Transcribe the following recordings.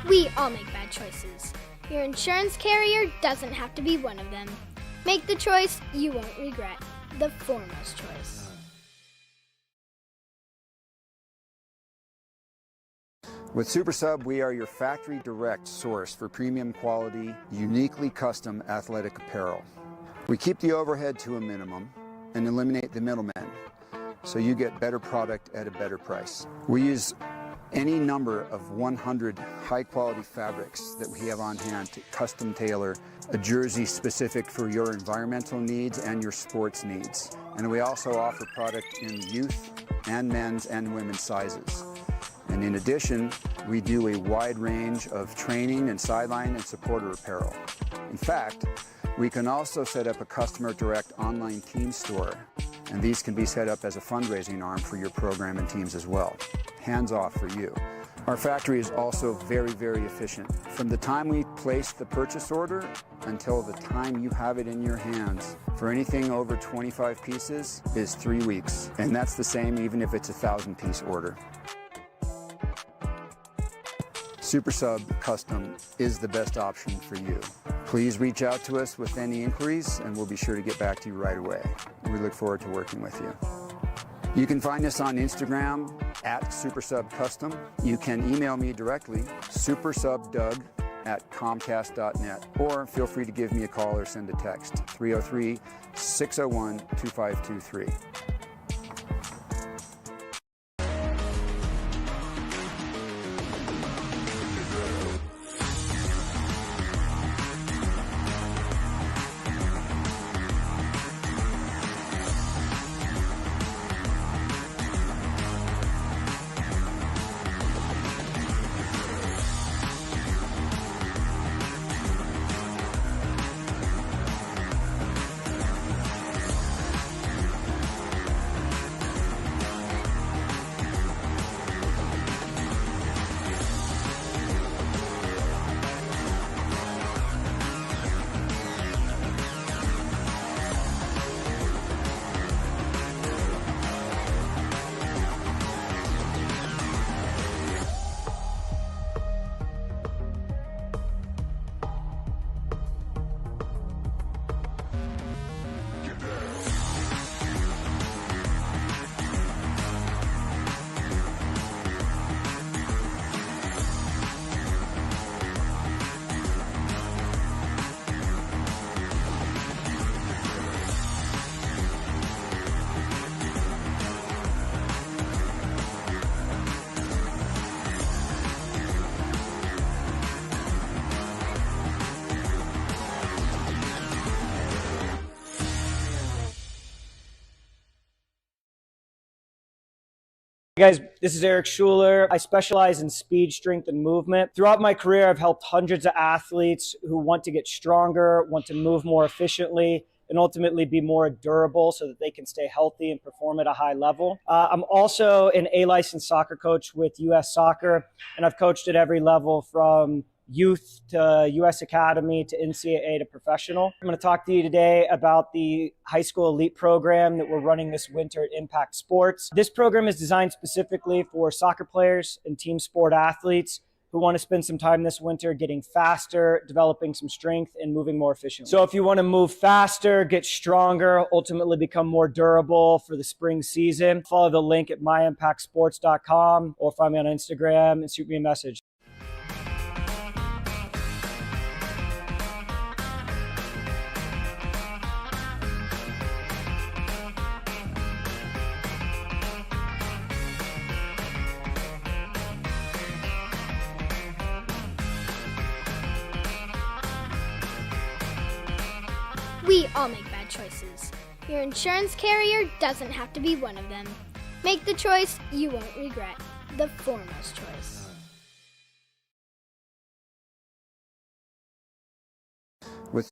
We all make bad choices. Your insurance carrier doesn't have to be one of them. Make the choice you won't regret. The foremost choice. With Super Sub, we are your factory direct source for premium quality, uniquely custom athletic apparel. We keep the overhead to a minimum and eliminate the middlemen, so you get better product at a better price. We use any number of 100 high-quality fabrics that we have on hand to custom tailor a jersey specific for your environmental needs and your sports needs. And we also offer product in youth and men's and women's sizes. And in addition, we do a wide range of training and sideline and supporter apparel. In fact, we can also set up a customer direct online team store, and these can be set up as a fundraising arm for your program and teams as well. Hands off for you. Our factory is also very, very efficient. From the time we place the purchase order until the time you have it in your hands for anything over 25 pieces is 3 weeks. And that's the same even if it's a 1,000-piece order. Super Sub Custom is the best option for you. Please reach out to us with any inquiries and we'll be sure to get back to you right away. We look forward to working with you. You can find us on Instagram at SuperSubCustom. You can email me directly, supersubdoug@comcast.net, or feel free to give me a call or send a text, 303-601-2523. Hey guys, this is Eric Schuler. I specialize in speed, strength, and movement. Throughout my career, I've helped hundreds of athletes who want to get stronger, want to move more efficiently, and ultimately be more durable so that they can stay healthy and perform at a high level. I'm also an A-licensed soccer coach with U.S. Soccer, and I've coached at every level from youth to U.S. Academy to NCAA to professional. I'm going to talk to you today about the high school elite program that we're running this winter at Impact Sports. This program is designed specifically for soccer players and team sport athletes who want to spend some time this winter getting faster, developing some strength, and moving more efficiently. So if you want to move faster, get stronger, ultimately become more durable for the spring season, follow the link at myimpactsports.com or find me on Instagram and shoot me a message. We all make bad choices. Your insurance carrier doesn't have to be one of them. Make the choice you won't regret. The foremost choice. With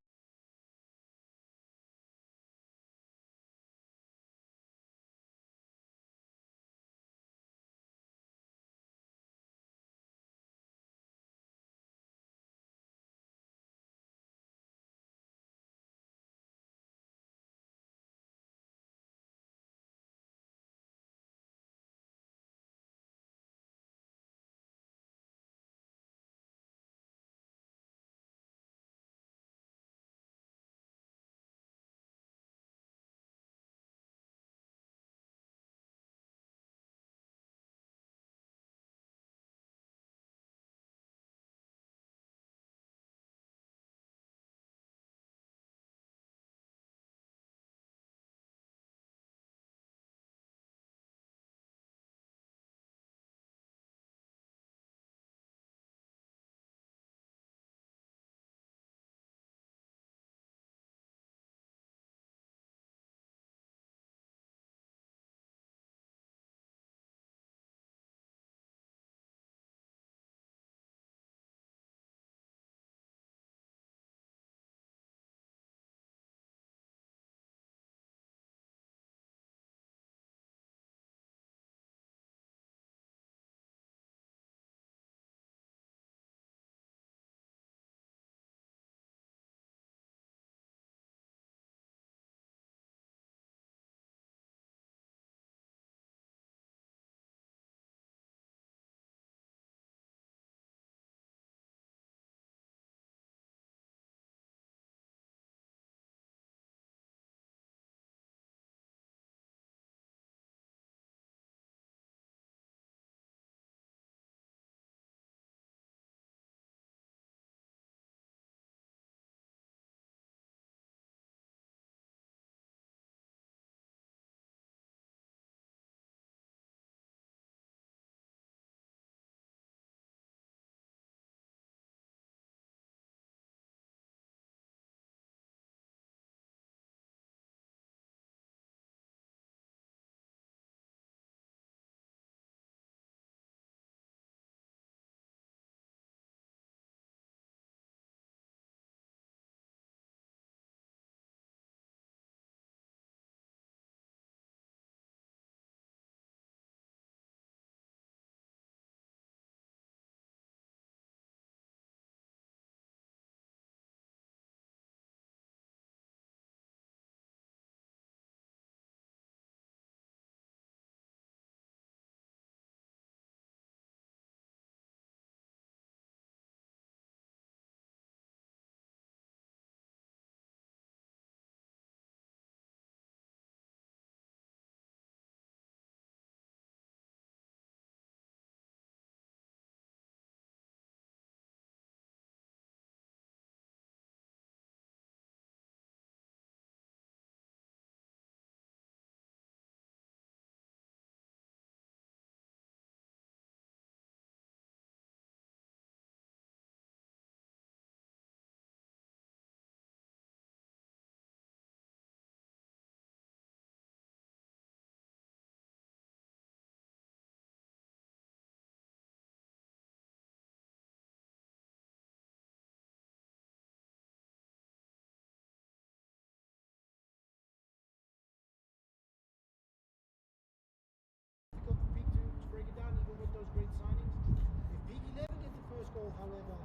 However,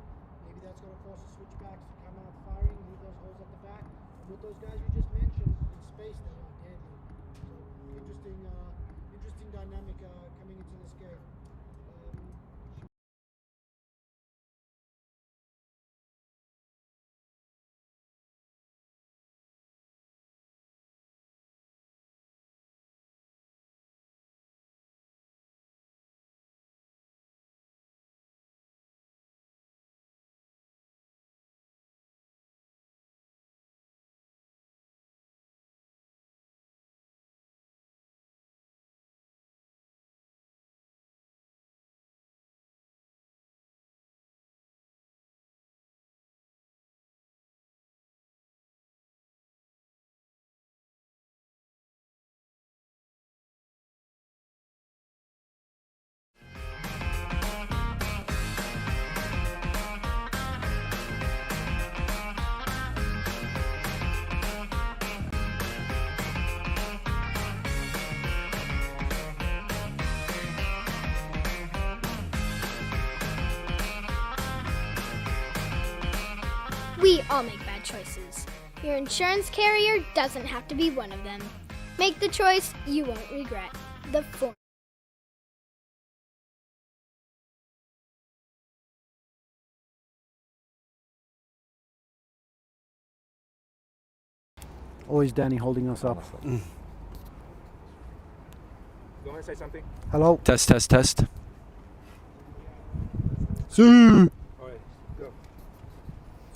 maybe that's going to force the switchbacks to come out firing, leave those holes at the back. And with those guys you just mentioned, in space, they are deadly. So interesting dynamic coming into this game. We all make bad choices. Your insurance carrier doesn't have to be one of them. Make the choice you won't regret. The form. Always Danny holding us up. You want to say something? Hello. Test.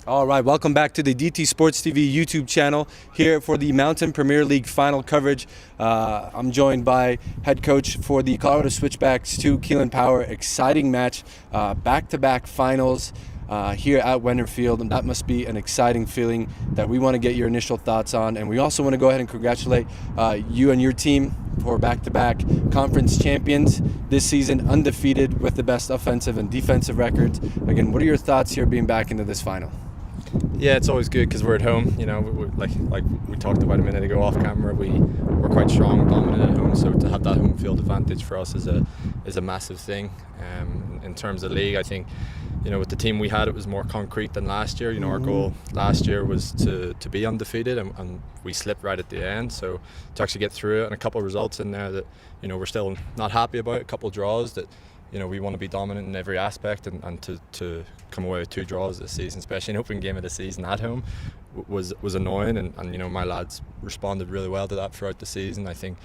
All right, welcome back to the DT Sports TV YouTube channel here for the Mountain Premier League final coverage. I'm joined by head coach for the Colorado Switchbacks 2, Keelan Power. Exciting match, back-to-back finals here at Weidner Field, and that must be an exciting feeling that we want to get your initial thoughts on. And we also want to go ahead and congratulate you and your team for back-to-back conference champions this season, undefeated with the best offensive and defensive records. Again, what are your thoughts here being back into this final? Yeah, it's always good because we're at home. You know, like we talked about a minute ago off camera, we're quite strong and dominant at home. So to have that home field advantage for us is a massive thing. In terms of league, I think, you know, with the team we had, it was more concrete than last year. You know, our goal last year was to be undefeated, and we slipped right at the end. So to actually get through it, and a couple of results in there that, you know, we're still not happy about, a couple of draws that, you know, we want to be dominant in every aspect, and to come away with 2 draws this season, especially an open game of the season at home, was annoying. And you know, my lads responded really well to that throughout the season. I think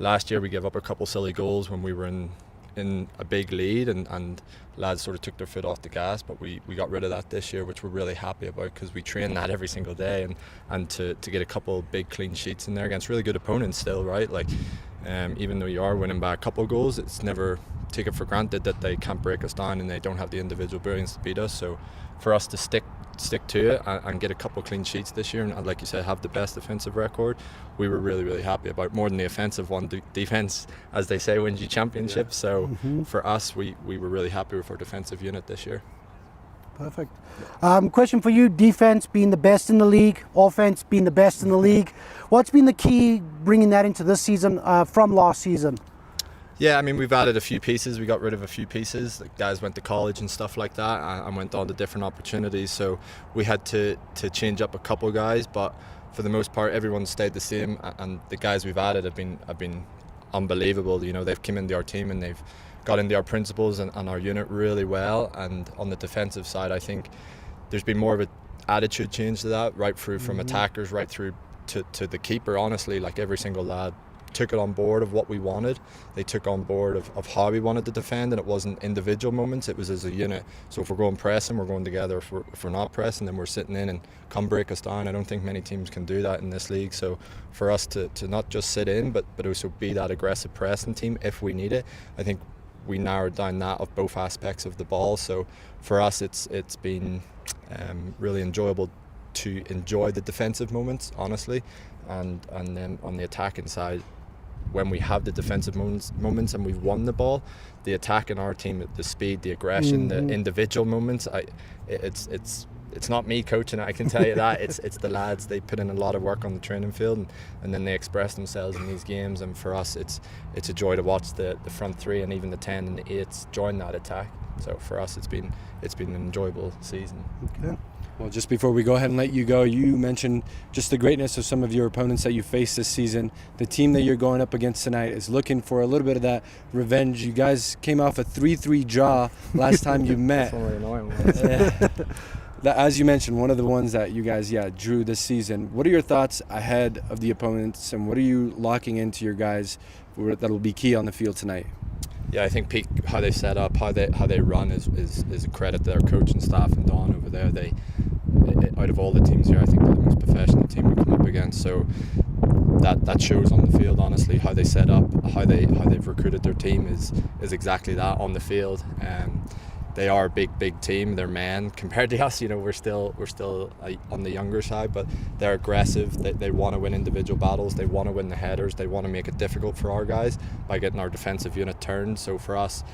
last year we gave up a couple silly goals when we were in a big lead, and lads sort of took their foot off the gas, but we got rid of that this year, which we're really happy about because we train that every single day, and to get a couple big clean sheets in there against really good opponents still, right? Like, even though you are winning by a couple of goals, it's never take it for granted that they can't break us down and they don't have the individual brilliance to beat us. So for us to stick to it and get a couple of clean sheets this year, and like you said, have the best defensive record, we were really happy about. More than the offensive one, defense, as they say, wins you championships. So for us, we were really happy with our defensive unit this year. Perfect. Question for you: defense being the best in the league, offense being the best in the league. What's been the key bringing that into this season from last season? Yeah, I mean, we've added a few pieces. We got rid of a few pieces. Like, guys went to college and stuff like that, and went on to different opportunities. So we had to change up a couple guys, but for the most part, everyone stayed the same. And the guys we've added have been unbelievable. You know, they've come into our team and they've got into our principles and our unit really well. And on the defensive side, I think there's been more of an attitude change to that, right through from attackers right through to the keeper. Honestly, like, every single lad took it on board of what we wanted. They took on board of how we wanted to defend, and it wasn't individual moments, it was as a unit. So if we're going pressing, we're going together. If we're not pressing, then we're sitting in and come break us down. I don't think many teams can do that in this league. So for us to not just sit in, but also be that aggressive pressing team if we need it, I think we narrowed down that of both aspects of the ball. So for us, it's been really enjoyable to enjoy the defensive moments, honestly, and then on the attacking side, when we have the defensive moments and we've won the ball, the attack in our team, the speed, the aggression, the individual moments, it's not me coaching it, I can tell you that. It's the lads. They put in a lot of work on the training field, and then they express themselves in these games. And for us, it's a joy to watch the front three and even the 10 and the 8s join that attack. So for us, it's been an enjoyable season. Okay. Well, just before we go ahead and let you go, you mentioned just the greatness of some of your opponents that you faced this season. The team that you're going up against tonight is looking for a little bit of that revenge. You guys came off a 3-3 draw last time you met. That's one of the annoying ones. As you mentioned, one of the ones that you guys, drew this season. What are your thoughts ahead of the opponents, and what are you locking into your guys that'll be key on the field tonight? Yeah, I think how they set up, how they run is a credit to their coaching staff and Don over there. They, out of all the teams here, I think they're the most professional team we come up against. So that shows on the field. Honestly, how they set up, how they've recruited their team is exactly that on the field. They are a big team. They're men compared to us. We're still on the younger side, but they're aggressive. They want to win individual battles. They want to win the headers. They want to make it difficult for our guys by getting our defensive unit turned. So for us,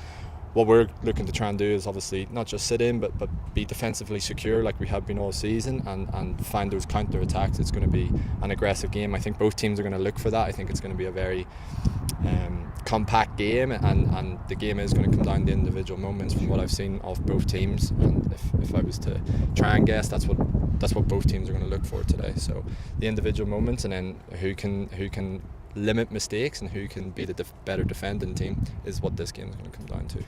what we're looking to try and do is obviously not just sit in, but be defensively secure like we have been all season, and find those counter attacks. It's going to be an aggressive game. I think both teams are going to look for that. I think it's going to be a very compact game, and the game is going to come down to individual moments from what I've seen of both teams. And if I was to try and guess, that's what both teams are going to look for today. So the individual moments, and then who can limit mistakes and who can be the better defending team is what this game is going to come down to.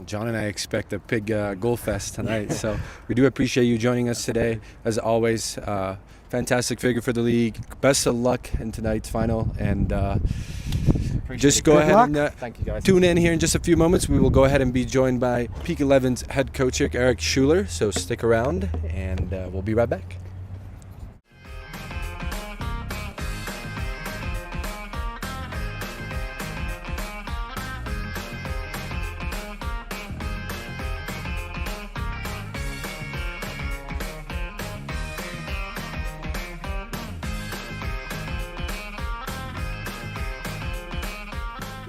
John and I expect a big goal fest tonight, so we do appreciate you joining us today. As always, fantastic figure for the league. Best of luck in tonight's final, and just go ahead and Thank you, guys. Tune in here in just a few moments. We will go ahead and be joined by Peak 11's head coach Eric Schuler, so stick around, and we'll be right back.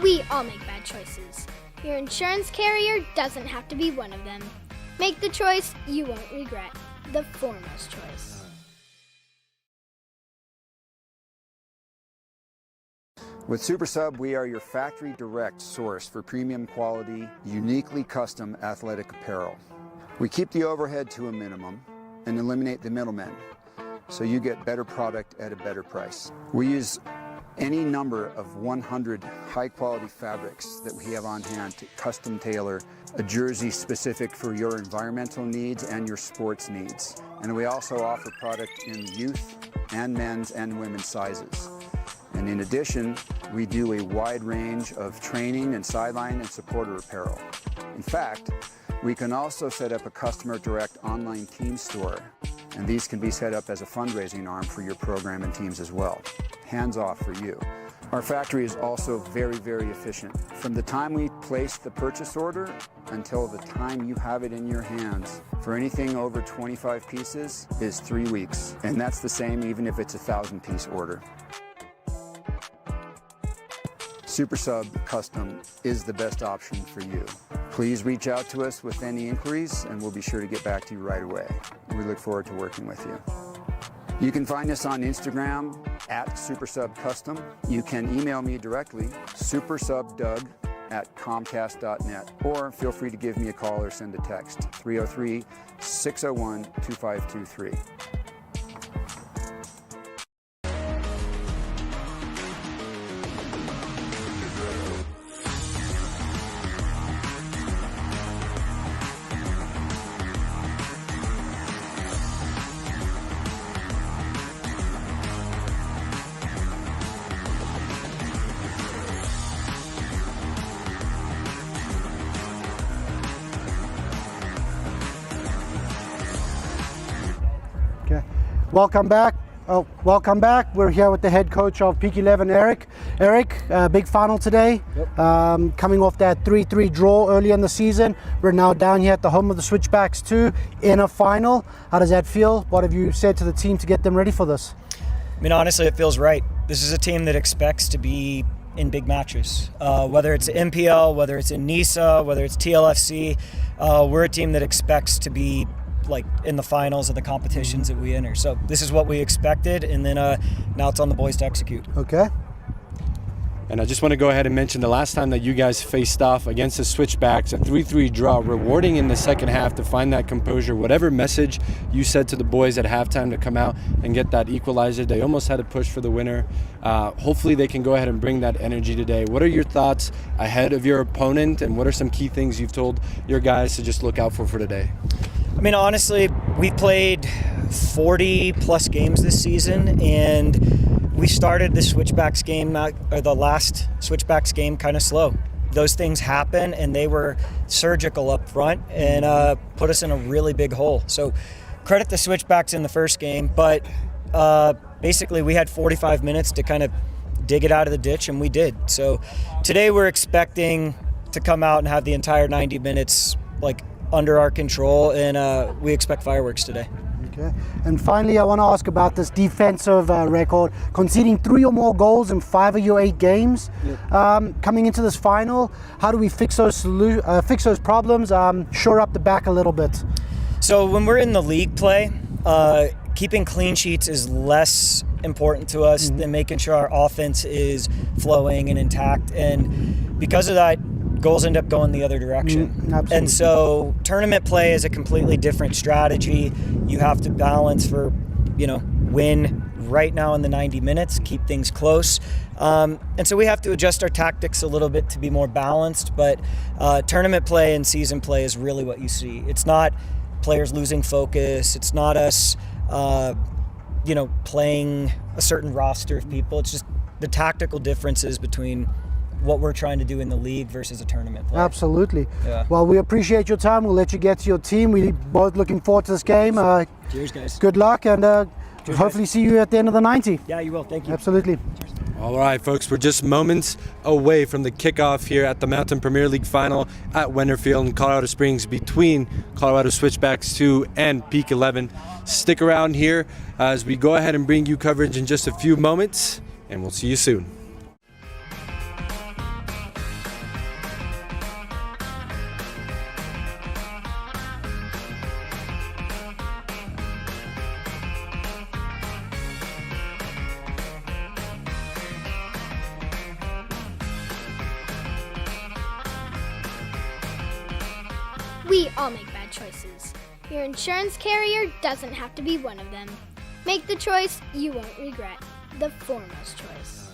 We all make bad choices. Your insurance carrier doesn't have to be one of them. Make the choice you won't regret. The foremost choice. With Super Sub, we are your factory direct source for premium quality, uniquely custom athletic apparel. We keep the overhead to a minimum and eliminate the middlemen, so you get better product at a better price. We use any number of 100 high-quality fabrics that we have on hand to custom tailor a jersey specific for your environmental needs and your sports needs. And we also offer product in youth and men's and women's sizes. And in addition, we do a wide range of training and sideline and supporter apparel. In fact, we can also set up a customer direct online team store, and these can be set up as a fundraising arm for your program and teams as well. Hands off for you. Our factory is also very, very efficient. From the time we place the purchase order until the time you have it in your hands, for anything over 25 pieces is 3 weeks. And that's the same even if it's a 1,000-piece order. Super Sub Custom is the best option for you. Please reach out to us with any inquiries, and we'll be sure to get back to you right away. We look forward to working with you. You can find us on Instagram at SuperSubCustom. You can email me directly, supersubdoug@comcast.net, or feel free to give me a call or send a text, 303-601-2523. Welcome back. Welcome back. We're here with the head coach of Peak 11, Eric. Eric, big final today. Yep. Coming off that 3-3 draw early in the season. We're now down here at the home of the Switchbacks 2 in a final. How does that feel? What have you said to the team to get them ready for this? I mean, honestly, it feels right. This is a team that expects to be in big matches. Whether it's MPL, whether it's in NISA, whether it's TLFC, we're a team that expects to be like in the finals of the competitions that we enter. So this is what we expected, and then now it's on the boys to execute. Okay. And I just want to go ahead and mention the last time that you guys faced off against the Switchbacks, a 3-3 draw, rewarding in the second half to find that composure. Whatever message you said to the boys at halftime to come out and get that equalizer, they almost had to push for the winner. Hopefully they can go ahead and bring that energy today. What are your thoughts ahead of your opponent, and what are some key things you've told your guys to just look out for today? I mean, honestly, we played 40 plus games this season, and we started the Switchbacks game, or the last Switchbacks game, kind of slow. Those things happen, and they were surgical up front and put us in a really big hole. So credit the Switchbacks in the first game, but basically we had 45 minutes to kind of dig it out of the ditch, and we did. So today we're expecting to come out and have the entire 90 minutes under our control, and we expect fireworks today. Okay. And finally, I want to ask about this defensive record, conceding 3 or more goals in 5 of your 8 games. Yep. Coming into this final, how do we fix those problems, shore up the back a little bit? So when we're in the league play, keeping clean sheets is less important to us than making sure our offense is flowing and intact. And because of that, goals end up going the other direction. Absolutely. And so tournament play is a completely different strategy. You have to balance for, win right now in the 90 minutes, keep things close. And so we have to adjust our tactics a little bit to be more balanced, but tournament play and season play is really what you see. It's not players losing focus. It's not us, playing a certain roster of people. It's just the tactical differences between what we're trying to do in the league versus a tournament play. Absolutely. Yeah. Well, we appreciate your time. We'll let you get to your team. We're both looking forward to this game. Cheers, guys. Good luck, and hopefully see you at the end of the 90. Yeah, you will. Thank you. Absolutely. All right, folks, we're just moments away from the kickoff here at the Mountain Premier League Final at Weidner Field in Colorado Springs between Colorado Switchbacks 2 and Peak 11. Stick around here as we go ahead and bring you coverage in just a few moments, and we'll see you soon. We all make bad choices. Your insurance carrier doesn't have to be one of them. Make the choice you won't regret. The foremost choice.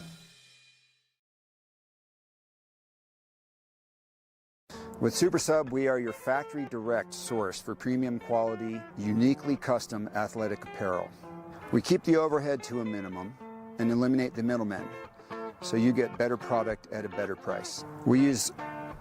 With Super Sub, we are your factory direct source for premium quality, uniquely custom athletic apparel. We keep the overhead to a minimum and eliminate the middlemen, so you get better product at a better price. We use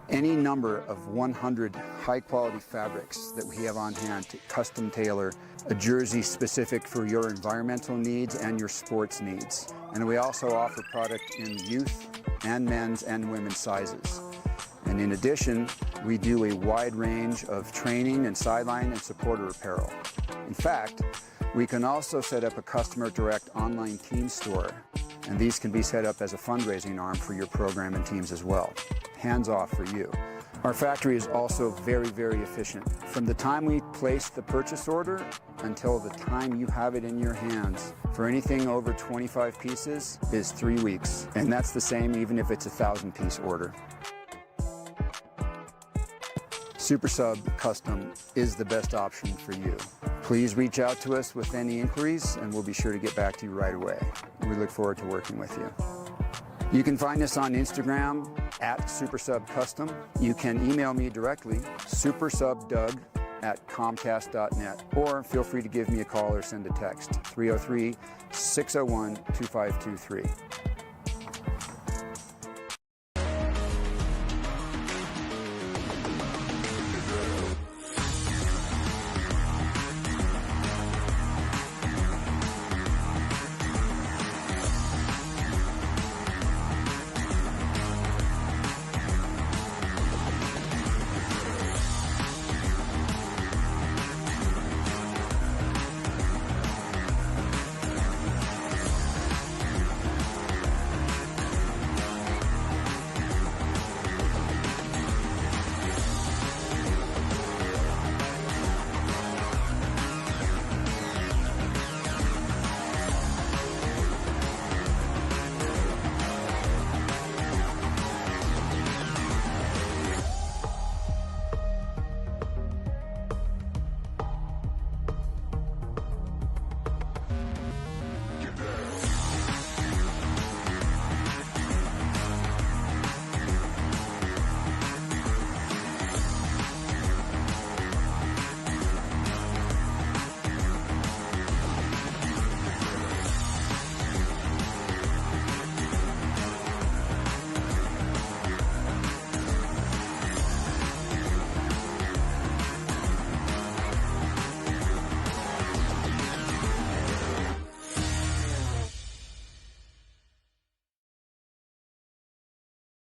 any number of 100 high-quality fabrics that we have on hand to custom tailor a jersey specific for your environmental needs and your sports needs. And we also offer product in youth and men's and women's sizes. And in addition, we do a wide range of training and sideline and supporter apparel. In fact, we can also set up a customer direct online team store, and these can be set up as a fundraising arm for your program and teams as well. Hands off for you. Our factory is also very, very efficient. From the time we place the purchase order until the time you have it in your hands, for anything over 25 pieces is 3 weeks. And that's the same even if it's a 1,000-piece order. Super Sub Custom is the best option for you. Please reach out to us with any inquiries and we'll be sure to get back to you right away. We look forward to working with you. You can find us on Instagram at SuperSubCustom. You can email me directly, supersubdoug@comcast.net, or feel free to give me a call or send a text, 303-601-2523.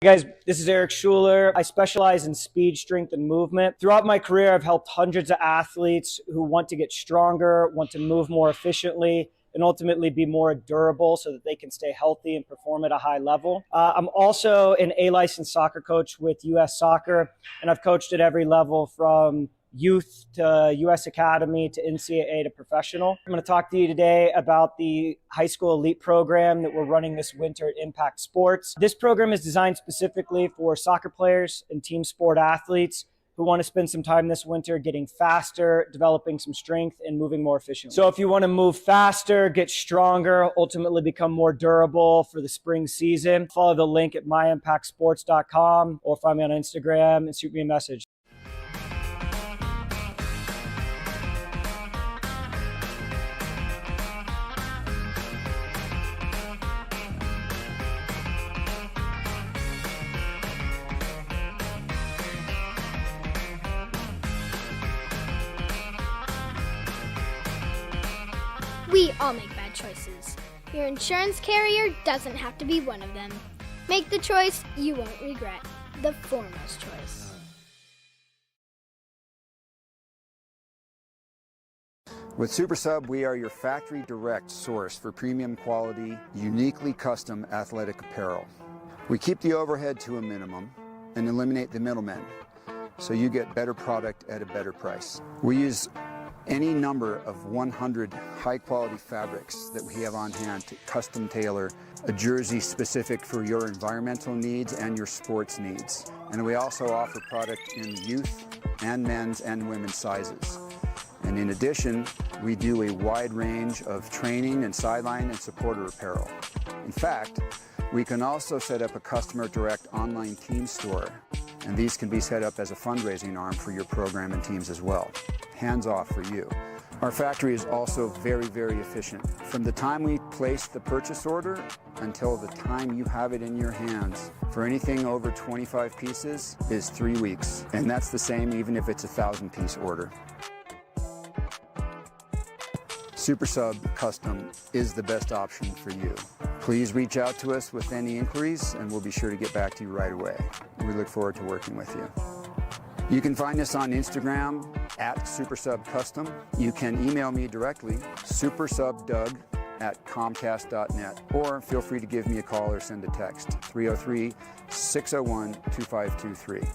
Hey guys, this is Eric Schuler. I specialize in speed, strength, and movement. Throughout my career, I've helped hundreds of athletes who want to get stronger, want to move more efficiently, and ultimately be more durable so that they can stay healthy and perform at a high level. I'm also an A-licensed soccer coach with U.S. Soccer, and I've coached at every level from youth to U.S. Academy to NCAA to professional. I'm going to talk to you today about the high school elite program that we're running this winter at Impact Sports. This program is designed specifically for soccer players and team sport athletes who want to spend some time this winter getting faster, developing some strength, and moving more efficiently. So if you want to move faster, get stronger, ultimately become more durable for the spring season, follow the link at myimpactsports.com or find me on Instagram and shoot me a message. We all make bad choices. Your insurance carrier doesn't have to be one of them. Make the choice you won't regret. The foremost choice. With Super Sub, we are your factory direct source for premium quality, uniquely custom athletic apparel. We keep the overhead to a minimum and eliminate the middlemen, so you get better product at a better price. We use any number of 100 high-quality fabrics that we have on hand to custom tailor a jersey specific for your environmental needs and your sports needs. And we also offer product in youth and men's and women's sizes. And in addition, we do a wide range of training and sideline and supporter apparel. In fact, we can also set up a customer direct online team store, and these can be set up as a fundraising arm for your program and teams as well. Hands off for you. Our factory is also very, very efficient. From the time we place the purchase order until the time you have it in your hands, for anything over 25 pieces is 3 weeks. And that's the same even if it's a 1,000-piece order. Super Sub Custom is the best option for you. Please reach out to us with any inquiries and we'll be sure to get back to you right away. We look forward to working with you. You can find us on Instagram at SuperSubCustom. You can email me directly, supersubdoug@comcast.net, or feel free to give me a call or send a text, 303-601-2523.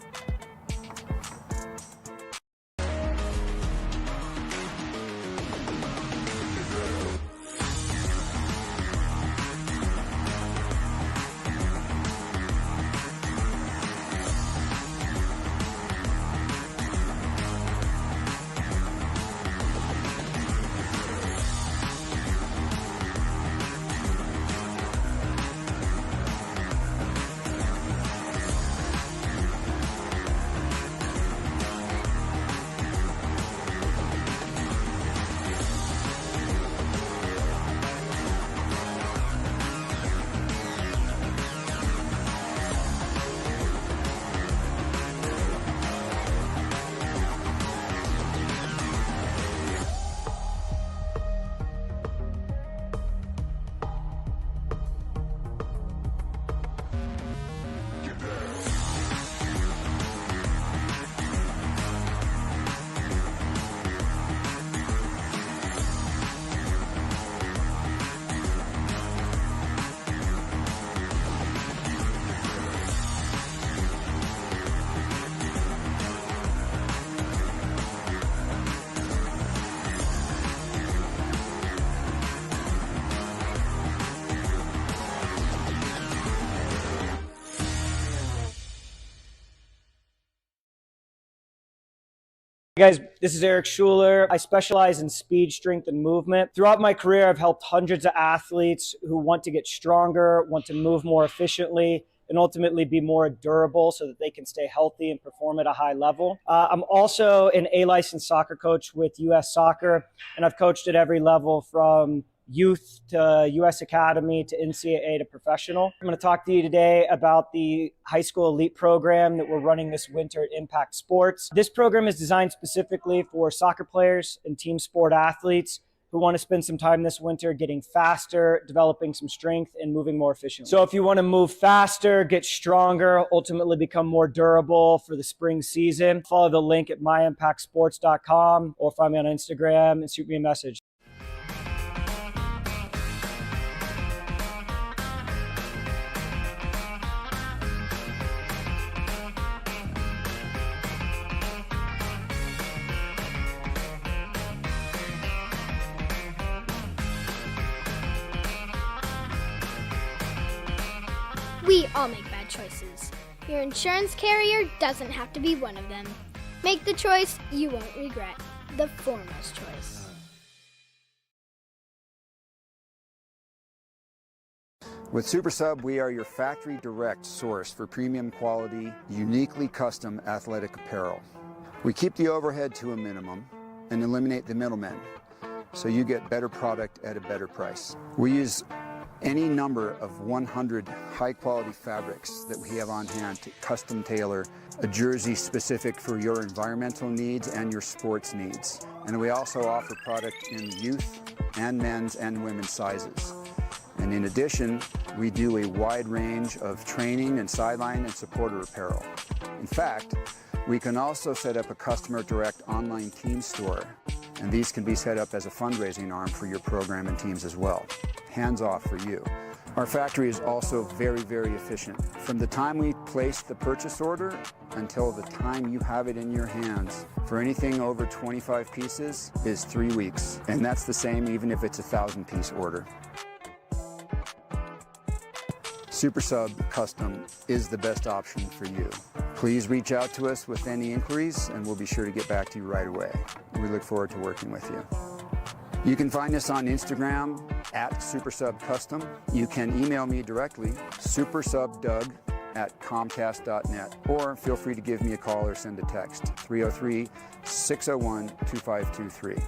Hey guys, this is Eric Schuler. I specialize in speed, strength, and movement. Throughout my career, I've helped hundreds of athletes who want to get stronger, want to move more efficiently, and ultimately be more durable so that they can stay healthy and perform at a high level. I'm also an A-licensed soccer coach with U.S. Soccer, and I've coached at every level from youth to U.S. Academy to NCAA to professional. I'm going to talk to you today about the high school elite program that we're running this winter at Impact Sports. This program is designed specifically for soccer players and team sport athletes who want to spend some time this winter getting faster, developing some strength, and moving more efficiently. So if you want to move faster, get stronger, ultimately become more durable for the spring season, follow the link at myimpactsports.com or find me on Instagram and shoot me a message. We all make bad choices. Your insurance carrier doesn't have to be one of them. Make the choice you won't regret. The foremost choice. With Super Sub, we are your factory direct source for premium quality, uniquely custom athletic apparel. We keep the overhead to a minimum and eliminate the middlemen, so you get better product at a better price. We use any number of 100 high-quality fabrics that we have on hand to custom tailor a jersey specific for your environmental needs and your sports needs. And we also offer product in youth and men's and women's sizes. And in addition, we do a wide range of training and sideline and supporter apparel. In fact, we can also set up a customer direct online team store, and these can be set up as a fundraising arm for your program and teams as well. Hands off for you. Our factory is also very, very efficient. From the time we place the purchase order until the time you have it in your hands for anything over 25 pieces is 3 weeks. And that's the same even if it's a 1,000-piece order. Super Sub Custom is the best option for you. Please reach out to us with any inquiries and we'll be sure to get back to you right away. We look forward to working with you. You can find us on Instagram at SuperSubCustom. You can email me directly, supersubdoug@comcast.net, or feel free to give me a call or send a text, 303-601-2523.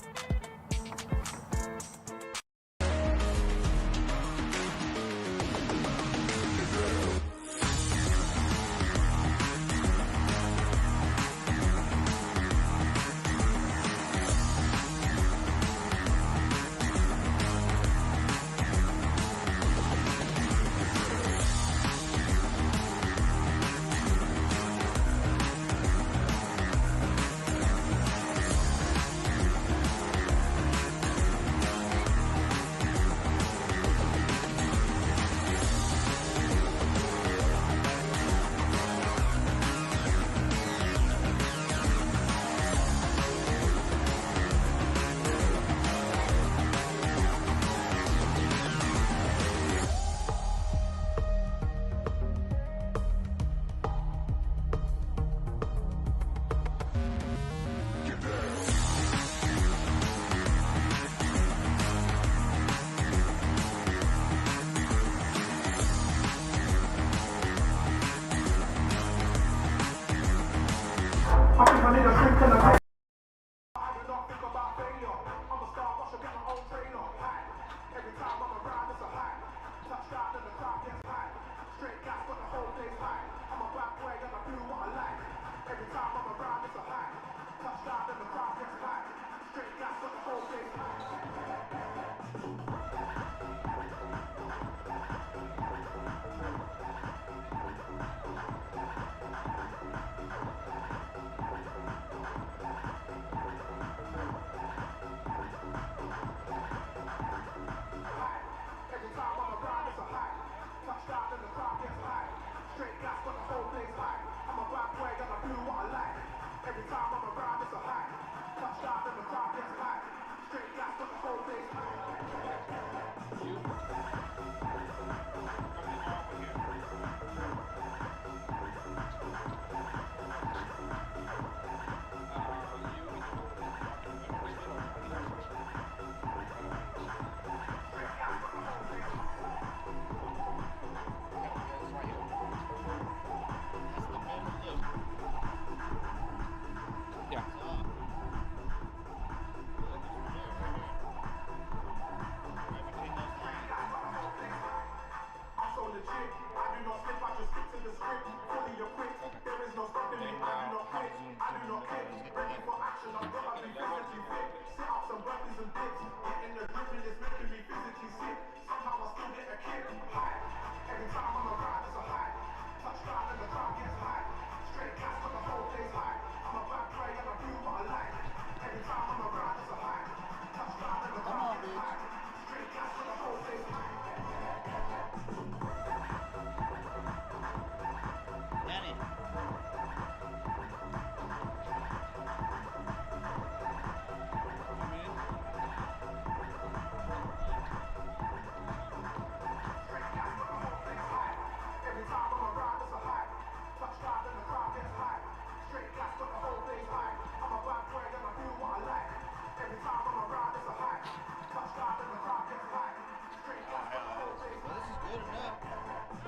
good enough.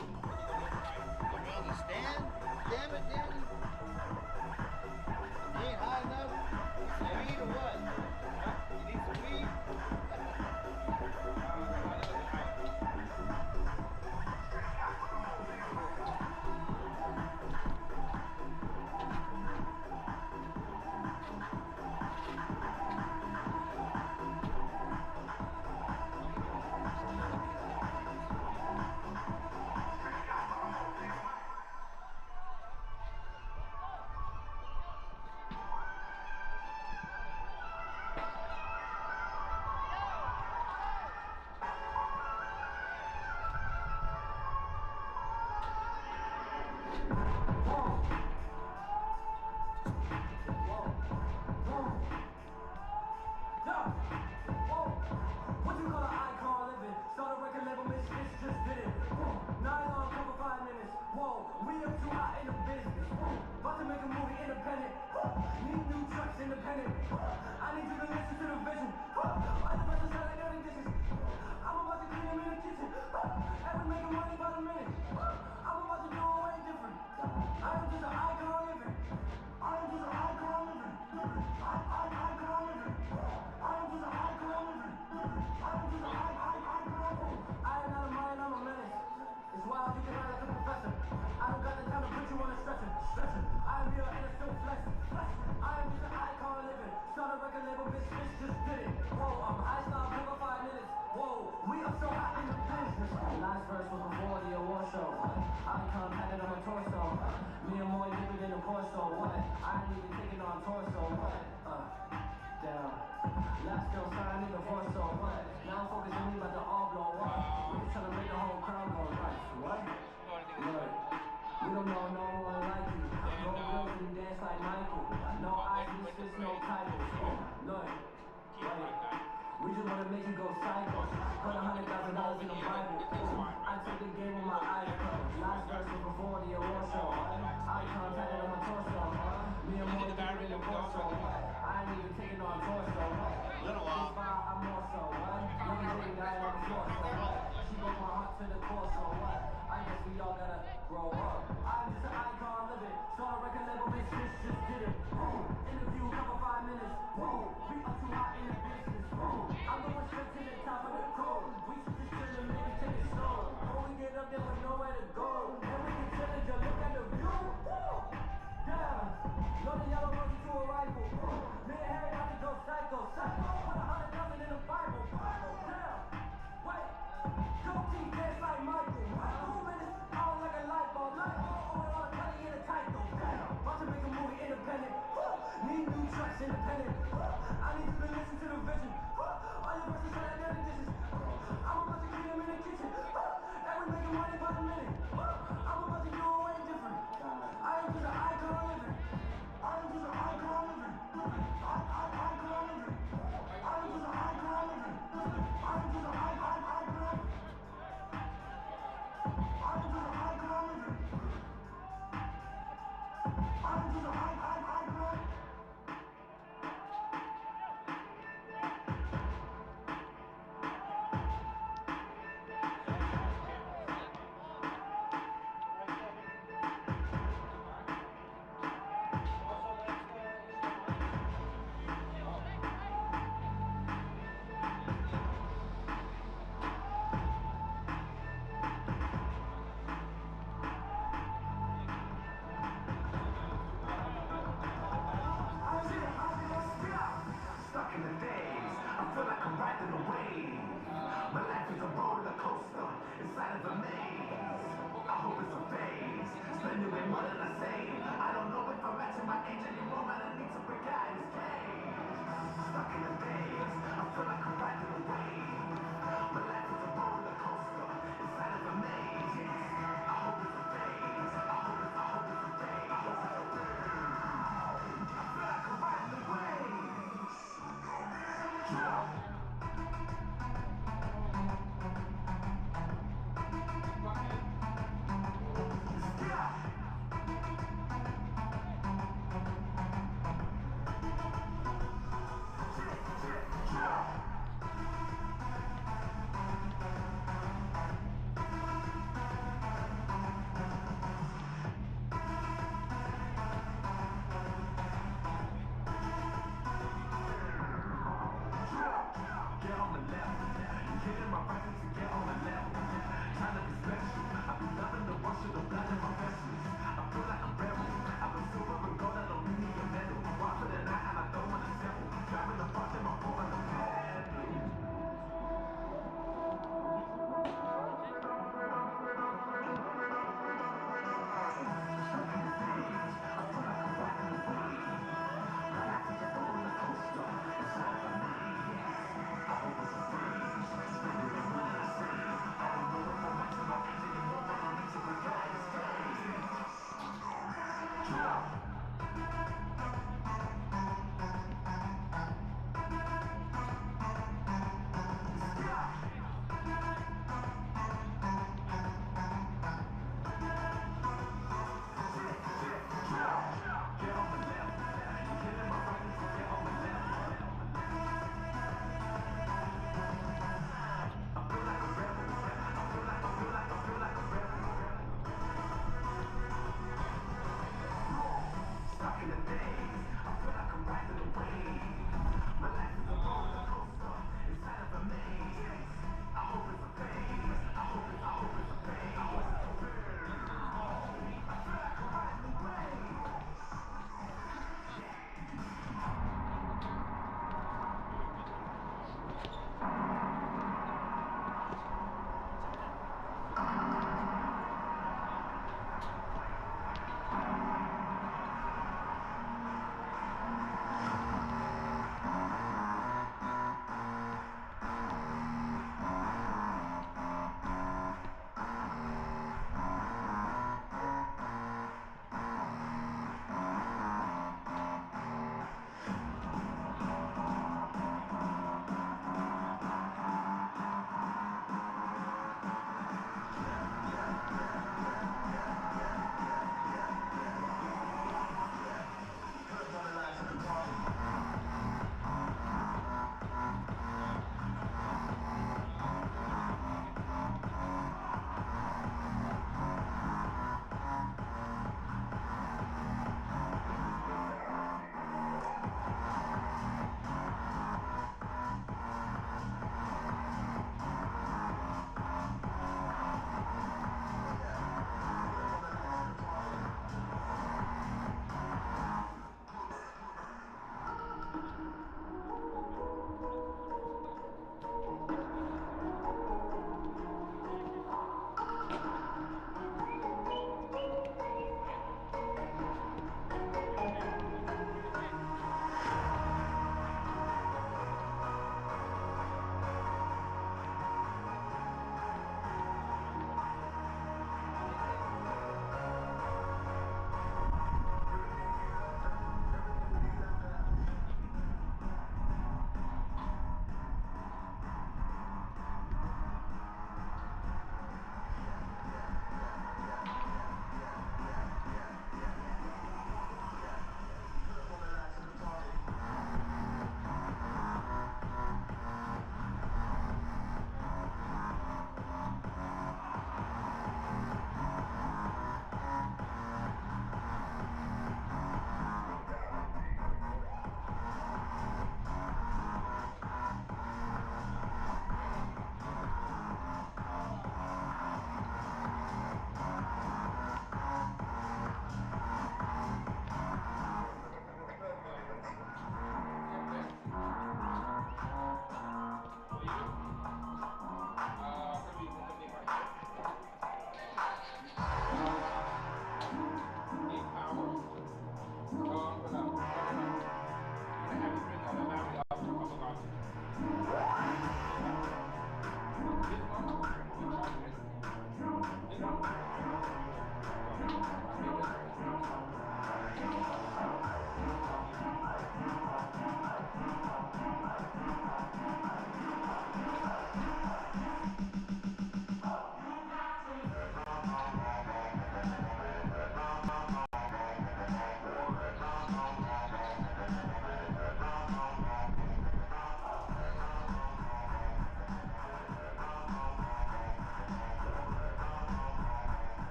You want to stand? Damn it, Danny. You ain't high enough? You need weed or what? Huh? You need some weed?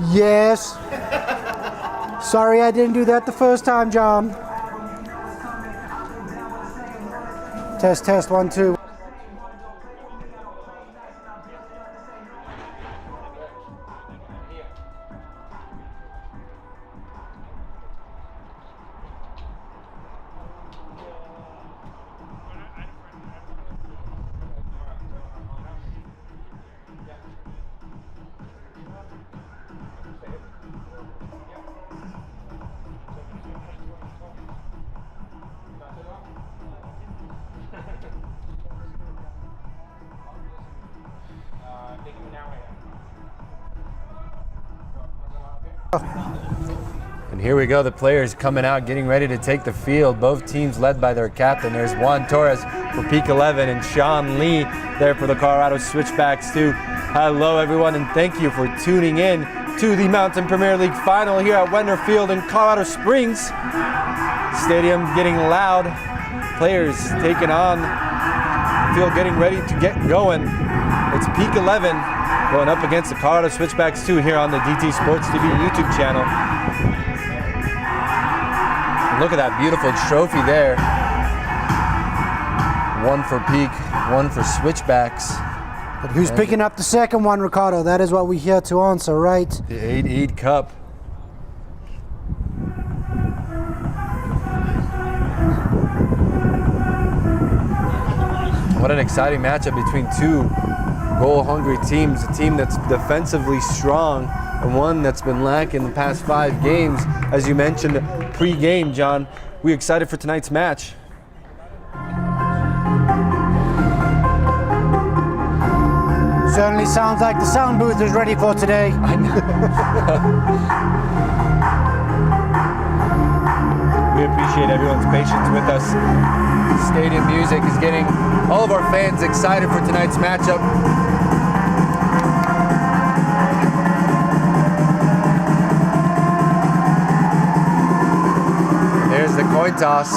Yes. Sorry I didn't do that the first time, John. Test, test, 1, 2. And here we go, the players coming out, getting ready to take the field. Both teams led by their captain. There's Juan Torres for Peak 11 and Sean Lee there for the Colorado Switchbacks too. Hello everyone, and thank you for tuning in to the Mountain Premier League Final here at Weidner Field in Colorado Springs. Stadium getting loud, players taking on the field, getting ready to get going. It's Peak 11 going up against the Colorado Switchbacks 2 here on the DT Sports TV YouTube channel. Look at that beautiful trophy there. One for Peak, one for Switchbacks. But who's picking up the second one, Ricardo? That is what we're here to answer, right? The 8-8 Cup. What an exciting matchup between two goal-hungry teams. A team that's defensively strong and one that's been lacking the past 5 games. As you mentioned pre-game, John, we excited for tonight's match. Certainly sounds like the sound booth is ready for today. I know. We appreciate everyone's patience with us. Stadium music is getting all of our fans excited for tonight's matchup. There's the coin toss.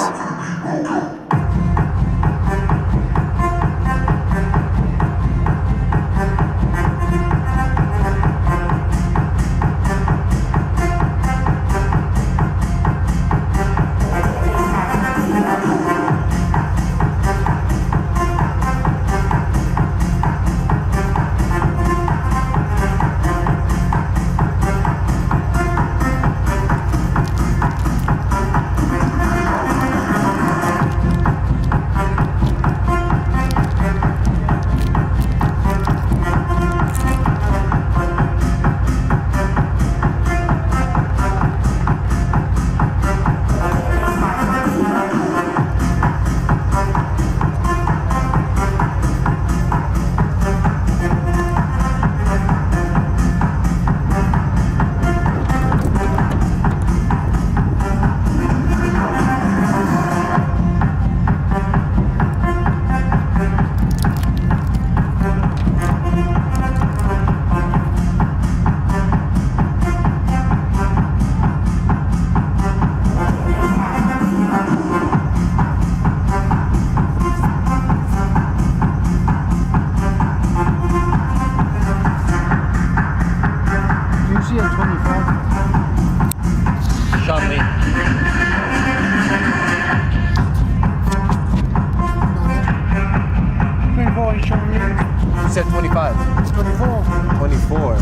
You said 25. It's 24. 24.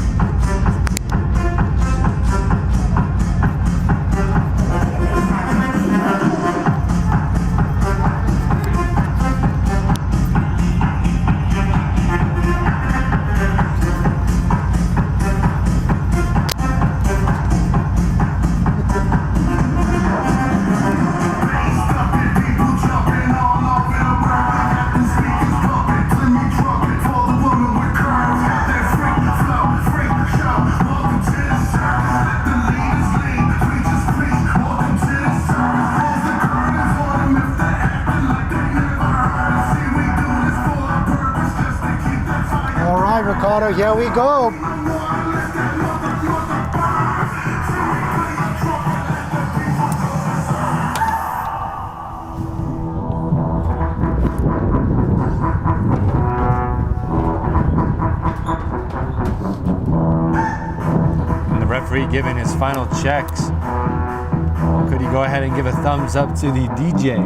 Ricardo, here we go. referee giving his final checks. Could he go ahead and give a thumbs up to the DJ?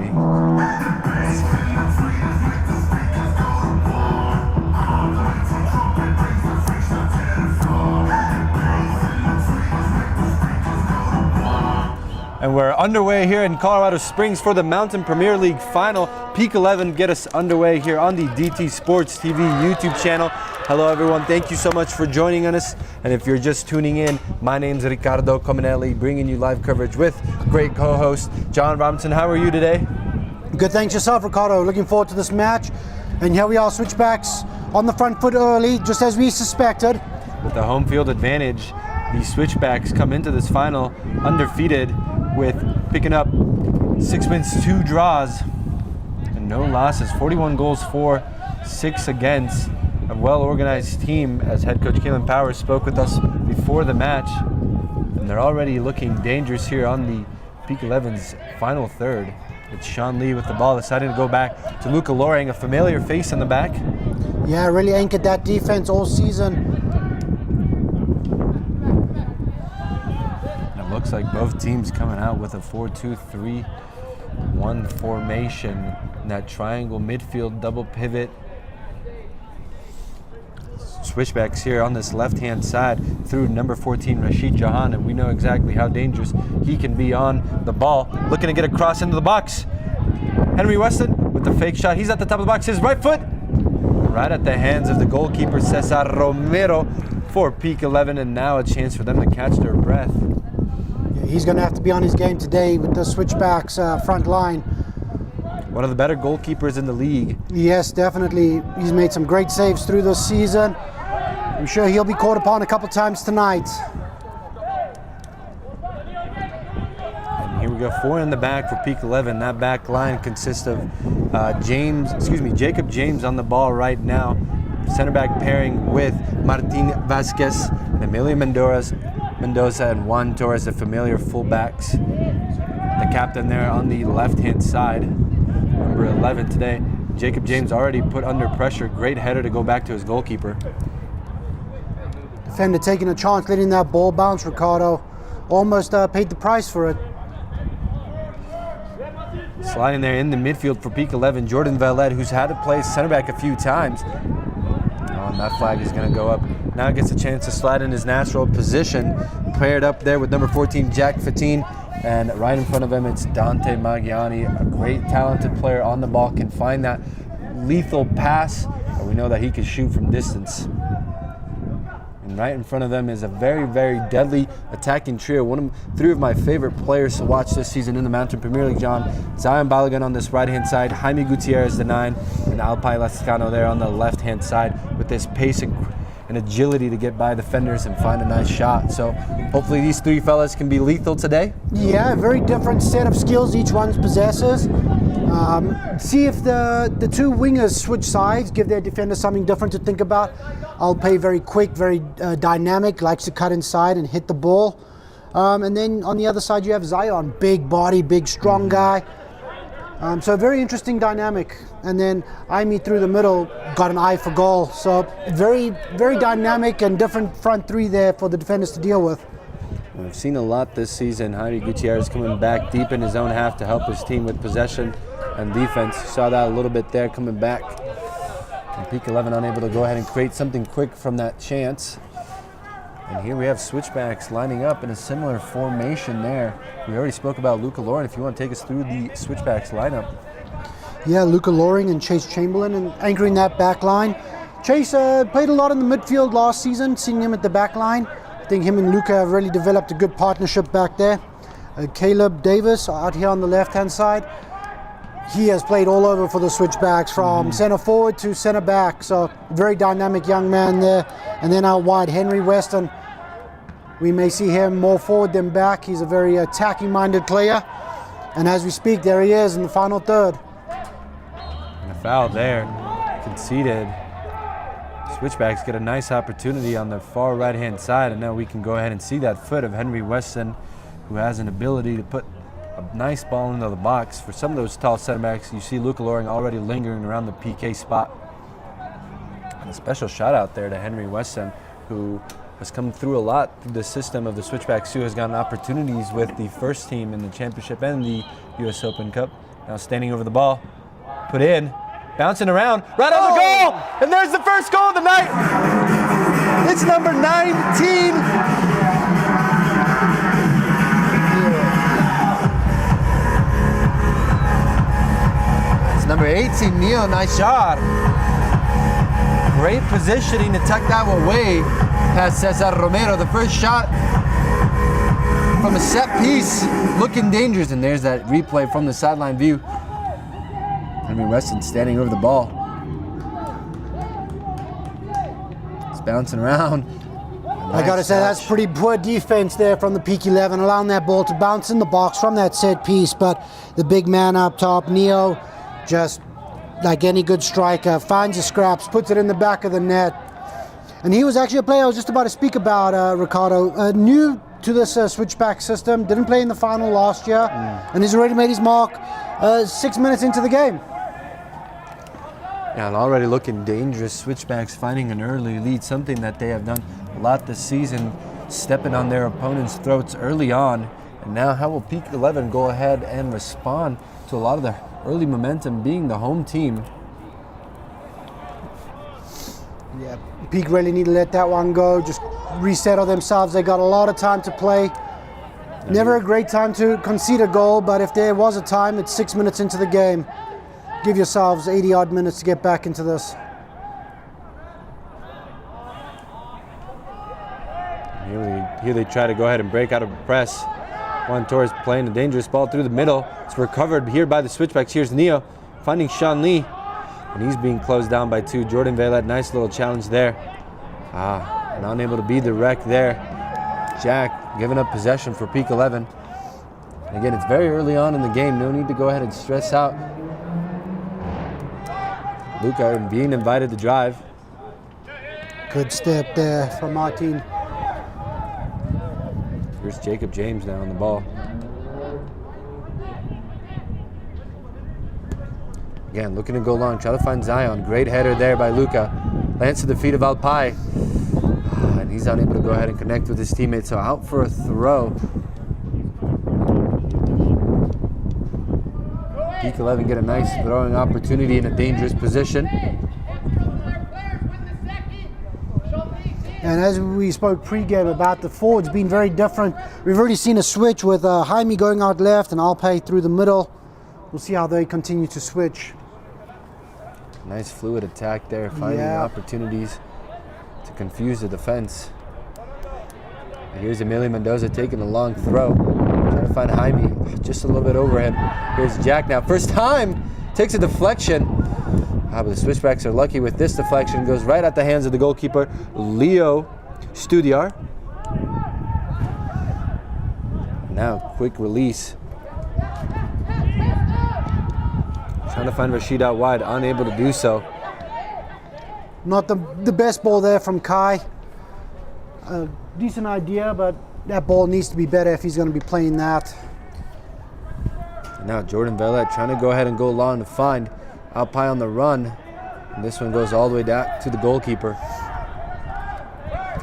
And we're underway here in Colorado Springs for the Mountain Premier League final. Peak 11 get us underway here on the DT Sports TV YouTube channel. Hello everyone, thank you so much for joining us. And if you're just tuning in, my name's Ricardo Cominelli, bringing you live coverage with great co-host John Robinson. How are you today? Good, thanks yourself, Ricardo. Looking forward to this match. And here we are, Switchbacks on the front foot early, just as we suspected. With the home field advantage, the Switchbacks come into this final undefeated, with picking up 6 wins, 2 draws, and no losses. 41 goals for, 6 against. A well-organized team, as head coach Keelan Powers spoke with us before the match. And they're already looking dangerous here on the Peak 11's final third. It's Sean Lee with the ball, deciding to go back to Luca Loring, a familiar face in the back. Yeah, really anchored that defense all season. Looks like both teams coming out with a 4-2-3-1 formation in that triangle midfield double pivot. Switchbacks here on this left-hand side through number 14, Rashid Jahan, and we know exactly how dangerous he can be on the ball. Looking to get a cross into the box. Henry Weston with the fake shot. He's at the top of the box. His right foot right at the hands of the goalkeeper, Cesar Romero, for Peak 11, and now a chance for them to catch their breath. He's going to have to be on his game today with the Switchbacks front line. One of the better goalkeepers in the league. Yes, definitely. He's made some great saves through this season. I'm sure he'll be called upon a couple times tonight. And here we go, 4 in the back for Peak 11. That back line consists of Jacob James on the ball right now. Center back pairing with Martin Vasquez and Emilio Mendoza and Juan Torres, the familiar fullbacks. The captain there on the left-hand side, number 11 today. Jacob James already put under pressure. Great header to go back to his goalkeeper. Defender taking a chance, letting that ball bounce, Ricardo. Almost paid the price for it. Sliding there in the midfield for Peak 11, Jordan Valette, who's had to play center back a few times. And that flag is going to go up. Now gets a chance to slide in his natural position. Paired up there with number 14, Jack Fatine. And right in front of him, it's Dante Maggiani, a great talented player on the ball, can find that lethal pass. And we know that he can shoot from distance. And right in front of them is a very, very deadly attacking trio. 3 of my favorite players to watch this season in the Mountain Premier League, John. Zion Balogun on this right-hand side, Jaime Gutierrez the 9, and Alpay Lascano there on the left-hand side with this pace and agility to get by defenders and find a nice shot. So hopefully these 3 fellas can be lethal today. Yeah, very different set of skills each one possesses. See if the 2 wingers switch sides, give their defender something different to think about. Alpay very quick, very dynamic, likes to cut inside and hit the ball. And then on the other side you have Zion, big body, big strong guy. So very interesting dynamic. And then Jaime through the middle got an eye for goal. So very, very dynamic and different front 3 there for the defenders to deal with. We've seen a lot this season. Jaime Gutierrez coming back deep in his own half to help his team with possession and defense. Saw that a little bit there coming back. And Peak 11 unable to go ahead and create something quick from that chance. And here we have Switchbacks lining up in a similar formation there. We already spoke about Luca Loring. If you want to take us through the Switchbacks lineup. Yeah, Luca Loring and Chase Chamberlain and anchoring that back line. Chase played a lot in the midfield last season, seeing him at the back line. I think him and Luca have really developed a good partnership back there. Caleb Davis out here on the left-hand side. He has played all over for the Switchbacks, from center forward to center back. So very dynamic young man there. And then out wide, Henry Weston. We may see him more forward than back. He's a very attacking-minded player. And as we speak, there he is in the final third. And a foul there, conceded. Switchbacks get a nice opportunity on the far right-hand side, and now we can go ahead and see that foot of Henry Weston, who has an ability to put a nice ball into the box. For some of those tall center backs, you see Luca Loring already lingering around the PK spot. And a special shout out there to Henry Weston, who has come through a lot through the system of the Switchbacks too, has gotten opportunities with the first team in the championship and the US Open Cup. Now standing over the ball, put in, bouncing around, right on the goal! And there's the first goal of the night! It's number 19. It's number 18, Neo, nice shot. Great positioning to tuck that one away past Cesar Romero. The first shot from a set piece, looking dangerous. And there's that replay from the sideline view. Henry Weston standing over the ball. It's bouncing around. I gotta say, that's pretty poor defense there from the Peak 11, allowing that ball to bounce in the box from that set piece. But the big man up top, Neo, just like any good striker, finds the scraps, puts it in the back of the net. And he was actually a player I was just about to speak about, Ricardo. New to this switchback system, didn't play in the final last year, and he's already made his mark 6 minutes into the game. Yeah, and already looking dangerous. Switchbacks finding an early lead, something that they have done a lot this season, stepping on their opponents' throats early on. And now how will Peak 11 go ahead and respond to a lot of the early momentum being the home team? Yeah, Peak really need to let that one go, just resettle themselves. They got a lot of time to play. Never a great time to concede a goal, but if there was a time, it's 6 minutes into the game. Give yourselves 80 odd minutes to get back into this. Here they try to go ahead and break out of a press. Juan Torres playing a dangerous ball through the middle. It's recovered here by the Switchbacks. Here's Neo finding Sean Lee, and he's being closed down by two. Jordan Velat, nice little challenge there. And unable to be direct there. Jack giving up possession for Peak 11. And again, it's very early on in the game. No need to go ahead and stress out. Luca being invited to drive. Good step there from Martin. Here's Jacob James now on the ball. Again, looking to go long, try to find Zion. Great header there by Luca. Lands to the feet of Alpai. And he's unable to go ahead and connect with his teammates, so out for a throw. Peak 11 get a nice throwing opportunity in a dangerous position. And as we spoke pre-game about the forwards being very different, we've already seen a switch with Jaime going out left and Alpai through the middle. We'll see how they continue to switch. Nice fluid attack there, finding opportunities to confuse the defense. Here's Emilio Mendoza taking a long throw. Trying to find Jaime, just a little bit over him. Here's Jack now, first time, takes a deflection. But the Switchbacks are lucky with this deflection. Goes right at the hands of the goalkeeper, Leo Studiar. Now, quick release. Trying to find Rashid out wide, unable to do so. Not the best ball there from Kai. Decent idea, but that ball needs to be better if he's going to be playing that. Now Jordan Velat trying to go ahead and go long to find Alpai on the run. And this one goes all the way down to the goalkeeper.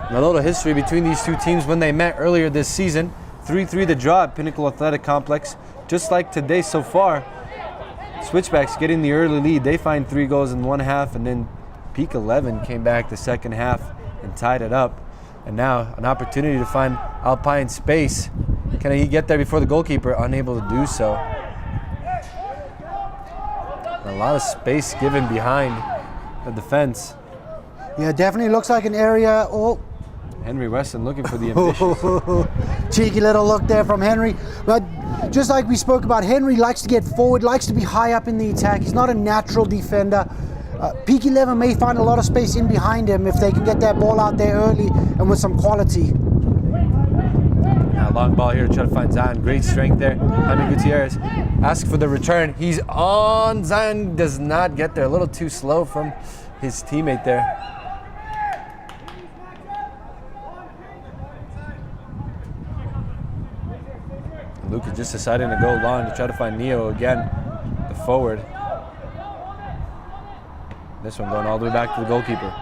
And a little history between these two teams when they met earlier this season. 3-3 the draw at Pinnacle Athletic Complex. Just like today so far. Switchbacks getting the early lead. They find 3 goals in one half, and then Peak 11 came back the second half and tied it up. And now an opportunity to find Alpai in space. Can he get there before the goalkeeper? Unable to do so. A lot of space given behind the defense. Yeah, definitely looks like an area. Oh, Henry Weston looking for the ambitious. Cheeky little look there from Henry. But just like we spoke about, Henry likes to get forward, likes to be high up in the attack. He's not a natural defender. Peak 11 may find a lot of space in behind him if they can get that ball out there early and with some quality. Now long ball here to try to find Zion. Great strength there. Jaime Gutierrez asks for the return. He's on. Zion does not get there. A little too slow from his teammate there. Luca just deciding to go long to try to find Neo again, the forward. This one going all the way back to the goalkeeper.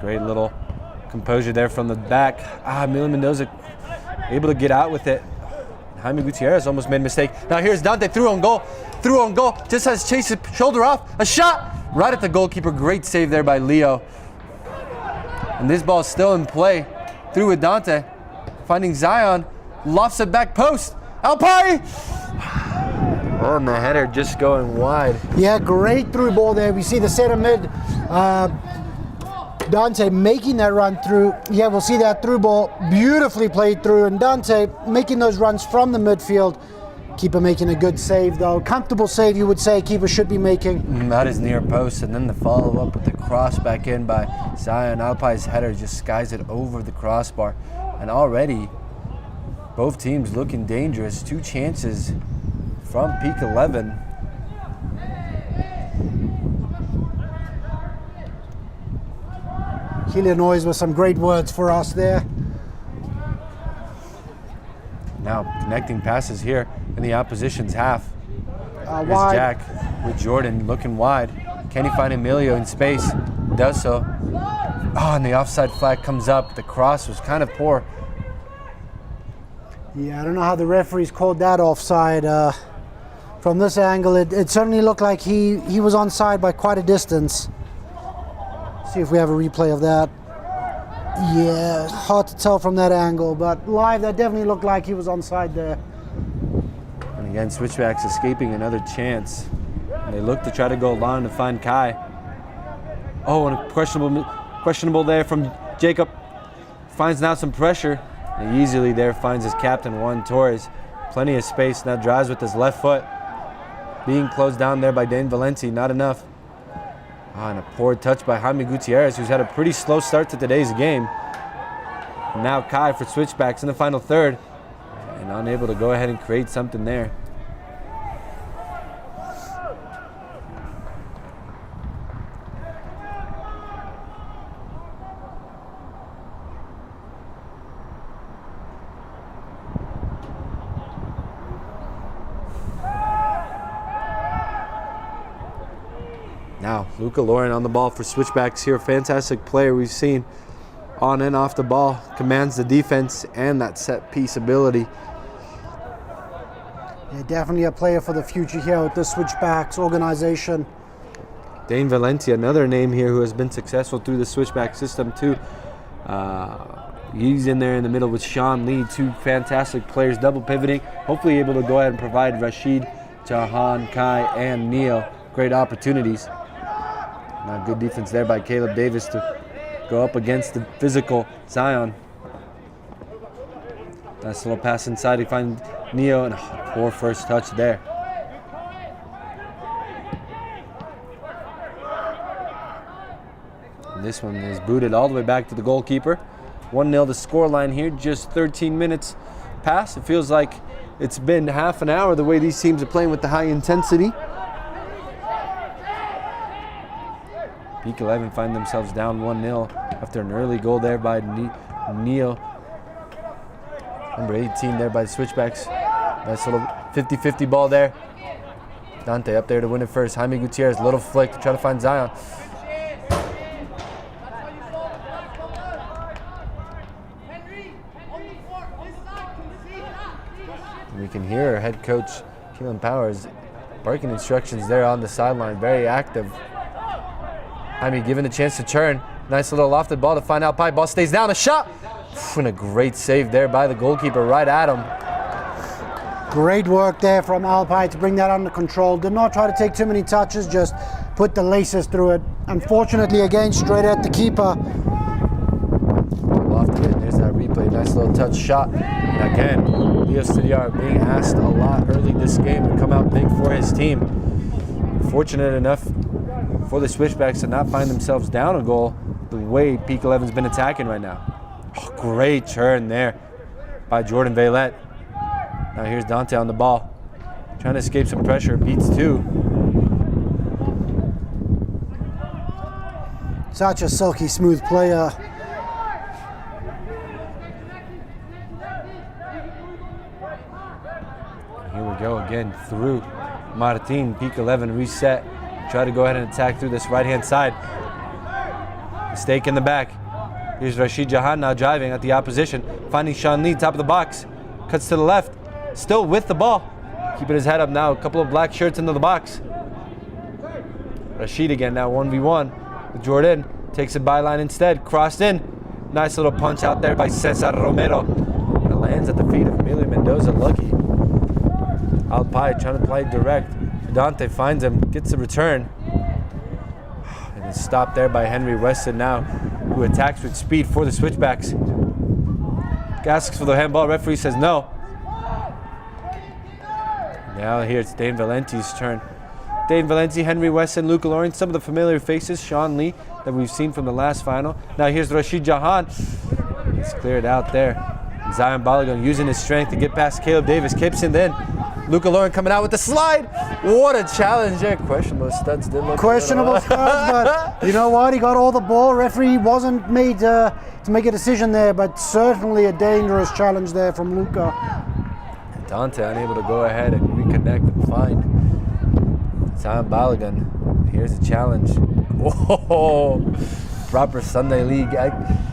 Great little composure there from the back. Emilio Mendoza able to get out with it. Jaime Gutierrez almost made a mistake. Now here's Dante, through on goal, just has Chase his shoulder off, a shot right at the goalkeeper. Great save there by Leo. And this ball is still in play. Through with Dante, finding Zion, lofts it back post. Alpay! Oh, and the header just going wide. Yeah, great through ball there. We see the center mid, Dante making that run through. Yeah, we'll see that through ball beautifully played through, and Dante making those runs from the midfield. Keeper making a good save though. Comfortable save, you would say keeper should be making. That is near post, and then the follow up with the cross back in by Zion. Alpay's header just skies it over the crossbar. And already both teams looking dangerous. 2 chances from Peak 11. Illinois with some great words for us there. Now connecting passes here in the opposition's half. Here's Wide. Jack with Jordan looking wide. Can he find Emilio in space? Does so. Oh, and the offside flag comes up. The cross was kind of poor. Yeah, I don't know how the referees called that offside. From this angle, it certainly looked like he was onside by quite a distance. See if we have a replay of that. Yeah, hard to tell from that angle, but live, that definitely looked like he was onside there. And again, Switchbacks escaping another chance. And they look to try to go long to find Kai. Oh, and a questionable there from Jacob. Finds now some pressure. And easily there finds his captain, Juan Torres. Plenty of space, now drives with his left foot. Being closed down there by Dane Valenti, not enough. And a poor touch by Jaime Gutierrez, who's had a pretty slow start to today's game. And now Kai for Switchbacks in the final third. And unable to go ahead and create something there. Now, Luca Lauren on the ball for Switchbacks here. Fantastic player we've seen on and off the ball. Commands the defense and that set piece ability. Yeah, definitely a player for the future here with the Switchbacks organization. Dane Valenti, another name here who has been successful through the Switchback system too. He's in there in the middle with Sean Lee, 2 fantastic players, double pivoting. Hopefully able to go ahead and provide Rashid, Jahan, Kai, and Neil great opportunities. Now good defense there by Caleb Davis to go up against the physical Zion. Nice little pass inside to find Neo, and a poor first touch there. And this one is booted all the way back to the goalkeeper. 1-0 the scoreline here, just 13 minutes past. It feels like it's been half an hour the way these teams are playing with the high intensity. Peak 11 find themselves down 1-0 after an early goal there by Neil. Number 18 there by the Switchbacks. Nice little 50-50 ball there. Dante up there to win it first. Jaime Gutierrez, little flick to try to find Zion. And we can hear our head coach, Keelan Powers, barking instructions there on the sideline. Very active. Jaime given a chance to turn. Nice little lofted ball to find out Alpay. Ball stays down, a shot! And a great save there by the goalkeeper right at him. Great work there from Alpay to bring that under control. Did not try to take too many touches, just put the laces through it. Unfortunately, again, straight at the keeper. Lofted it, there's that replay. Nice little touch shot. And again, Leo Studiar being asked a lot early this game to come out big for his team. Fortunate enough for the Switchbacks to not find themselves down a goal the way Peak 11's been attacking right now. Oh, great turn there by Jordan Vailette. Now here's Dante on the ball. Trying to escape some pressure, beats 2. Such a silky smooth player. Here we go again through Martin. Peak 11 reset. Try to go ahead and attack through this right-hand side. Mistake in the back. Here's Rashid Jahan now driving at the opposition. Finding Sean Lee, top of the box. Cuts to the left. Still with the ball. Keeping his head up now. A couple of black shirts into the box. Rashid again now 1v1 with Jordan. Takes a byline instead. Crossed in. Nice little punch out there by Cesar Romero. It lands at the feet of Emilio Mendoza. Lucky. Alpai trying to play direct. Dante finds him. Gets the return. And it's stopped there by Henry Weston now, who attacks with speed for the Switchbacks. Asks for the handball. Referee says no. Now here it's Dane Valenti's turn. Dane Valenti, Henry Weston, Luca Lawrence, some of the familiar faces. Sean Lee that we've seen from the last final. Now here's Rashid Jahan. He's cleared out there. Zion Balogun using his strength to get past Caleb Davis. Kipson then. Luca Lawrence coming out with the slide. What a challenge there. Questionable studs did look Questionable studs, but you know what? He got all the ball. Referee wasn't made to make a decision there, but certainly a dangerous challenge there from Luca. Dante unable to go ahead and reconnect and find Zion Balogun. Here's the challenge. Whoa! Proper Sunday league.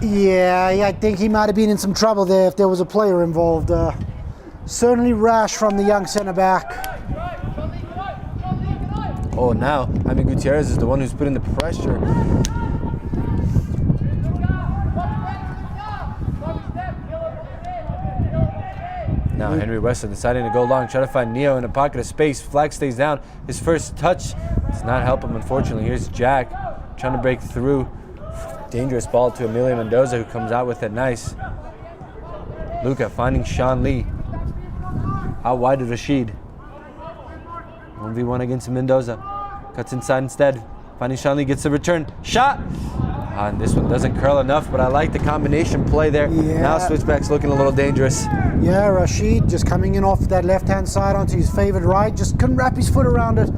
Yeah, I think he might have been in some trouble there if there was a player involved. Certainly rash from the young center back. Oh, now Jaime Gutierrez is the one who's putting the pressure. Now Henry Weston deciding to go long, try to find Neo in a pocket of space. Flag stays down. His first touch does not help him, unfortunately. Here's Jack trying to break through. Dangerous ball to Emilio Mendoza, who comes out with it nice. Luca finding Sean Lee. Out wide to Rashid. 1v1 against Mendoza. Cuts inside instead. Finding Sean Lee, gets the return. Shot! And this one doesn't curl enough, but I like the combination play there. Yeah. Now Switchback's looking a little dangerous. Yeah, Rashid just coming in off that left-hand side onto his favored right. Just couldn't wrap his foot around it.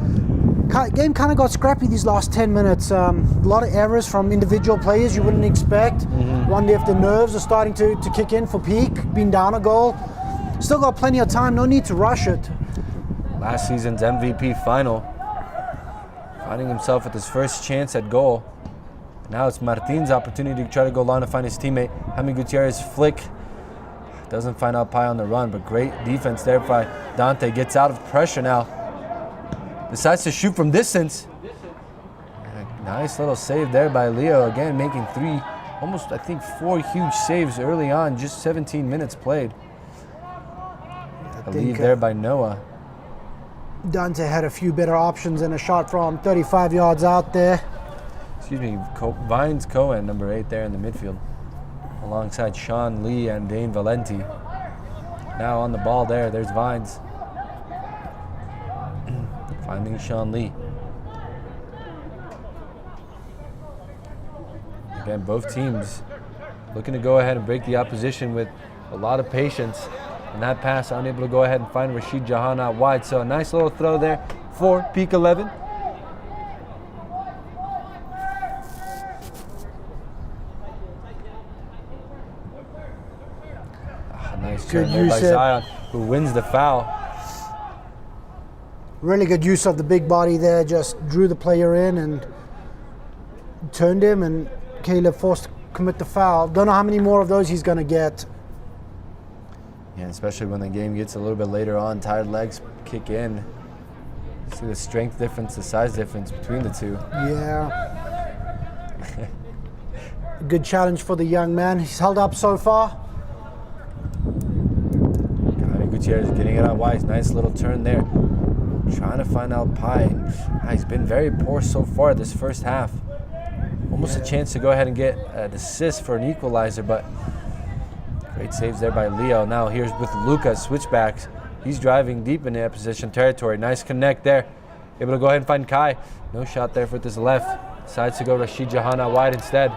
Game kind of got scrappy these last 10 minutes. A lot of errors from individual players you wouldn't expect. Wonder if the nerves are starting to kick in for Peak, being down a goal. Still got plenty of time, no need to rush it. Last season's MVP final. Finding himself with his first chance at goal. Now it's Martin's opportunity to try to go long to find his teammate. Jaime Gutierrez flick. Doesn't find Alpai on the run, but great defense there by Dante. Gets out of pressure now. Decides to shoot from distance. Nice little save there by Leo. Again, making three, almost I think 4 huge saves early on, just 17 minutes played. A lead there by Noah. Dante had a few better options and a shot from 35 yards out there. Excuse me, Vines Cohen, number 8 there in the midfield. Alongside Sean Lee and Dane Valenti. Now on the ball there's Vines. Finding Sean Lee. Again, both teams looking to go ahead and break the opposition with a lot of patience. And that pass unable to go ahead and find Rashid Jahan out wide. So a nice little throw there for Peak 11. Nice turn there by Zion, who wins the foul. Really good use of the big body there, just drew the player in and turned him, and Caleb forced to commit the foul. Don't know how many more of those he's going to get. Yeah, especially when the game gets a little bit later on, tired legs kick in. See the strength difference, the size difference between the two. Yeah. Good challenge for the young man. He's held up so far. Gutierrez getting it out wide. Nice little turn there. Trying to find Alpai. He's been very poor so far this first half. Almost a chance to go ahead and get an assist for an equalizer, but great saves there by Leo. Now here's with Luca, Switchbacks. He's driving deep in the opposition territory. Nice connect there. Able to go ahead and find Kai. No shot there for this left. Decides to go Rashid Jahan out wide instead.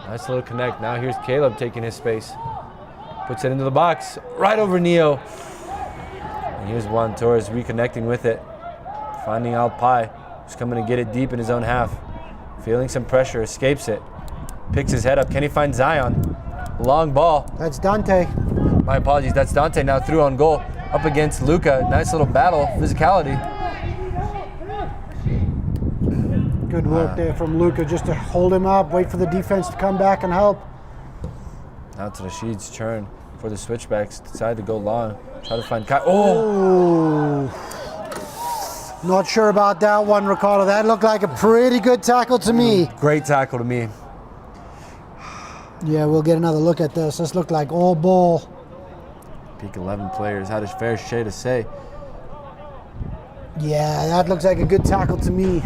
Nice little connect. Now here's Caleb taking his space. Puts it into the box. Right over Neo. And here's Juan Torres reconnecting with it. Finding Alpai. Who's coming to get it deep in his own half. Feeling some pressure. Escapes it. Picks his head up. Can he find Zion? Long ball. That's Dante. My apologies. That's Dante now through on goal. Up against Luca. Nice little battle. Physicality. Good work there from Luca just to hold him up, wait for the defense to come back and help. Now it's Rashid's turn for the Switchbacks. Decide to go long. Try to find Kai. Oh! Not sure about that one, Ricardo. That looked like a pretty good tackle to me. Great tackle to me. Yeah, we'll get another look at this. This looked like all ball. Peak 11 players had a fair share to say. Yeah, that looks like a good tackle to me.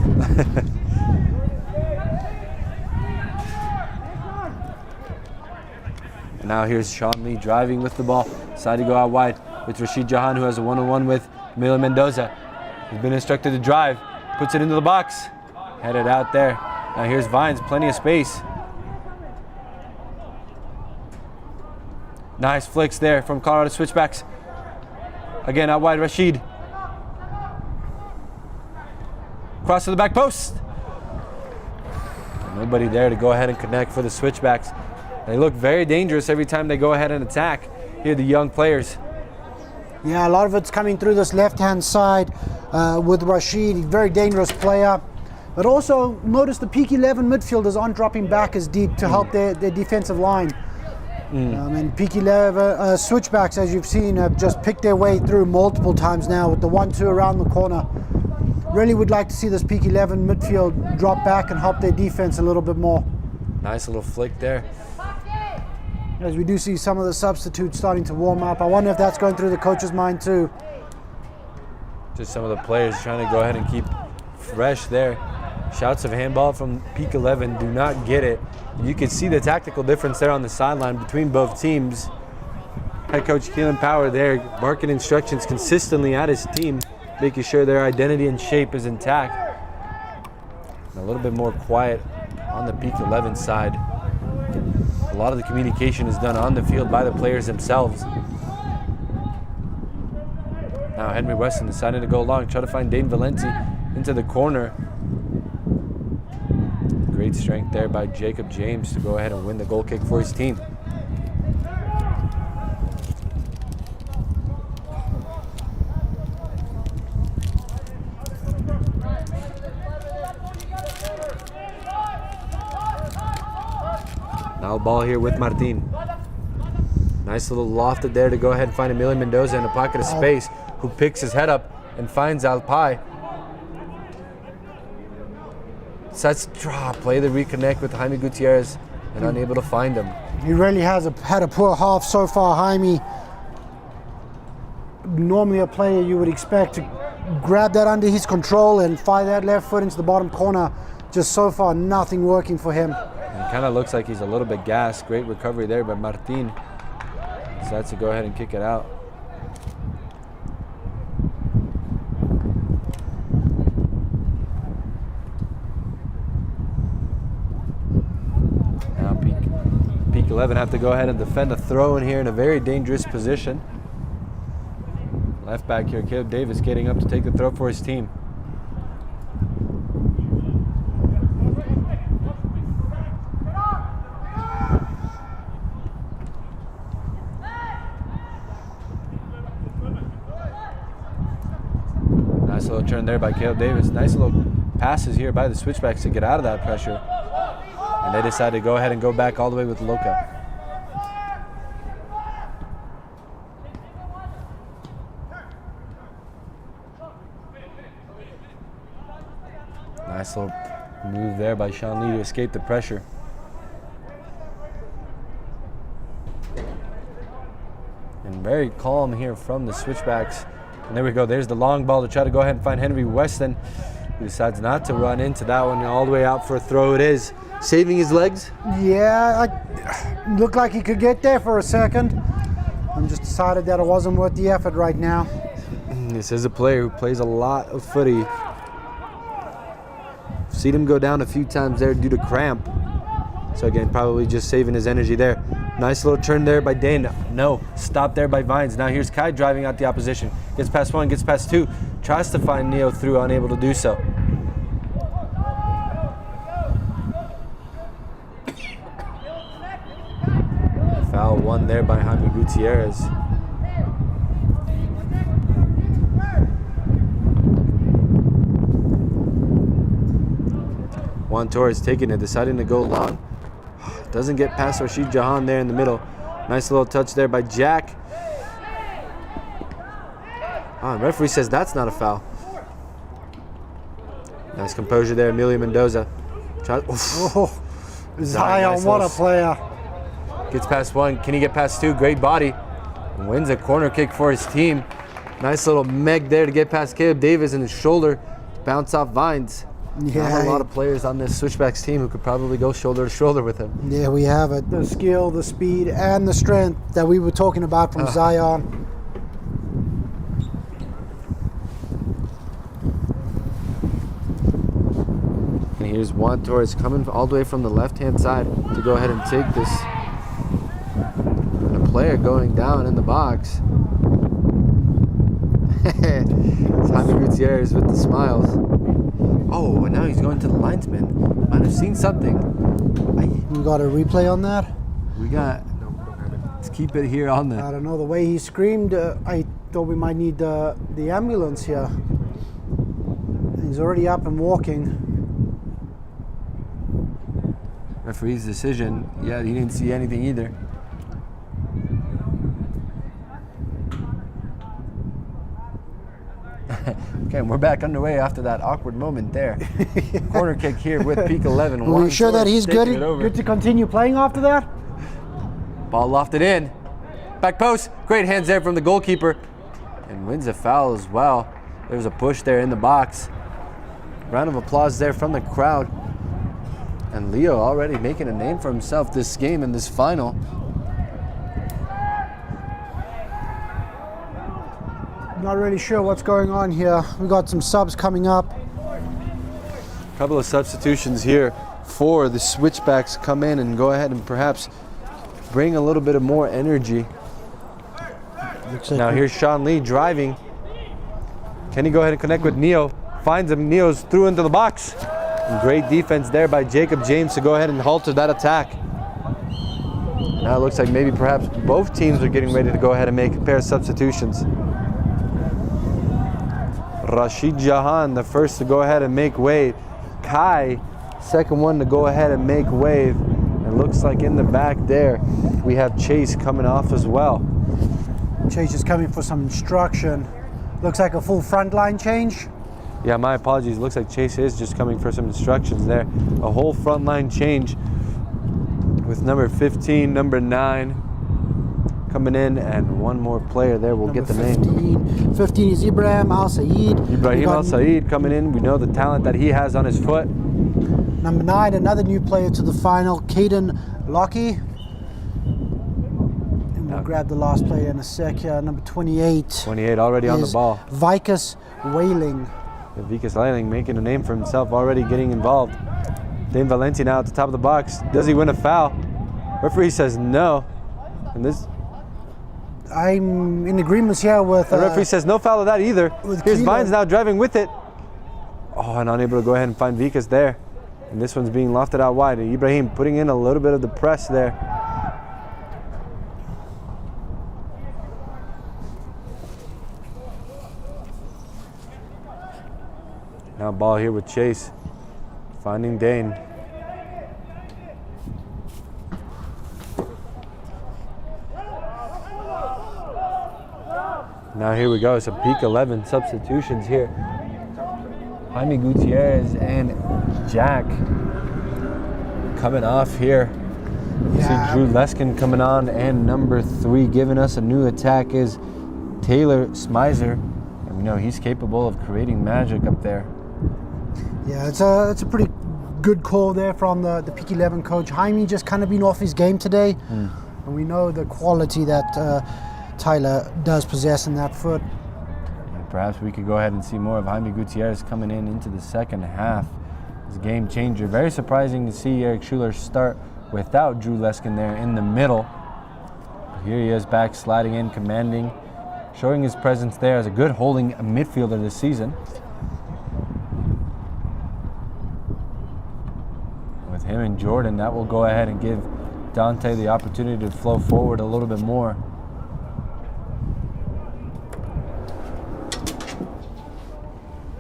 And now here's Sean Lee driving with the ball. Decided to go out wide with Rashid Jahan, who has a one-on-one with Emilio Mendoza. He's been instructed to drive. Puts it into the box. Headed out there. Now here's Vines, plenty of space. Nice flicks there from Colorado Switchbacks. Again, out wide, Rashid. Cross to the back post. Nobody there to go ahead and connect for the Switchbacks. They look very dangerous every time they go ahead and attack. Here, the young players. Yeah, a lot of it's coming through this left-hand side with Rashid. He's a very dangerous player. But also, notice the peak 11 midfielders aren't dropping back as deep to help their defensive line. And peak 11 Switchbacks, as you've seen, have just picked their way through multiple times now with the 1-2 around the corner. Really would like to see this peak 11 midfield drop back and help their defense a little bit more. Nice little flick there. As we do see some of the substitutes starting to warm up. I wonder if that's going through the coach's mind too. Just some of the players trying to go ahead and keep fresh there. Shouts of handball from peak 11, do not get it. You can see the tactical difference there on the sideline between both teams. Head coach Keelan Power there barking instructions consistently at his team, making sure their identity and shape is intact. And a little bit more quiet on the peak 11 side. A lot of the communication is done on the field by the players themselves. Now Henry Weston decided to go long, try to find Dane Valenti into the corner. Great strength there by Jacob James to go ahead and win the goal kick for his team. Now ball here with Martin. Nice little lofted there to go ahead and find Emilio Mendoza in a pocket of space, who picks his head up and finds Alpai. Sets draw, play the reconnect with Jaime Gutierrez and unable to find him. He really has had a poor half so far, Jaime. Normally a player you would expect to grab that under his control and fire that left foot into the bottom corner. Just so far, nothing working for him. It kind of looks like he's a little bit gassed. Great recovery there by Martin. Decides to go ahead and kick it out. Now peak 11 have to go ahead and defend a throw in here in a very dangerous position. Left back here, Caleb Davis getting up to take the throw for his team. Nice little turn there by Caleb Davis. Nice little passes here by the Switchbacks to get out of that pressure. And they decide to go ahead and go back all the way with Loca. Nice little move there by Sean Lee to escape the pressure. And very calm here from the Switchbacks. And there we go. There's the long ball to try to go ahead and find Henry Weston, who decides not to run into that one. All the way out for a throw it is. Saving his legs. Yeah, looked like he could get there for a second. I just decided that it wasn't worth the effort right now. This is a player who plays a lot of footy. Seen him go down a few times there due to cramp. So again, probably just saving his energy there. Nice little turn there by Dane. No, stop there by Vines. Now here's Kai driving out the opposition. Gets past one, gets past two. Tries to find Neo through, unable to do so. Foul one there by Jaime Gutierrez. Juan Torres taking it, deciding to go long. Doesn't get past Rashid Jahan there in the middle. Nice little touch there by Jack. Referee says that's not a foul. Nice composure there, Emilio Mendoza. Zion, what a player. Gets past one. Can he get past two? Great body. And wins a corner kick for his team. Nice little meg there to get past Caleb Davis and his shoulder. Bounce off Vines. Yeah, Not a lot of players on this Switchbacks team who could probably go shoulder to shoulder with him. Yeah, we have it. The skill, the speed, and the strength that we were talking about from Zion. And here's Juan Torres coming all the way from the left-hand side to go ahead and take this. And a player going down in the box. It's Jaime Gutierrez with the smiles. Oh, and now he's going to the linesman. Might have seen something. We got a replay on that? Let's keep it here on I the. don't know, the way he screamed, I thought we might need the ambulance here. He's already up and walking. Referee's decision. Yeah, he didn't see anything either. Okay, we're back underway after that awkward moment there. Corner kick here with Peak 11. Are we sure that he's good Good to continue playing after that? Ball lofted in. Back post. Great hands there from the goalkeeper. And wins a foul as well. There's a push there in the box. Round of applause there from the crowd. And Leo already making a name for himself this game and this final. Not really sure what's going on here. We got some subs coming up. A couple of substitutions here for the Switchbacks come in and go ahead and perhaps bring a little bit of more energy. Now here's Sean Lee driving. Can he go ahead and connect with Neo? Finds him. Neo's through into the box. And great defense there by Jacob James to go ahead and halter that attack. Now it looks like maybe perhaps both teams are getting ready to go ahead and make a pair of substitutions. Rashid Jahan, the first to go ahead and make wave. Kai, second one to go ahead and make wave. And looks like in the back there, we have Chase coming off as well. Chase is coming for some instruction. Looks like a full front line change. Yeah, my apologies. Looks like Chase is just coming for some instructions there. A whole front line change with number 15, number 9 coming in, and one more player there. We'll get the name. 15 is Ibrahim Al Saeed. Ibrahim Al Saeed coming in. We know the talent that he has on his foot. Number 9, another new player to the final, Caden Lockie. And we'll grab the last player in a sec here. Number 28. 28 already on the ball. Vikas Whaling. Vikas Whaling making a name for himself, already getting involved. Dane Valenti now at the top of the box. Does he win a foul? Referee says no. And this. I'm in agreement here with. The referee says no foul of that either. Here's Kilo. Vines now driving with it. Oh, and unable to go ahead and find Vikas there. And this one's being lofted out wide. And Ibrahim putting in a little bit of the press there. Now ball here with Chase. Finding Dane. Now here we go, some peak 11 substitutions here. Jaime Gutierrez and Jack coming off here. You see Drew Leskin coming on, and number 3 giving us a new attack is Taylor Smizer. And we know he's capable of creating magic up there. Yeah, it's a pretty good call there from the Peak 11 coach. Jaime just kind of been off his game today. And we know the quality that Tyler does possess in that foot. And perhaps we could go ahead and see more of Jaime Gutierrez coming in into the second half. It's a game changer. Very surprising to see Eric Schuler start without Drew Leskin there in the middle. But here he is back, sliding in, commanding, showing his presence there as a good holding midfielder this season. With him and Jordan, that will go ahead and give Dante the opportunity to flow forward a little bit more.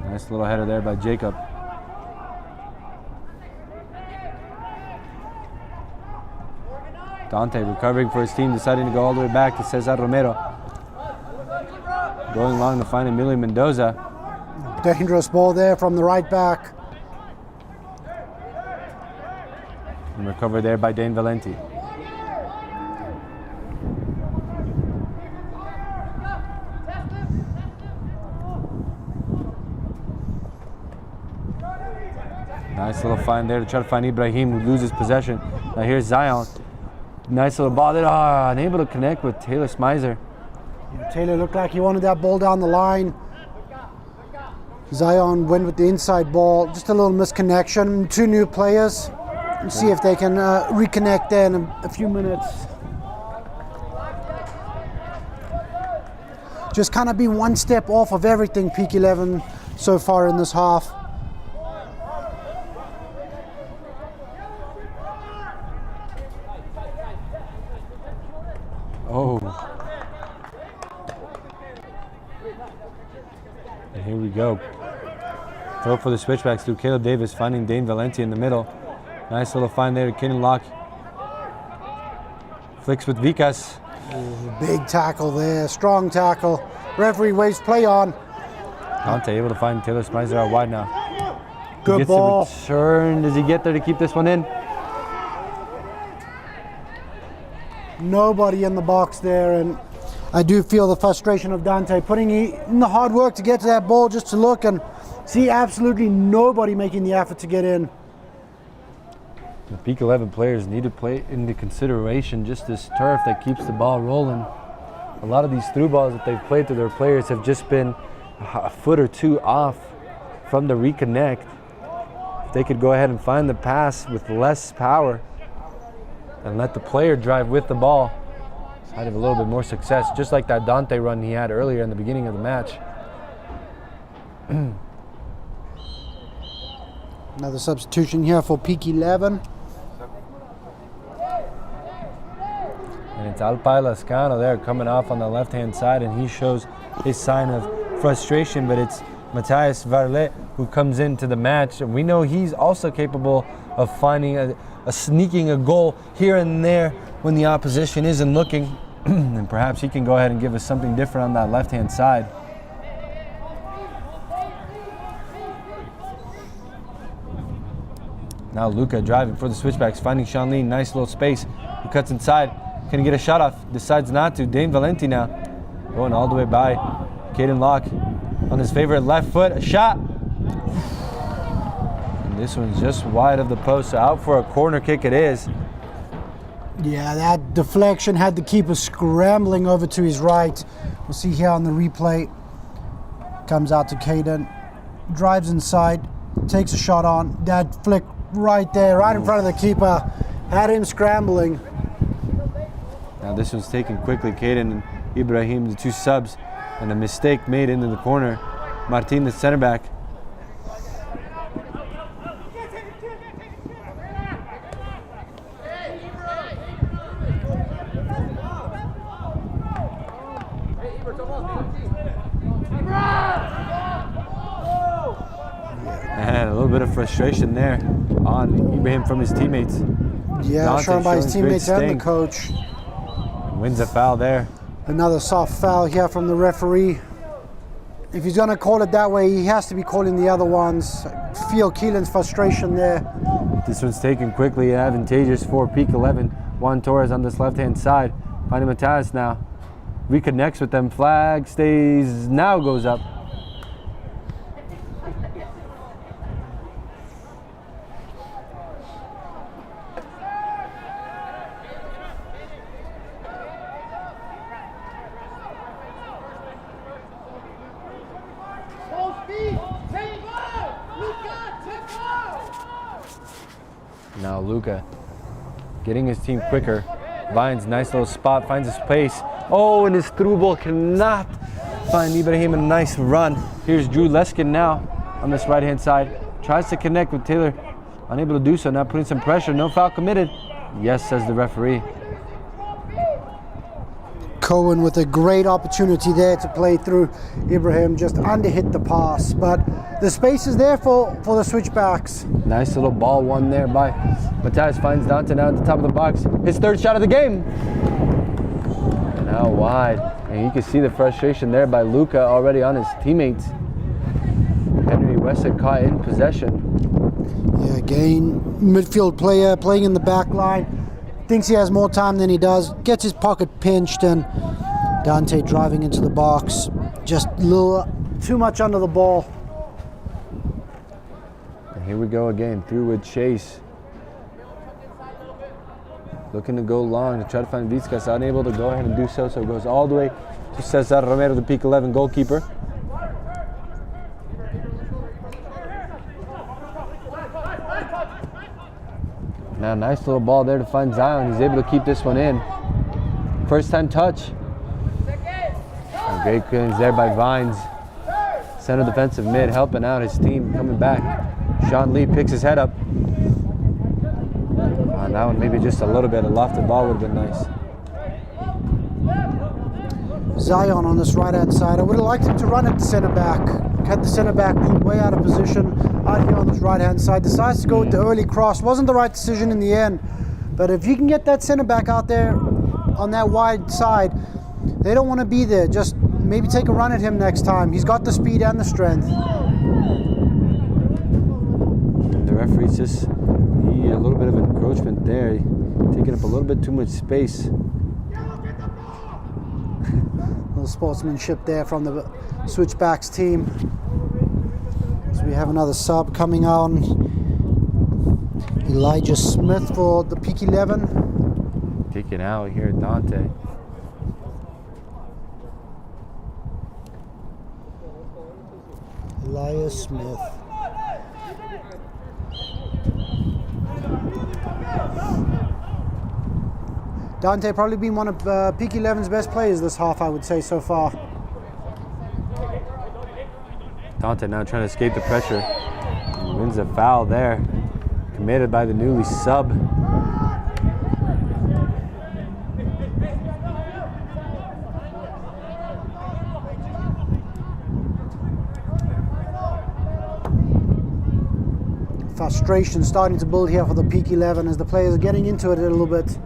Nice little header there by Jacob. Dante recovering for his team, deciding to go all the way back to Cesar Romero. Going long to find Emilio Mendoza. Dangerous ball there from the right back. And recovered there by Dane Valenti. Nice little find there to try to find Ibrahim, who loses possession. Now here's Zion. Nice little ball there. Unable to connect with Taylor Smizer. Yeah, Taylor looked like he wanted that ball down the line. Zion went with the inside ball. Just a little misconnection. Two new players. Let's see if they can reconnect there in a few minutes. Just kind of be one step off of everything, Peak 11 so far in this half. Oh. And here we go. Throw for the switchbacks through Caleb Davis, finding Dane Valenti in the middle. Nice little find there to Kaden Locke. Flicks with Vicas. Big tackle there, strong tackle. Referee waves play on. Dante able to find Taylor Smizer out wide now. Good Gets ball. the return. Does he get there to keep this one in? Nobody in the box there, and I do feel the frustration of Dante putting in the hard work to get to that ball just to look and see absolutely nobody making the effort to get in. The Peak 11 players need to play into consideration just this turf that keeps the ball rolling. A lot of these through balls that they've played to their players have just been a foot or two off from the reconnect. If they could go ahead and find the pass with less power and let the player drive with the ball, I'd have a little bit more success, just like that Dante run he had earlier in the beginning of the match. Another substitution here for Peak 11. And it's Alpay Lascano there coming off on the left-hand side, and he shows his sign of frustration, but it's Matthias Varlet who comes into the match, and we know he's also capable of finding sneaking a goal here and there when the opposition isn't looking. And perhaps he can go ahead and give us something different on that left-hand side. Now Luca driving for the switchbacks, finding Sean Lee, nice little space. He cuts inside, can he get a shot off? Decides not to. Dane Valenti now, going all the way by Caden Locke on his favorite left foot, a shot. And this one's just wide of the post, so out for a corner kick it is. Yeah, that deflection had the keeper scrambling over to his right. We'll see here on the replay. Comes out to Caden, drives inside, takes a shot on. That flick right there, right in front of the keeper, had him scrambling. Now this one's taken quickly. Caden and Ibrahim, the two subs, and a mistake made into the corner. Martin, the center back. And a little bit of frustration there on Ibrahim from his teammates. Yeah, Dante shown by his showing great teammates and the sting. coach. Wins a foul there. Another soft foul here from the referee. If he's going to call it that way, he has to be calling the other ones. Feel Keelan's frustration there. This one's taken quickly, advantageous for Peak 11. Juan Torres on this left-hand side. Finding Matthias now. Reconnects with them. Flag stays, now goes up. Now Luca getting his team quicker. Vines, nice little spot, finds a space. Oh, and his through ball cannot find Ibrahim. A nice run. Here's Drew Leskin now on this right-hand side. Tries to connect with Taylor. Unable to do so, now putting some pressure. No foul committed. Yes, says the referee. Cohen with a great opportunity there to play through. Ibrahim just underhit the pass, but the space is there for the switchbacks. Nice little ball one there by Matthias, finds Dante now at the top of the box. His third shot of the game. And now wide. And you can see the frustration there by Luca already on his teammates. Henry Weston caught in possession. Yeah, again, midfield player playing in the back line. Thinks he has more time than he does. Gets his pocket pinched, and Dante driving into the box. Just a little too much under the ball. And here we go again, through with Chase. Looking to go long to try to find Vizcas, unable to go ahead and do so, so it goes all the way to Cesar Romero, the peak 11 goalkeeper. Now, nice little ball there to find Zion. He's able to keep this one in. First time touch. And great clearance there by Vines. Center defensive mid helping out his team coming back. Sean Lee picks his head up. On that one, maybe just a little bit. A lofted ball would have been nice. Zion on this right-hand side. I would have liked him to run at the center back. Had the center back pulled way out of position out here on this right-hand side. Decides to go with the early cross. Wasn't the right decision in the end. But if you can get that center back out there on that wide side, they don't want to be there. Just maybe take a run at him next time. He's got the speed and the strength. And the referee's just a little bit of encroachment there. Taking up a little bit too much space. Little sportsmanship there from the Switchbacks team. So we have another sub coming on. Elijah Smith for the peak 11. Taking out here, Dante. Elias Smith. Dante probably been one of Peak 11's best players this half, I would say, so far. Dante now trying to escape the pressure. He wins a foul there. Committed by the newly sub. Frustration starting to build here for the Peak 11 as the players are getting into it a little bit.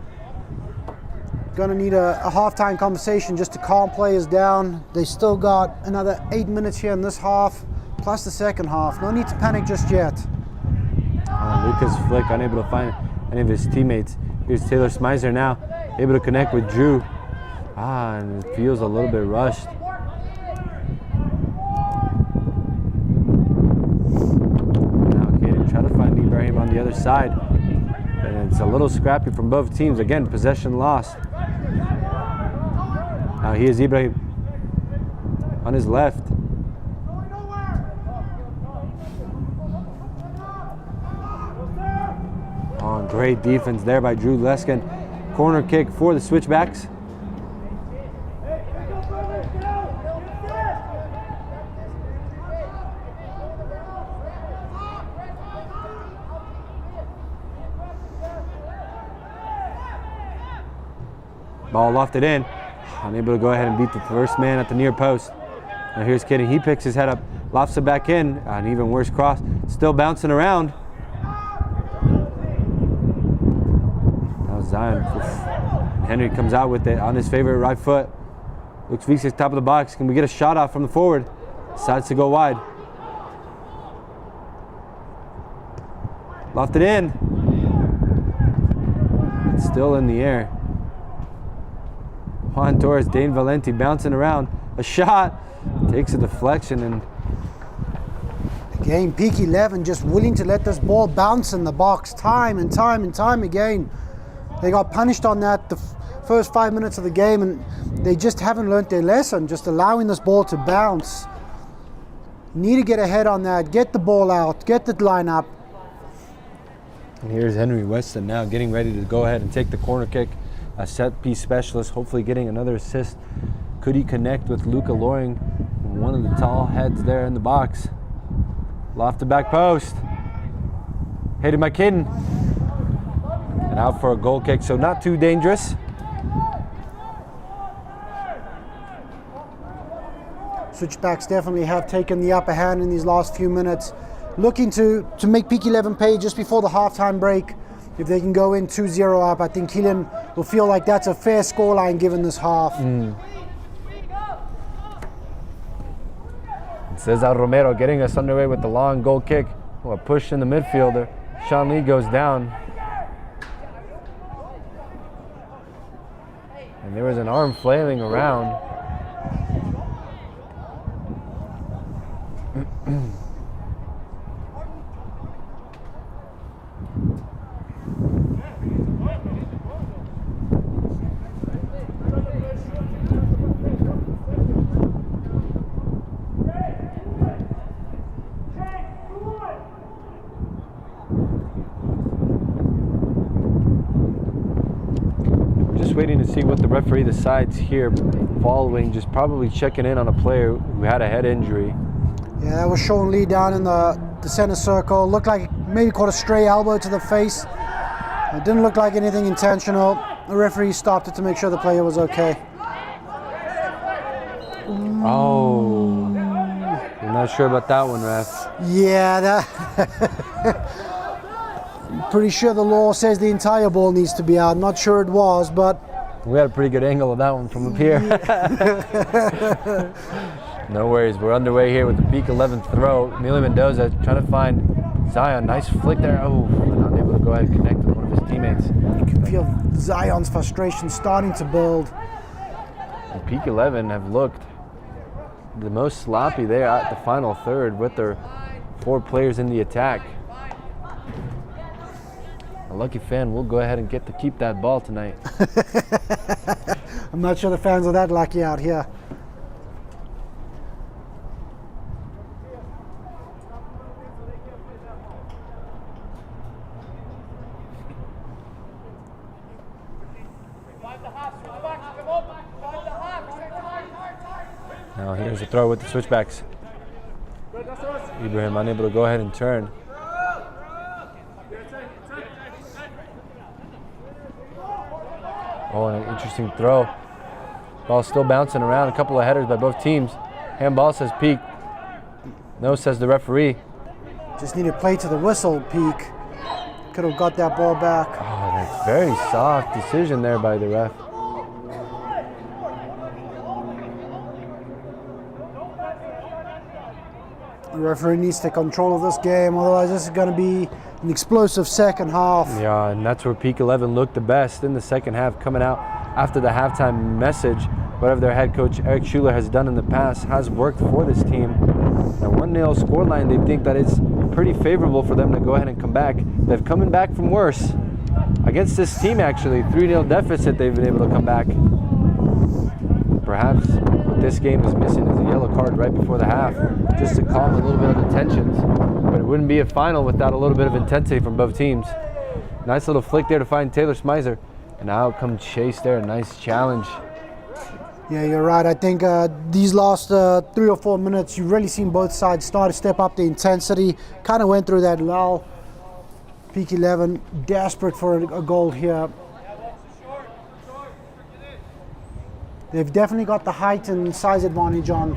Going to need a halftime conversation just to calm players down. They still got another 8 minutes here in this half, plus the second half. No need to panic just yet. Lucas Flick unable to find any of his teammates. Here's Taylor Smizer now, able to connect with Drew. And it feels a little bit rushed. Now Kaden trying to find Ibrahim on the other side. And it's a little scrappy from both teams. Again, possession lost. Now here's Ibrahim on his left. Oh, great defense there by Drew Leskin. Corner kick for the Switchbacks. Ball lofted in. Unable to go ahead and beat the first man at the near post. Now here's Kidding. He picks his head up, lofts it back in. An even worse cross. Still bouncing around. Now Zion. Henry comes out with it on his favorite right foot. Looks Vizcas top of the box. Can we get a shot off from the forward? Decides to go wide. Lofted in. It's still in the air. Juan Torres, Dane Valenti bouncing around. A shot, takes a deflection, and again, Peak 11 just willing to let this ball bounce in the box time and time and time again. They got punished on that the first 5 minutes of the game, and they just haven't learned their lesson, just allowing this ball to bounce. Need to get ahead on that, get the ball out, get the line up. And here's Henry Weston now getting ready to go ahead and take the corner kick. A set piece specialist, hopefully getting another assist. Could he connect with Luca Loring, one of the tall heads there in the box? Lofted back post. Headed by Kidden. And out for a goal kick, so not too dangerous. Switchbacks definitely have taken the upper hand in these last few minutes. Looking to make Peak 11 pay just before the halftime break. If they can go in 2-0 up, I think Keelan will feel like that's a fair scoreline given this half. Cesar Romero getting us underway with the long goal kick. Oh, a push in the midfielder. Sean Lee goes down. And there was an arm flailing around. Waiting to see what the referee decides here following, just probably checking in on a player who had a head injury. Yeah, that was Sean Lee down in the center circle. Looked like maybe caught a stray elbow to the face. It didn't look like anything intentional. The referee stopped it to make sure the player was okay. Oh, I'm not sure about that one, ref. Yeah, that. Pretty sure the law says the entire ball needs to be out. Not sure it was, but we had a pretty good angle of that one from up here. No worries. We're underway here with the Peak 11 throw. Emilio Mendoza trying to find Zion. Nice flick there. Oh, not able to go ahead and connect with one of his teammates. You can feel Zion's frustration starting to build. The Peak 11 have looked the most sloppy there at the final third with their 4 players in the attack. A lucky fan will go ahead and get to keep that ball tonight. I'm not sure the fans are that lucky out here. Now here's a throw with the switchbacks. Ibrahim unable to go ahead and turn. Oh, an interesting throw. Ball still bouncing around. A couple of headers by both teams. Handball says Peak. No, says the referee. Just needed play to the whistle, Peak. Could have got that ball back. Oh, that's very soft decision there by the ref. The referee needs to take control of this game, otherwise this is going to be an explosive second half. Yeah, and that's where Peak 11 looked the best in the second half, coming out after the halftime message. Whatever their head coach Eric Schuler has done in the past has worked for this team. A 1-0 scoreline, they think that it's pretty favorable for them to go ahead and come back. They've coming back from worse. Against this team, actually, 3-0 deficit, they've been able to come back. Perhaps what this game is missing is a yellow card right before the half, just to calm a little bit of the tensions. But it wouldn't be a final without a little bit of intensity from both teams. Nice little flick there to find Taylor Smizer. And out comes Chase there, a nice challenge. Yeah, you're right. I think these last 3 or 4 minutes, you've really seen both sides start to step up the intensity. Kind of went through that lull. Peak 11, desperate for a goal here. They've definitely got the height and size advantage on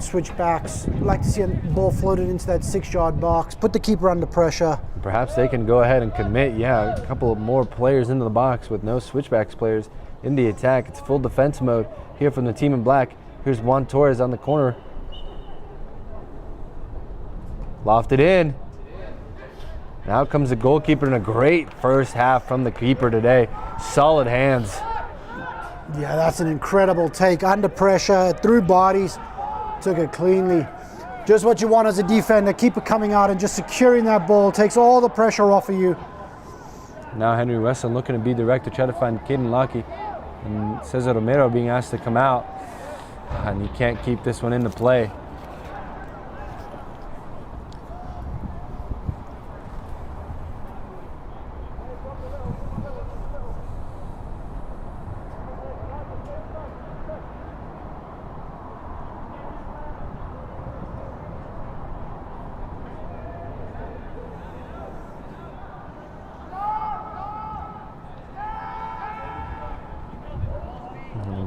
switchbacks. I'd like to see a ball floated into that 6-yard box, put the keeper under pressure. Perhaps they can go ahead and commit, a couple of more players into the box with no switchbacks players in the attack. It's full defense mode here from the team in black. Here's Juan Torres on the corner. Lofted in. Now comes the goalkeeper, and a great first half from the keeper today. Solid hands. Yeah, that's an incredible take. Under pressure, through bodies, took it cleanly. Just what you want as a defender. Keep it coming out and just securing that ball. Takes all the pressure off of you. Now Henry Wesson looking to be direct to try to find Caden Lockie. And Cesar Romero being asked to come out. And you can't keep this one into play.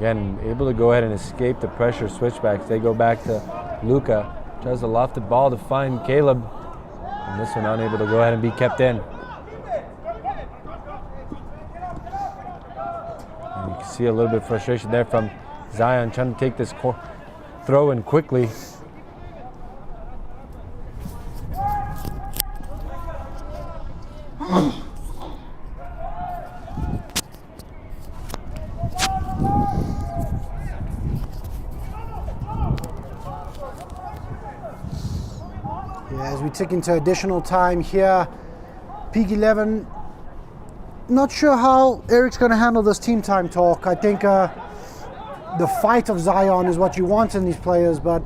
Again, able to go ahead and escape the pressure switchbacks. They go back to Luca. Tries to loft the ball to find Caleb. And this one unable to go ahead and be kept in. And you can see a little bit of frustration there from Zion trying to take this throw in quickly. As we tick into additional time here, Peak 11, not sure how Eric's going to handle this team time talk. I think the fight of Zion is what you want in these players, but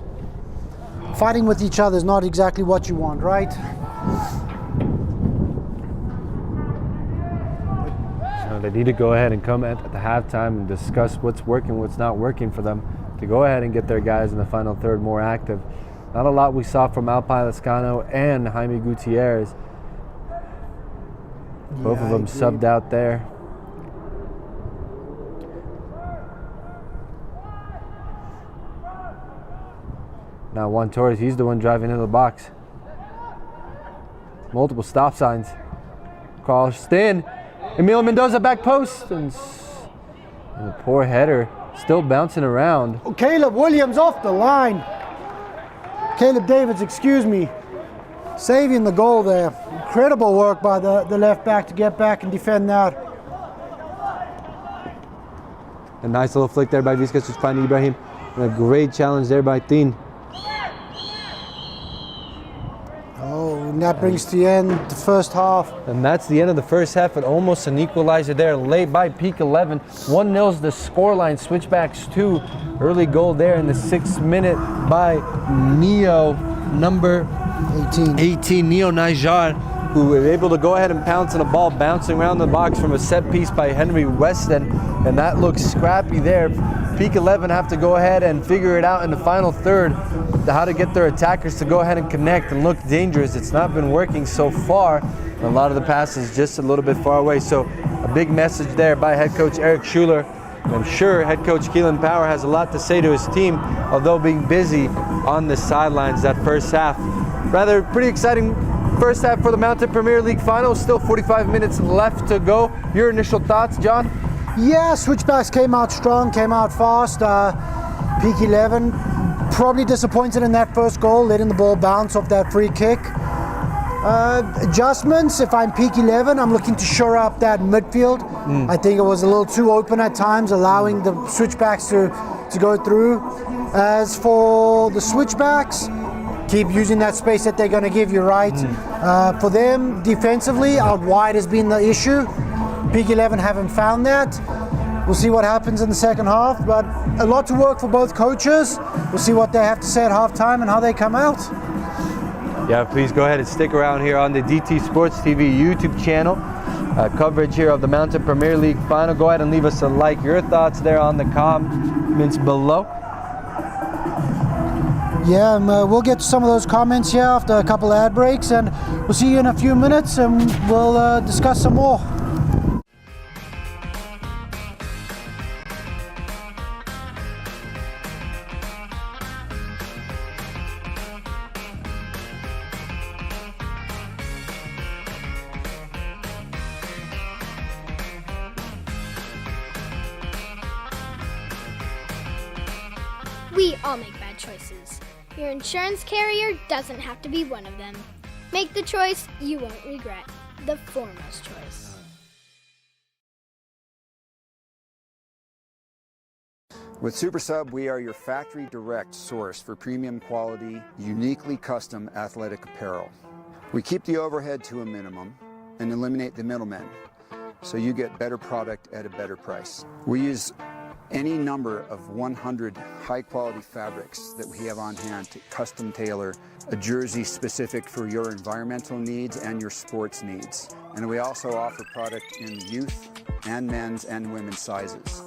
fighting with each other is not exactly what you want, right? They need to go ahead and come at the halftime and discuss what's working, what's not working for them to go ahead and get their guys in the final third more active. Not a lot we saw from Alpine Lascano and Jaime Gutierrez. Both of them subbed out there. Now Juan Torres, he's the one driving into the box. Multiple stop signs. Crossed in. Emilio Mendoza back post. And the poor header still bouncing around. Caleb Williams off the line. Caleb Davids, excuse me, saving the goal there. Incredible work by the left back to get back and defend that. A nice little flick there by Vizcas to find Ibrahim. And a great challenge there by Tin. Oh, and that brings to the end the first half. And that's the end of the first half, but almost an equalizer there, late by Peak 11. 1-0's the scoreline, Switchbacks 2. Early goal there in the 6th minute by Neo, number 18 Neo Najar, who was able to go ahead and pounce on a ball bouncing around the box from a set piece by Henry Weston. And that looks scrappy there. Peak 11 have to go ahead and figure it out in the final third, how to get their attackers to go ahead and connect and look dangerous. It's not been working so far. A lot of the passes just a little bit far away. So a big message there by head coach Eric Schuler. I'm sure head coach Keelan Power has a lot to say to his team, although being busy on the sidelines that first half. Rather pretty exciting first half for the Mountain Premier League Finals. Still 45 minutes left to go. Your initial thoughts, John? Yeah, Switchbacks came out strong, came out fast. Peak 11 probably disappointed in that first goal, letting the ball bounce off that free kick. Adjustments, if I'm Peak 11, I'm looking to shore up that midfield. I think it was a little too open at times, allowing the Switchbacks to go through. As for the Switchbacks, keep using that space that they're going to give you, right? For them, defensively, out wide has been the issue. Peak 11 haven't found that. We'll see what happens in the second half, but a lot to work for both coaches. We'll see what they have to say at halftime and how they come out. Yeah, please go ahead and stick around here on the DT Sports TV YouTube channel. Coverage here of the Mountain Premier League Final. Go ahead and leave us a like. Your thoughts there on the comments below. Yeah, and we'll get to some of those comments here after a couple ad breaks, and we'll see you in a few minutes and we'll discuss some more. We all make bad choices. Your insurance carrier doesn't have to be one of them. Make the choice you won't regret. The foremost choice. With Super Sub, we are your factory direct source for premium quality, uniquely custom athletic apparel. We keep the overhead to a minimum and eliminate the middlemen, so you get better product at a better price. We use any number of 100 high-quality fabrics that we have on hand to custom tailor a jersey specific for your environmental needs and your sports needs. And we also offer product in youth and men's and women's sizes.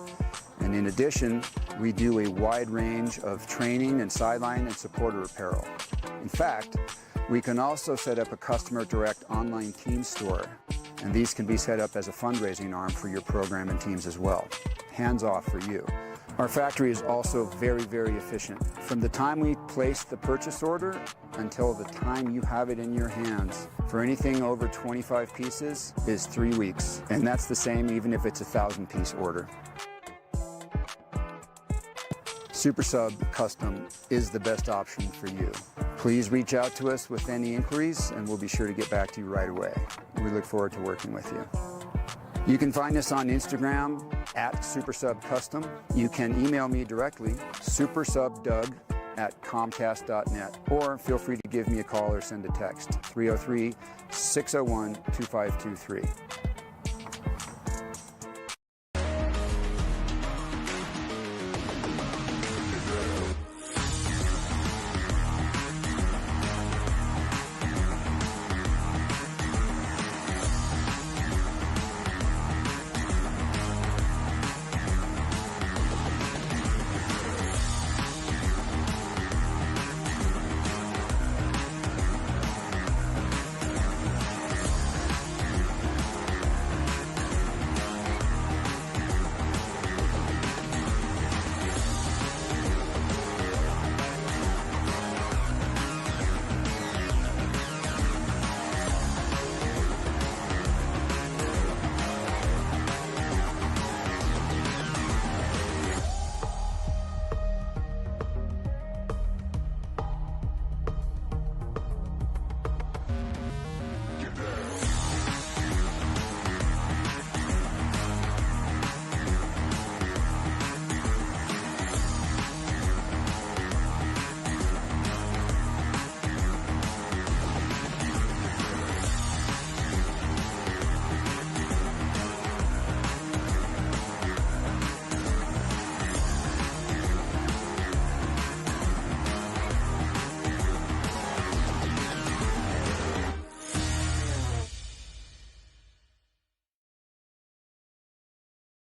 And in addition, we do a wide range of training and sideline and supporter apparel. In fact, we can also set up a customer direct online team store, and these can be set up as a fundraising arm for your program and teams as well. Hands off for you. Our factory is also very, very efficient. From the time we place the purchase order until the time you have it in your hands, for anything over 25 pieces is 3 weeks. And that's the same even if it's a 1,000-piece order. Super Sub Custom is the best option for you. Please reach out to us with any inquiries and we'll be sure to get back to you right away. We look forward to working with you. You can find us on Instagram at SuperSubCustom. You can email me directly, supersubdoug@comcast.net, or feel free to give me a call or send a text, 303-601-2523.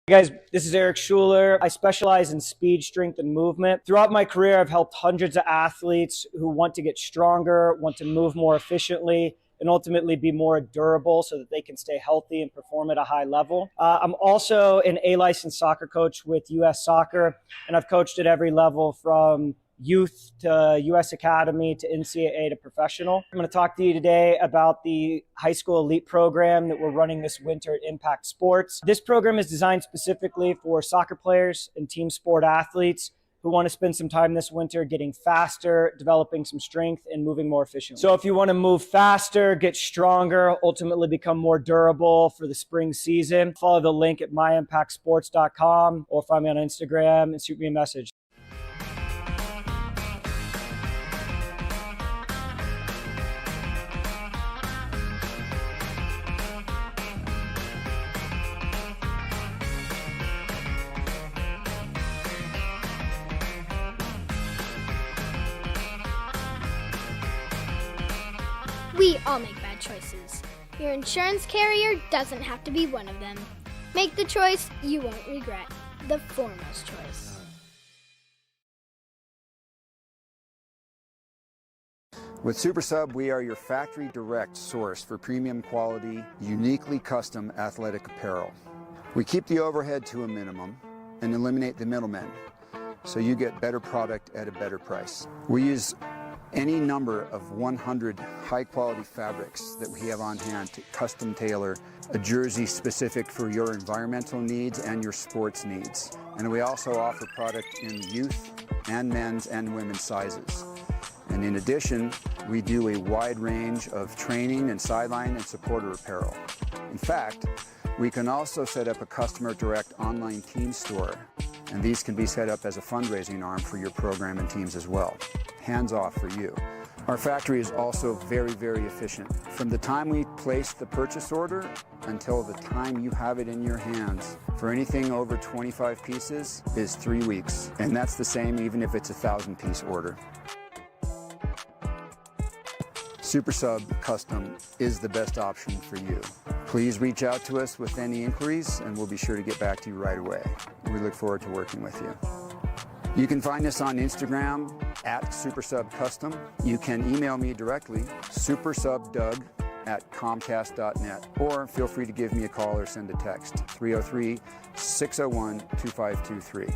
Hey guys, this is Eric Schuler. I specialize in speed, strength, and movement. Throughout my career, I've helped hundreds of athletes who want to get stronger, want to move more efficiently, and ultimately be more durable so that they can stay healthy and perform at a high level. I'm also an A-licensed soccer coach with U.S. Soccer, and I've coached at every level from youth to U.S. Academy to NCAA to professional. I'm going to talk to you today about the high school elite program that we're running this winter at Impact Sports. This program is designed specifically for soccer players and team sport athletes who want to spend some time this winter getting faster, developing some strength, and moving more efficiently. So if you want to move faster, get stronger, ultimately become more durable for the spring season, follow the link at myimpactsports.com or find me on Instagram and shoot me a message. We all make bad choices. Your insurance carrier doesn't have to be one of them. Make the choice you won't regret. The foremost choice. With Super Sub, we are your factory direct source for premium quality, uniquely custom athletic apparel. We keep the overhead to a minimum and eliminate the middlemen, so you get better product at a better price. We use any number of 100 high-quality fabrics that we have on hand to custom tailor a jersey specific for your environmental needs and your sports needs. And we also offer product in youth and men's and women's sizes. And in addition, we do a wide range of training and sideline and supporter apparel. In fact, we can also set up a customer direct online team store, and these can be set up as a fundraising arm for your program and teams as well. Hands off for you. Our factory is also very, very efficient. From the time we place the purchase order until the time you have it in your hands, for anything over 25 pieces is 3 weeks. And that's the same even if it's a 1,000-piece order. Super Sub Custom is the best option for you. Please reach out to us with any inquiries and we'll be sure to get back to you right away. We look forward to working with you. You can find us on Instagram at SuperSubCustom. You can email me directly, supersubdoug@comcast.net, or feel free to give me a call or send a text, 303-601-2523.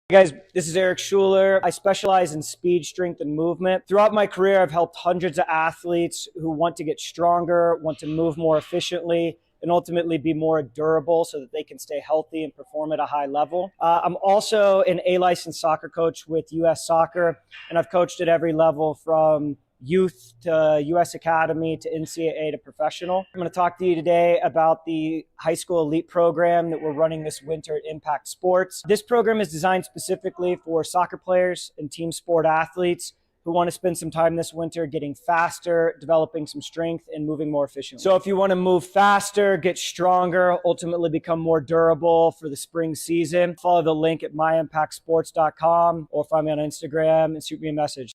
Hey guys, this is Eric Schuler. I specialize in speed, strength, and movement. Throughout my career, I've helped hundreds of athletes who want to get stronger, want to move more efficiently, and ultimately be more durable so that they can stay healthy and perform at a high level. I'm also an A-licensed soccer coach with U.S. Soccer, and I've coached at every level from youth to U.S. Academy to NCAA to professional. I'm going to talk to you today about the high school elite program that we're running this winter at Impact Sports. This program is designed specifically for soccer players and team sport athletes who want to spend some time this winter getting faster, developing some strength, and moving more efficiently. So if you want to move faster, get stronger, ultimately become more durable for the spring season, follow the link at myimpactsports.com or find me on Instagram and shoot me a message.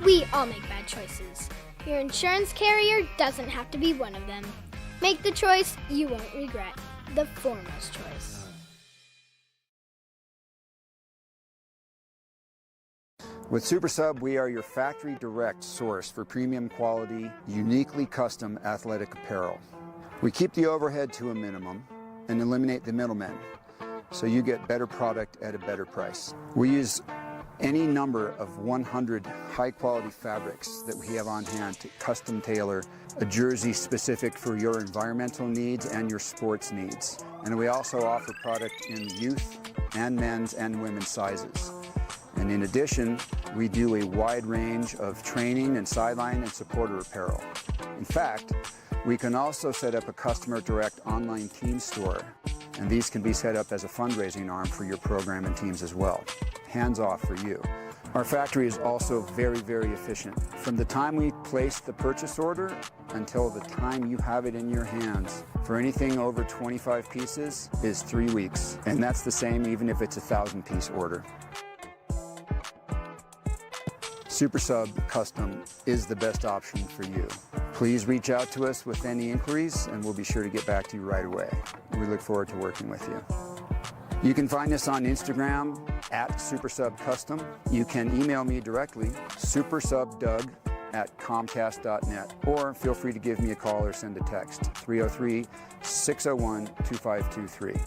We all make bad choices. Your insurance carrier doesn't have to be one of them. Make the choice you won't regret. The foremost choice. With Super Sub, we are your factory direct source for premium quality, uniquely custom athletic apparel. We keep the overhead to a minimum and eliminate the middlemen, so you get better product at a better price. We use any number of 100 high-quality fabrics that we have on hand to custom tailor a jersey specific for your environmental needs and your sports needs. And we also offer product in youth and men's and women's sizes. And in addition, we do a wide range of training and sideline and supporter apparel. In fact, we can also set up a customer direct online team store, and these can be set up as a fundraising arm for your program and teams as well. Hands off for you. Our factory is also very, very efficient. From the time we place the purchase order until the time you have it in your hands, for anything over 25 pieces is 3 weeks. And that's the same even if it's a 1,000-piece order. Super Sub Custom is the best option for you. Please reach out to us with any inquiries and we'll be sure to get back to you right away. We look forward to working with you. You can find us on Instagram at SuperSubCustom. You can email me directly, supersubdoug@comcast.net, or feel free to give me a call or send a text, 303-601-2523.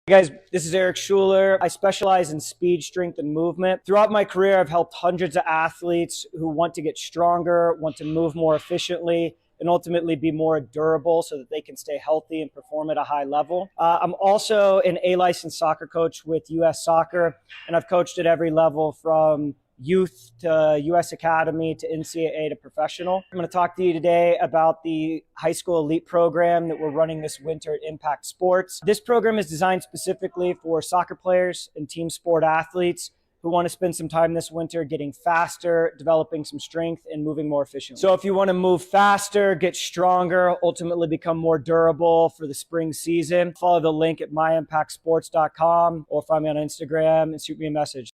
Hey guys, this is Eric Schuler. I specialize in speed, strength, and movement. Throughout my career, I've helped hundreds of athletes who want to get stronger, want to move more efficiently, and ultimately be more durable so that they can stay healthy and perform at a high level. I'm also an A-licensed soccer coach with U.S. Soccer, and I've coached at every level from youth to U.S. Academy to NCAA to professional. I'm going to talk to you today about the high school elite program that we're running this winter at Impact Sports. This program is designed specifically for soccer players and team sport athletes who want to spend some time this winter getting faster, developing some strength, and moving more efficiently. So if you want to move faster, get stronger, ultimately become more durable for the spring season, follow the link at myimpactsports.com or find me on Instagram and shoot me a message.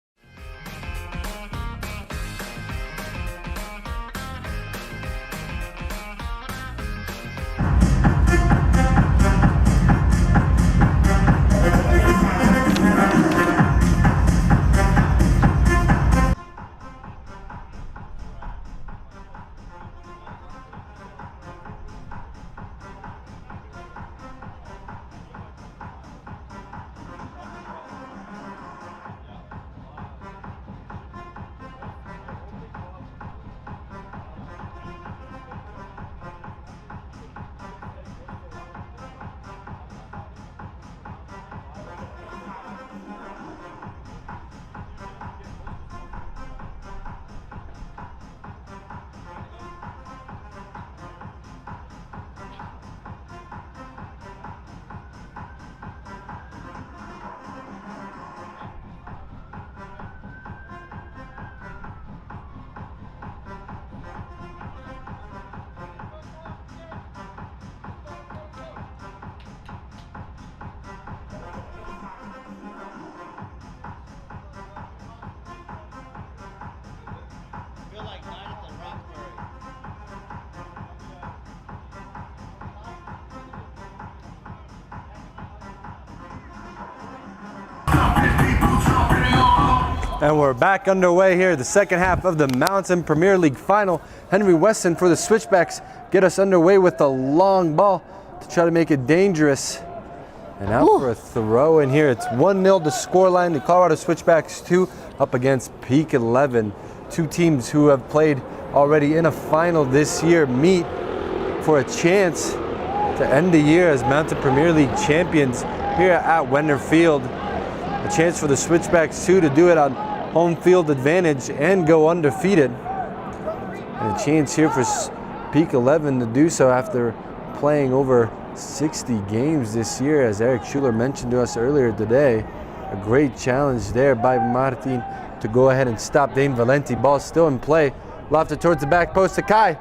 Feel like night at the Roxbury. And we're back underway here, the second half of the Mountain Premier League final. Henry Weston for the Switchbacks get us underway with the long ball to try to make it dangerous. And out for a throw in here. It's 1-0 the scoreline. The Colorado Switchbacks 2 up against Peak 11. Two teams who have played already in a final this year meet for a chance to end the year as Mountain Premier League champions here at Weidner Field. A chance for the Switchbacks too to do it on home field advantage and go undefeated. And a chance here for Peak 11 to do so after playing over 60 games this year, as Eric Schuler mentioned to us earlier today. A great challenge there by Martin to go ahead and stop Dane Valenti. Ball still in play. Lofted towards the back post to Kai.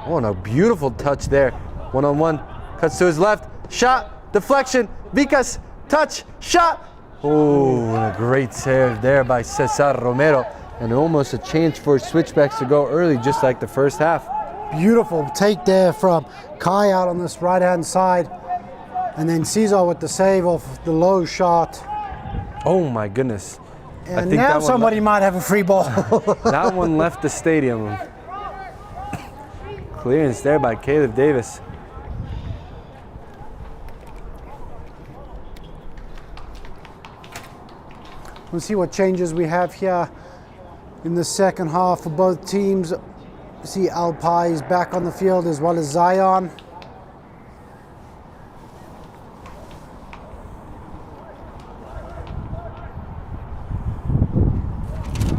Oh, and a beautiful touch there. One-on-one. Cuts to his left. Shot. Deflection. Vicas. Touch. Shot. Oh, and a great save there by Cesar Romero. And almost a chance for Switchbacks to go early, just like the first half. Beautiful take there from Kai out on this right-hand side. And then Cesar with the save off the low shot. Oh my goodness. And now somebody might have a free ball. That one left the stadium. Clearance there by Caleb Davis. We'll see what changes we have here in the second half for both teams. See Alpai is back on the field as well as Zion.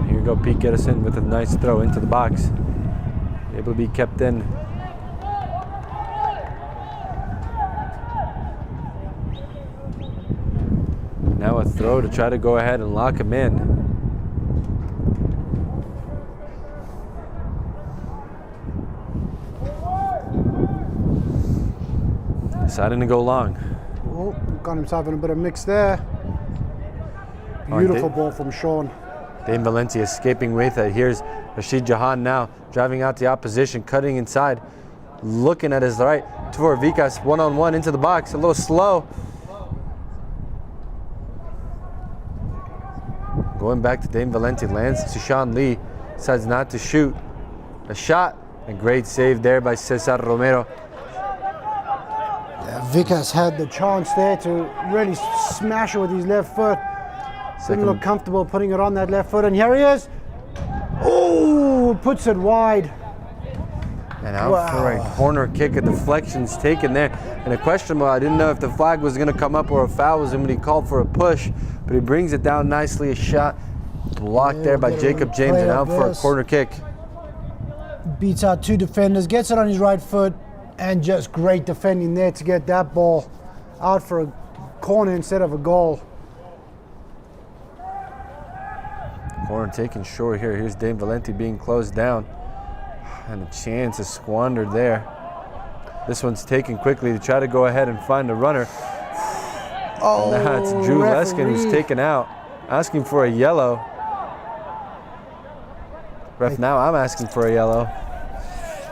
Here we go, Pete Gedison with a nice throw into the box. Able to be kept in. Now a throw to try to go ahead and lock him in. Deciding to go long. Oh, got himself in a bit of mix there. Beautiful ball from Sean. Dane Valenti escaping with it. Here's Rashid Jahan now, driving out the opposition, cutting inside, looking at his right. Tavor Vicas one-on-one into the box, a little slow. Going back to Dane Valenti, lands to Sean Lee, decides not to shoot. A shot, a great save there by Cesar Romero. Yeah, Vicas had the chance there to really smash it with his left foot. Didn't look comfortable putting it on that left foot, and here he is. Oh, puts it wide. And out for a corner kick, a deflection's taken there. And a questionable, I didn't know if the flag was gonna come up or a foul was when he called for a push, but he brings it down nicely, a shot blocked there by Jacob James and out for a corner kick. Beats out two defenders, gets it on his right foot, and just great defending there to get that ball out for a corner instead of a goal. Corner Corner taken short here. Here's Dane Valenti being closed down. And a chance is squandered there. This one's taken quickly to try to go ahead and find a runner. Oh, And that's Drew Leskin who's taken out, asking for a yellow. Ref, now I'm asking for a yellow.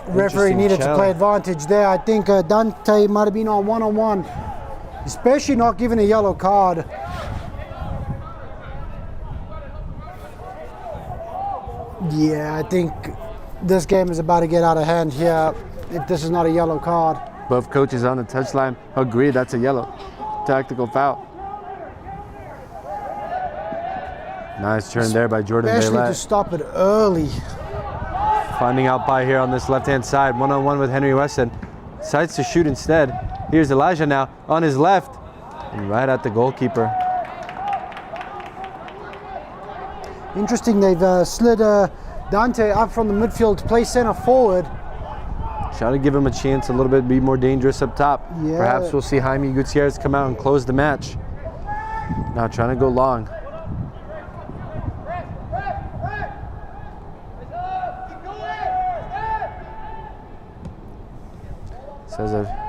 Referee Interesting needed to play challenge. advantage there. I think Dante might have been on one-on-one, especially not given a yellow card. Yeah, I think this game is about to get out of hand here if this is not a yellow card. Both coaches on the touchline agree that's a yellow. Tactical foul. Nice turn there by Jordan Especially to Baylett. stop it early. Finding out by here on this left-hand side, one-on-one with Henry Weston. Decides to shoot instead. Here's Elijah now on his left, and right at the goalkeeper. Interesting, they've slid Dante up from the midfield to play center forward. Try to give him a chance a little bit, be more dangerous up top. Yeah. Perhaps we'll see Jaime Gutierrez come out and close the match. Now trying to go long. Says a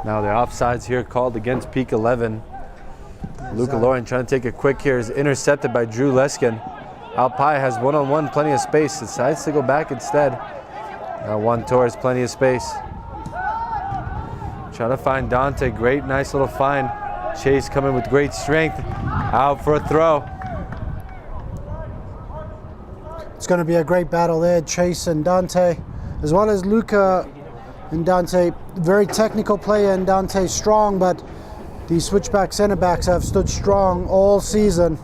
Now the offsides here called against Peak 11. Luca Lauren trying to take it quick here is intercepted by Drew Leskin. Alpai has one-on-one, plenty of space, decides to go back instead. Now Juan Torres, plenty of space. Trying to find Dante, great, nice little find. Chase coming with great strength, out for a throw. It's going to be a great battle there, Chase and Dante, as well as Luca and Dante. Very technical player, and Dante strong, but these switchback center backs have stood strong all season.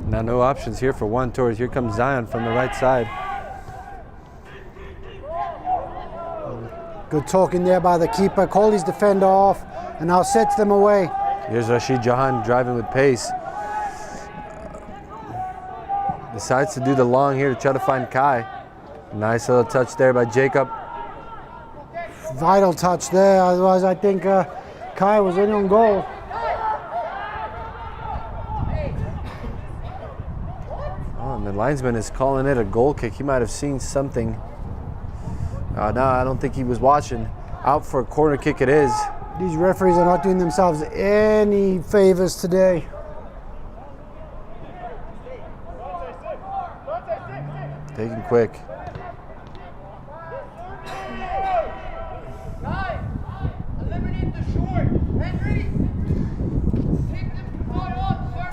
Now no options here for Juan Torres. Here comes Zion from the right side. Good talking there by the keeper. Called his defender off and now sets them away. Here's Rashid Jahan driving with pace. Decides to do the long here to try to find Kai. Nice little touch there by Jacob. Vital touch there, otherwise I think Kai was in on goal. Oh, and the linesman is calling it a goal kick. He might have seen something. No, I don't think he was watching. Out for a corner kick it is. These referees are not doing themselves any favors today. Taking quick.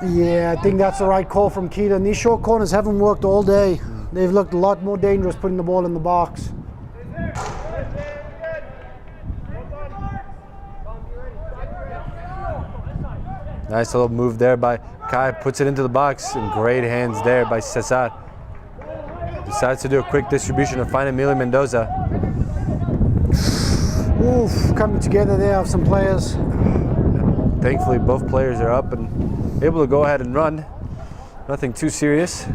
Yeah, I think that's the right call from Keaton. These short corners haven't worked all day. They've looked a lot more dangerous putting the ball in the box. Nice little move there by Kai, puts it into the box, and great hands there by Cesar. Decides to do a quick distribution to find Emilio Mendoza. Oof, coming together there of some players. Thankfully, both players are up and able to go ahead and run. Nothing too serious.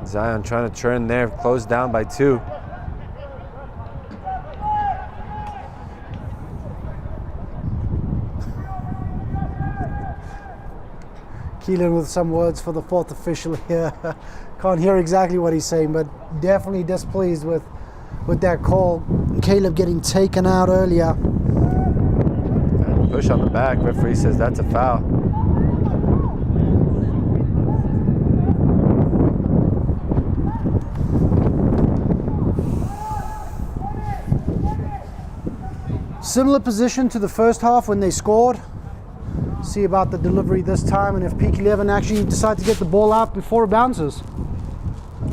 Zion trying to turn there, closed down by 2. Keelan with some words for the fourth official here. Can't hear exactly what he's saying, but definitely displeased with that call. Caleb getting taken out earlier. Push on the back, referee says that's a foul. Similar position to the first half when they scored. See about the delivery this time, and if Peak 11 actually decide to get the ball out before it bounces.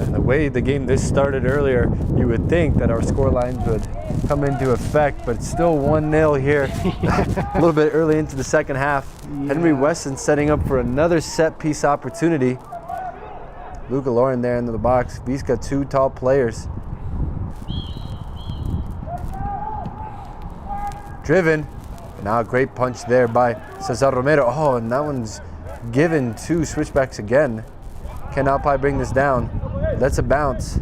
And the way the game this started earlier, you would think that our score lines would come into effect, but it's still 1-0 here. A little bit early into the second half. Henry Weston setting up for another set piece opportunity. Luca Lauren there into the box. He's got 2 tall players. Driven. Now a great punch there by Cesar Romero. Oh, and that one's given to Switchbacks again. Can Alpi bring this down? That's a bounce.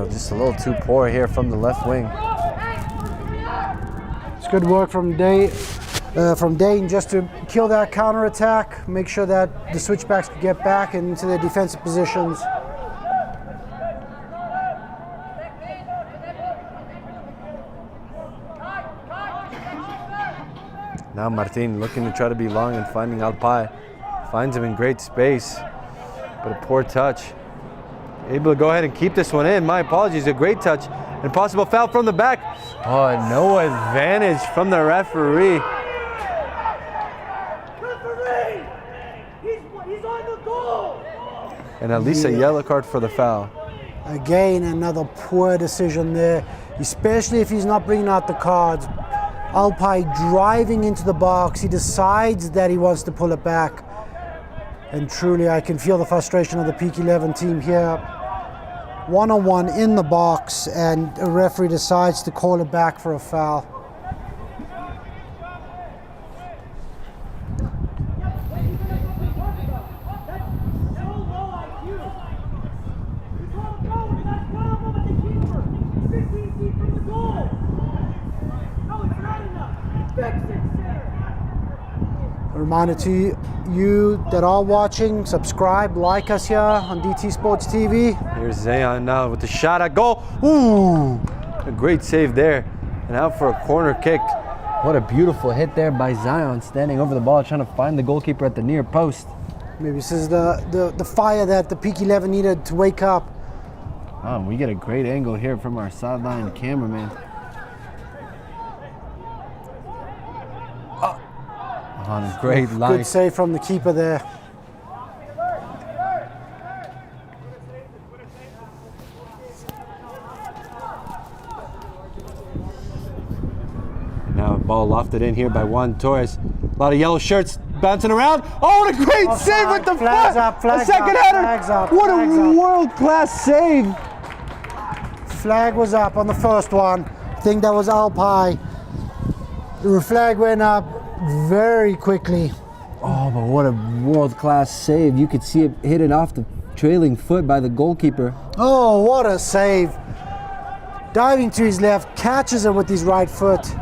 Just a little too poor here from the left wing. It's good work from Dayton just to kill that counterattack, make sure that the Switchbacks could get back into their defensive positions. Now Martin looking to try to be long and finding Alpai. Finds him in great space, but a poor touch. Able to go ahead and keep this one in. My apologies, a great touch. And possible foul from the back. Oh, no advantage from the referee. He's on the goal. And at least a yellow card for the foul. Again, another poor decision there, especially if he's not bringing out the cards. Alpai driving into the box, he decides that he wants to pull it back. And truly, I can feel the frustration of the Peak 11 team here. One-on-one in the box, and a referee decides to call it back for a foul. A reminder to you that are watching, subscribe, like us here on DT Sports TV. Here's Zayon now with the shot at goal. Ooh, a great save there. And out for a corner kick. What a beautiful hit there by Zion, standing over the ball, trying to find the goalkeeper at the near post. Maybe this is the fire that the Peak 11 needed to wake up. Oh, we get a great angle here from our sideline cameraman. On a great line. Good save from the keeper there. Now a ball lofted in here by Juan Torres. A lot of yellow shirts bouncing around. Oh, what a great save with the flags foot! up, flags a second up, header! flags up, What flags a up. world-class save! Flag was up on the first one. I think that was Alpi. The flag went up very quickly. Oh, but what a world-class save. You could see it hit it off the trailing foot by the goalkeeper. Oh, what a save. Diving to his left, catches it with his right foot.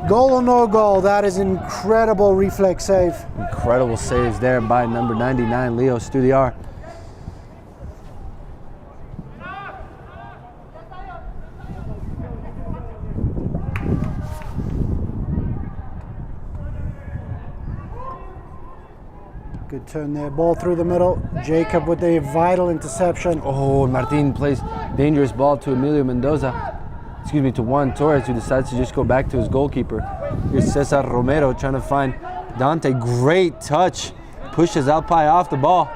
Goal or no goal, that is incredible reflex save. Incredible saves there by number 99, Leo Studiar. Good turn there, ball through the middle. Jacob with a vital interception. Oh, Martin plays dangerous ball to Emilio Mendoza. Excuse me, to Juan Torres, who decides to just go back to his goalkeeper. Here's Cesar Romero trying to find Dante. Great touch. Pushes Alpai off the ball.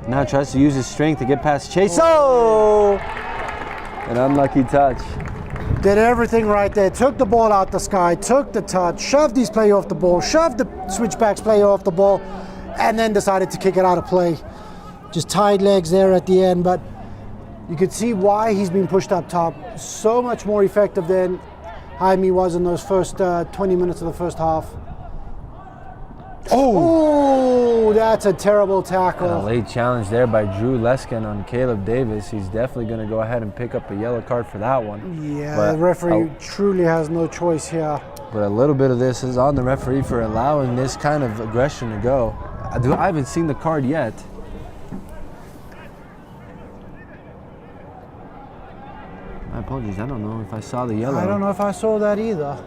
Now tries to use his strength to get past Chase. Oh! An unlucky touch. Did everything right there. Took the ball out the sky, took the touch, shoved his player off the ball, shoved the Switchbacks player off the ball, and then decided to kick it out of play. Just tied legs there at the end, but you could see why he's been pushed up top. So much more effective than Jaime was in those first 20 minutes of the first half. Oh, that's a terrible tackle. A late challenge there by Drew Leskin on Caleb Davis. He's definitely going to go ahead and pick up a yellow card for that one. Yeah, but the referee truly has no choice here. But a little bit of this is on the referee for allowing this kind of aggression to go. I haven't seen the card yet. My apologies, I don't know if I saw the yellow. I don't know if I saw that either.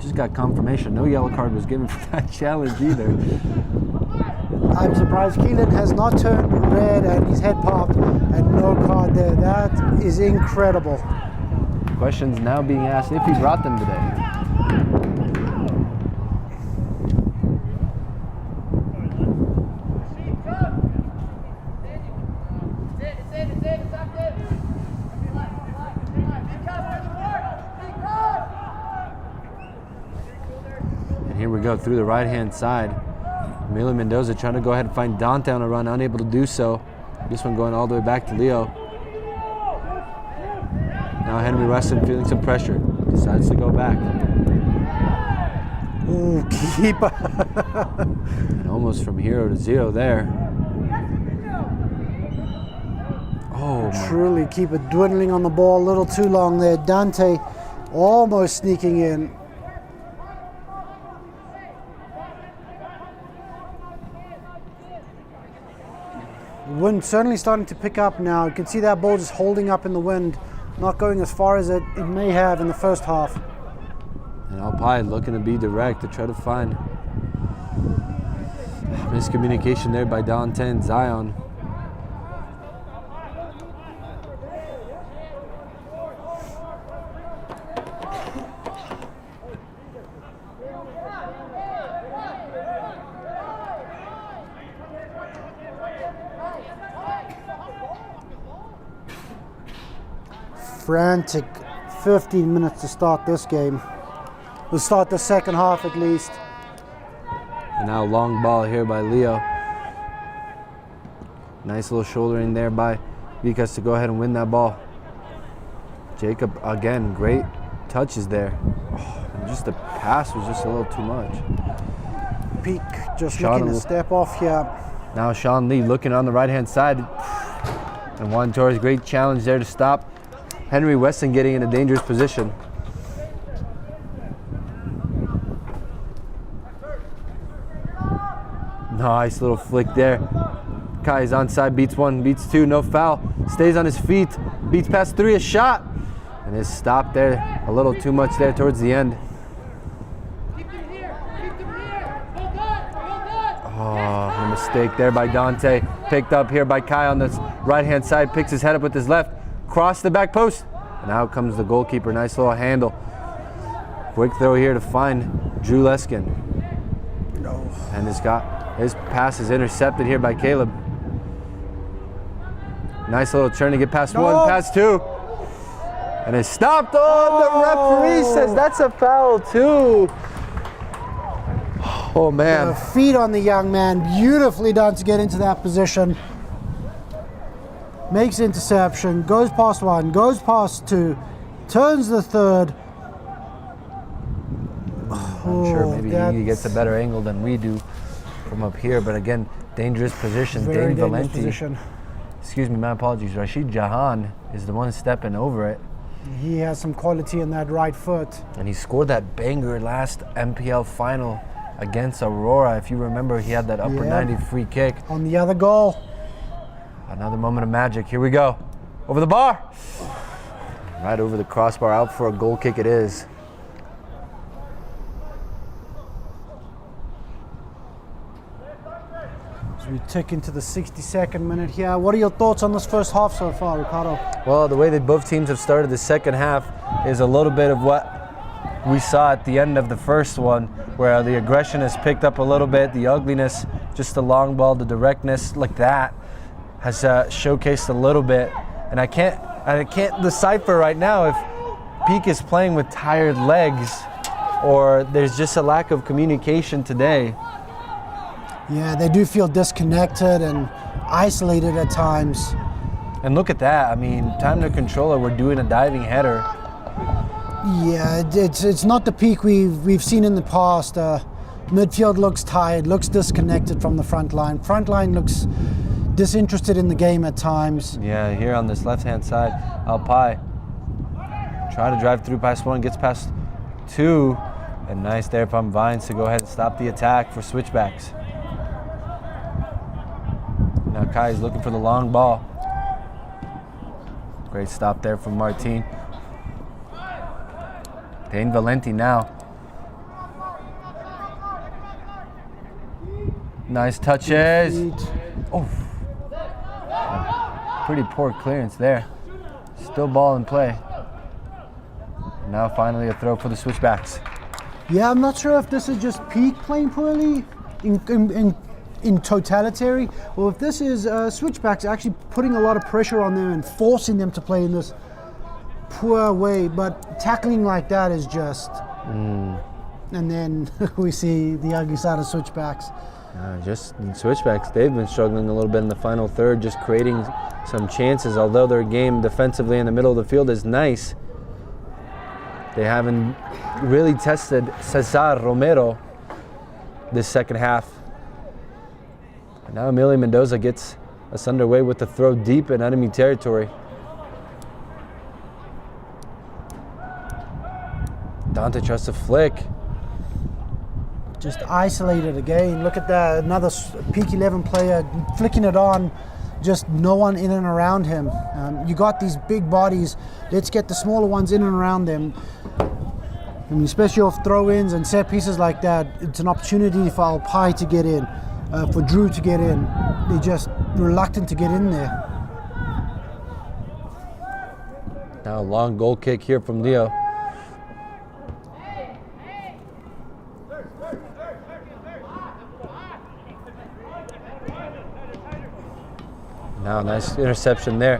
Just got confirmation. No yellow card was given for that challenge either. I'm surprised Keelan has not turned red and his head popped and no card there. That is incredible. Questions now being asked if he brought them today. And here we go through the right-hand side. Emilio Mendoza trying to go ahead and find Dante on a run, unable to do so. This one going all the way back to Leo. Now Henry Weston feeling some pressure, decides to go back. Ooh, keeper. And almost from 0 to 0 there. Oh, my. Truly, keeper dwindling on the ball a little too long there. Dante almost sneaking in. The wind certainly starting to pick up now. You can see that ball just holding up in the wind, not going as far as it may have in the first half. And Alpine looking to be direct to try to find miscommunication there by Dante and Zion. Frantic 15 minutes to start this game. We'll start the second half at least. And now long ball here by Leo. Nice little shouldering there by Vikas to go ahead and win that ball. Jacob again, great touches there. Oh, and just the pass was just a little too much. Peak just Sean looking to step off here. Now Sean Lee looking on the right hand side. And Juan Torres, great challenge there to stop Henry Weston getting in a dangerous position. Nice little flick there. Kai is onside, beats 1, beats 2, no foul. Stays on his feet, beats past 3, a shot. And is stopped there a little too much there towards the end. Oh, a mistake there by Dante. Picked up here by Kai on the right-hand side, picks his head up with his left. Cross the back post. And out comes the goalkeeper, nice little handle. Quick throw here to find Drew Leskin. And his pass is intercepted here by Caleb. Nice little turn to get past 1, past 2. And it's stopped. Oh, the referee says that's a foul too. Oh man. Feet on the young man, beautifully done to get into that position. Makes interception, goes past 1, goes past 2, turns the 3rd. I'm sure maybe he gets a better angle than we do from up here, but again, dangerous position. Very Dane dangerous Valenti, position. excuse me, my apologies. Rashid Jahan is the one stepping over it. He has some quality in that right foot. And he scored that banger last MPL final against Aurora. If you remember, he had that upper 90 free kick. On the other goal. Another moment of magic. Here we go. Over the bar. Right over the crossbar, out for a goal kick it is. As we tick into the 62nd minute here. What are your thoughts on this first half so far, Ricardo? Well, the way that both teams have started the second half is a little bit of what we saw at the end of the first one, where the aggression has picked up a little bit, the ugliness, just the long ball, the directness like that has showcased a little bit. And I can't decipher right now if Peak is playing with tired legs or there's just a lack of communication today. Yeah, they do feel disconnected and isolated at times. And look at that. I mean, time to controller, we're doing a diving header. Yeah, it's not the Peak we've seen in the past. Midfield looks tired, looks disconnected from the front line. Front line looks disinterested in the game at times. Yeah, here on this left-hand side, Alpai try to drive through past 1, gets past 2, and nice there from Vines to go ahead and stop the attack for Switchbacks. Now Kai is looking for the long ball. Great stop there from Martin. Dane Valenti now. Nice touches. Oh. Pretty poor clearance there. Still ball in play. Now finally a throw for the Switchbacks. Yeah, I'm not sure if this is just Peak playing poorly in totality, or if this is Switchbacks actually putting a lot of pressure on them and forcing them to play in this poor way. But tackling like that is just... And then we see the ugly side of Switchbacks. Just in Switchbacks, they've been struggling a little bit in the final third, just creating some chances. Although their game defensively in the middle of the field is nice, they haven't really tested Cesar Romero this second half. And now Emilio Mendoza gets us underway with the throw deep in enemy territory. Dante tries to flick. Just isolated again. Look at that, another Peak 11 player flicking it on. Just no one in and around him. You got these big bodies. Let's get the smaller ones in and around them. I mean, especially off throw-ins and set pieces like that, it's an opportunity for Alpai to get in, for Drew to get in. They're just reluctant to get in there. Now a long goal kick here from Leo. Now nice interception there.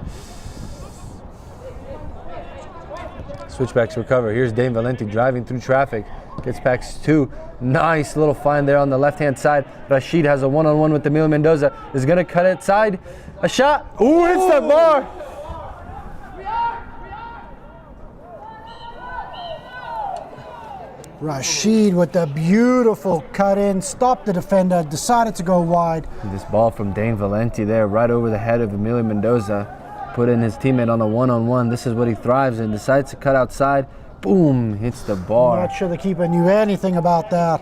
Switchbacks recover. Here's Dane Valenti driving through traffic. Gets past two. Nice little find there on the left-hand side. Rashid has a one-on-one with Emilio Mendoza. Is going to cut it side. A shot. Ooh, hits that bar. Rashid with the beautiful cut in, stopped the defender, decided to go wide. This ball from Dane Valenti there, right over the head of Emilio Mendoza. Put in his teammate on a one-on-one. This is what he thrives in. Decides to cut outside. Boom, hits the bar. Not sure the keeper knew anything about that.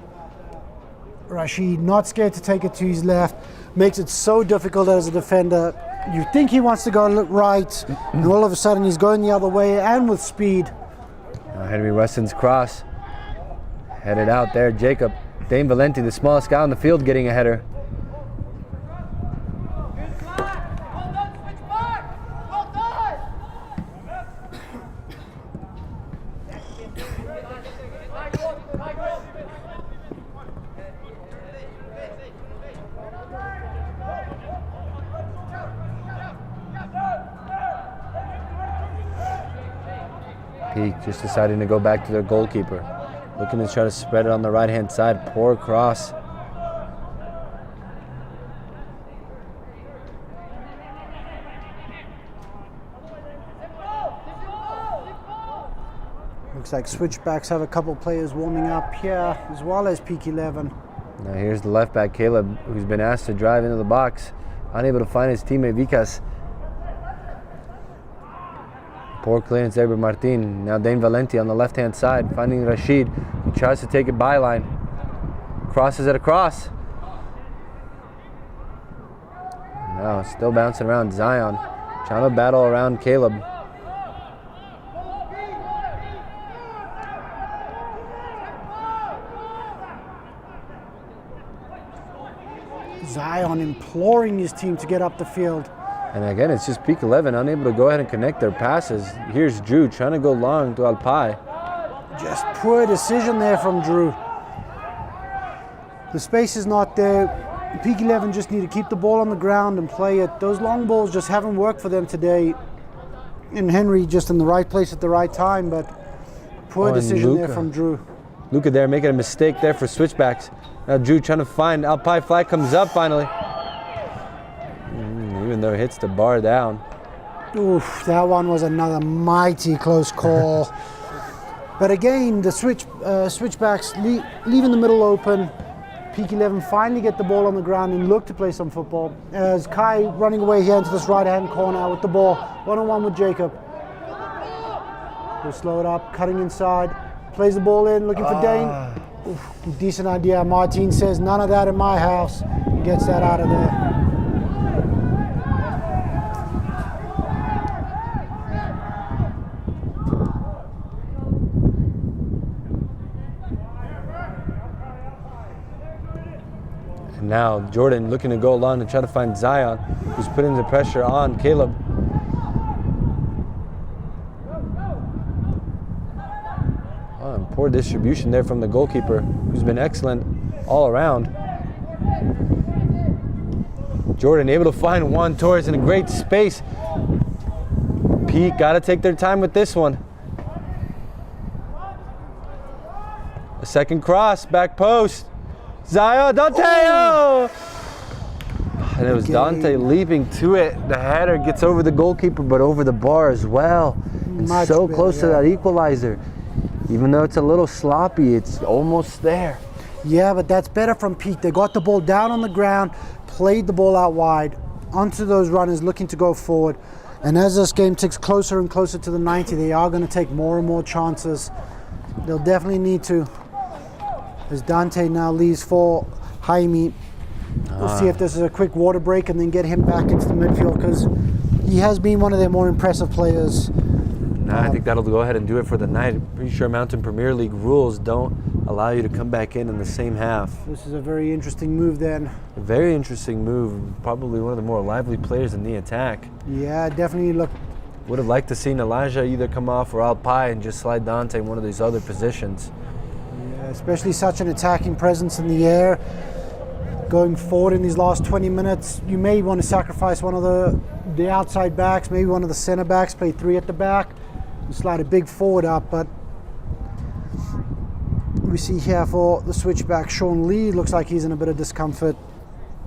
Rashid not scared to take it to his left. Makes it so difficult as a defender. You think he wants to go right, and all of a sudden he's going the other way and with speed. Now Henry Weston's cross. Headed out there, Jacob. Dane Valenti, the smallest guy on the field, getting a header. Peak just deciding to go back to their goalkeeper. Looking to try to spread it on the right-hand side. Poor cross. Looks like Switchbacks have a couple players warming up here, as well as Peak 11. Now here's the left back, Caleb, who's been asked to drive into the box. Unable to find his teammate, Vicas. Poor clearance there by Martin. Now Dane Valenti on the left-hand side, finding Rashid. He tries to take it byline. Crosses it across. Now still bouncing around Zion. Trying to battle around Caleb. Zion imploring his team to get up the field. And again, it's just Peak 11 unable to go ahead and connect their passes. Here's Drew trying to go long to Alpai. Just poor decision there from Drew. The space is not there. Peak 11 just need to keep the ball on the ground and play it. Those long balls just haven't worked for them today. And Henry just in the right place at the right time, but poor decision there from Drew. Luca there making a mistake there for Switchbacks. Now Drew trying to find Alpai. Flag comes up finally. Even though it hits the bar down. Oof, that one was another mighty close call. But again, the Switchbacks leaving the middle open. Peak 11 finally get the ball on the ground and look to play some football. As Kai running away here into this right-hand corner with the ball. One-on-one with Jacob. He'll slow it up, cutting inside. Plays the ball in, looking for Dane. Oof, decent idea. Martin says, none of that in my house. He gets that out of there. Now Jordan looking to go along and try to find Zion, who's putting the pressure on Caleb. Oh, and poor distribution there from the goalkeeper, who's been excellent all around. Jordan able to find Juan Torres in a great space. Pete got to take their time with this one. A second cross, back post. Zion, Dante! Oh! And it was Dante leaping to it. The header gets over the goalkeeper, but over the bar as well. And Much so better, close to that equalizer. Even though it's a little sloppy, it's almost there. Yeah, but that's better from Pete. They got the ball down on the ground, played the ball out wide, onto those runners looking to go forward. And as this game ticks closer and closer to the 90, they are going to take more and more chances. They'll definitely need to. As Dante now leaves for Jaime. We'll see if this is a quick water break and then get him back into the midfield, because he has been one of their more impressive players. I think that'll go ahead and do it for the night. I'm pretty sure Mountain Premier League rules don't allow you to come back in the same half. This is a very interesting move then. A very interesting move. Probably one of the more lively players in the attack. Yeah, definitely look. Would have liked to see Elijah either come off or Alpai and just slide Dante in one of these other positions. Yeah, especially such an attacking presence in the air. Going forward in these last 20 minutes, you may want to sacrifice one of the outside backs, maybe one of the center backs, play three at the back, and slide a big forward up. But we see here for the switchback, Sean Lee, looks like he's in a bit of discomfort.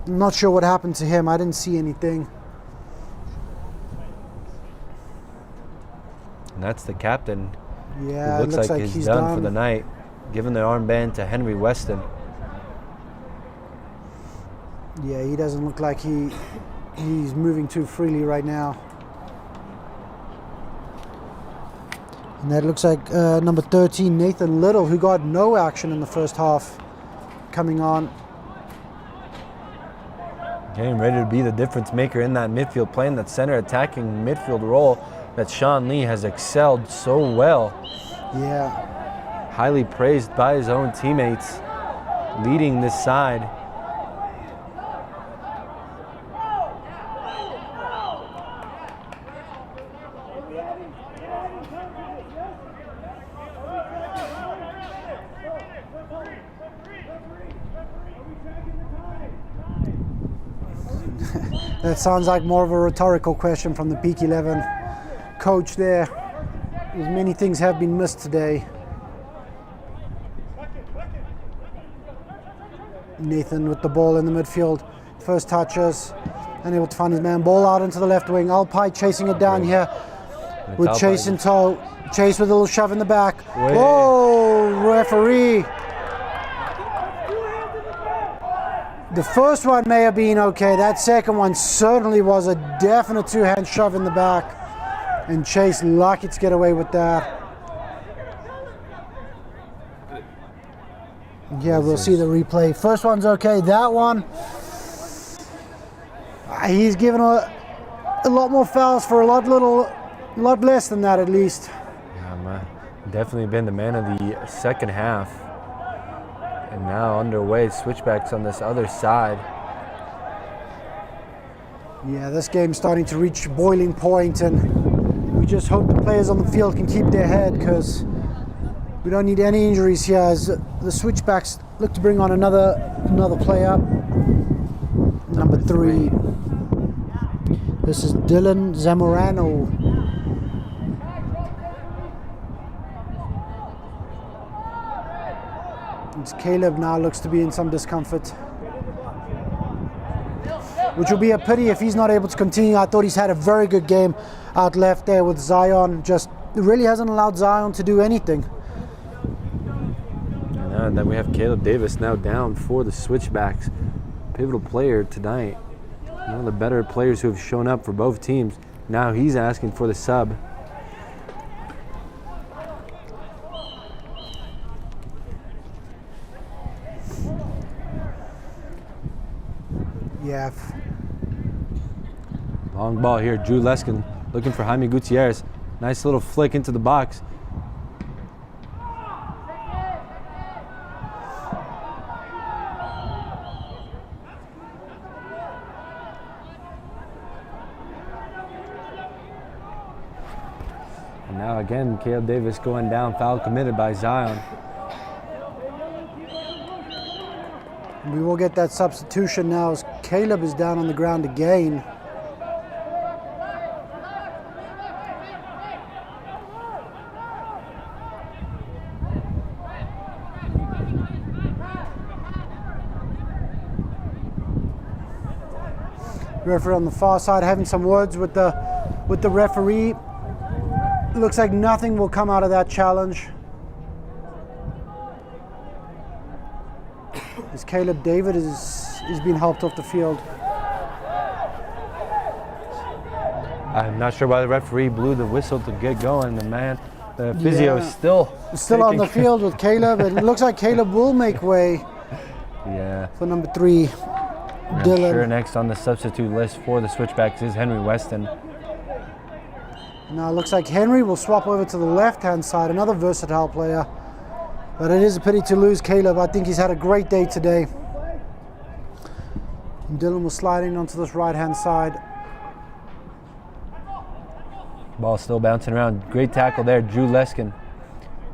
I'm not sure what happened to him. I didn't see anything. And that's the captain. Yeah, who it looks like he's done for the night, giving the armband to Henry Weston. Yeah, he doesn't look like he's moving too freely right now. And that looks like number 13, Nathan Little, who got no action in the first half, coming on. Getting ready to be the difference maker in that midfield, playing that center attacking midfield role that Sean Lee has excelled so well. Yeah. Highly praised by his own teammates, leading this side. That sounds like more of a rhetorical question from the Peak 11 coach there. As many things have been missed today. Nathan with the ball in the midfield. First touches, unable to find his man. Ball out into the left wing. Alpai chasing it down here with Chase in tow. Chase with a little shove in the back. Oh, referee. The first one may have been okay. That second one certainly was a definite two-hand shove in the back. And Chase lucky to get away with that. Yeah, we'll see the replay. First one's okay. That one, he's given a lot more fouls for a lot less than that at least. Yeah, definitely been the man of the second half. And now underway, switchbacks on this other side. Yeah, this game's starting to reach boiling point, and we just hope the players on the field can keep their head, because we don't need any injuries here as the switchbacks look to bring on another player. Number 3. This is Dylan Zamorano. Caleb now looks to be in some discomfort, which will be a pity if he's not able to continue. I thought he's had a very good game out left there with Zion. Just really hasn't allowed Zion to do anything. And then we have Caleb Davis now down for the switchbacks. Pivotal player tonight. One of the better players who have shown up for both teams. Now he's asking for the sub. Yeah. Long ball here, Drew Leskin looking for Jaime Gutierrez. Nice little flick into the box. And now Now again, Caleb Davis going down, foul committed by Zion. We will get that substitution now as Caleb is down on the ground again. Referee on the far side having some words with the referee. Looks like nothing will come out of that challenge. As Caleb David is being helped off the field. I'm not sure why the referee blew the whistle to get going. The physio is still on the field with Caleb. It looks like Caleb will make way for number 3, Dylan. Sure, next on the substitute list for the Switchbacks is Henry Weston. Now it looks like Henry will swap over to the left-hand side, another versatile player. But it is a pity to lose Caleb. I think he's had a great day today. And Dylan will slide in onto this right-hand side. Ball still bouncing around. Great tackle there, Drew Leskin.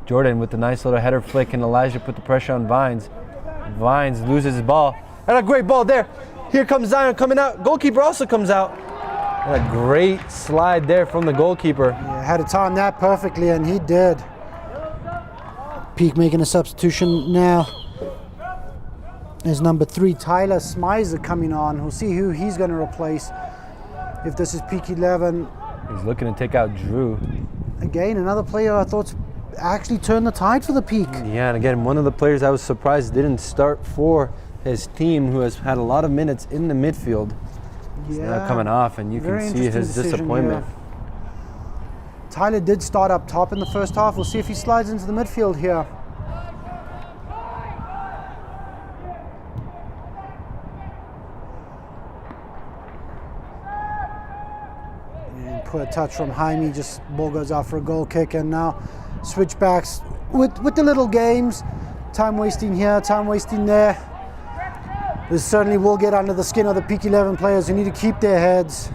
Jordan with the nice little header flick, and Elijah put the pressure on Vines. Vines loses his ball. And a great ball there. Here comes Zion coming out. Goalkeeper also comes out. And a great slide there from the goalkeeper. Yeah, had to time that perfectly, and he did. Peak making a substitution now. There's number 3, Tyler Smizer coming on. We'll see who he's going to replace. If this is Peak 11. He's looking to take out Drew. Again, another player I thought actually turned the tide for the Peak. Yeah, and again, one of the players I was surprised didn't start for his team, who has had a lot of minutes in the midfield. He's now coming off, and you can see his disappointment. Here. Tyler did start up top in the first half. We'll see if he slides into the midfield here. And poor touch from Jaime, just ball goes out for a goal kick, and now Switchbacks with the little games. Time wasting here, time wasting there. This certainly will get under the skin of the Peak 11 players who need to keep their heads.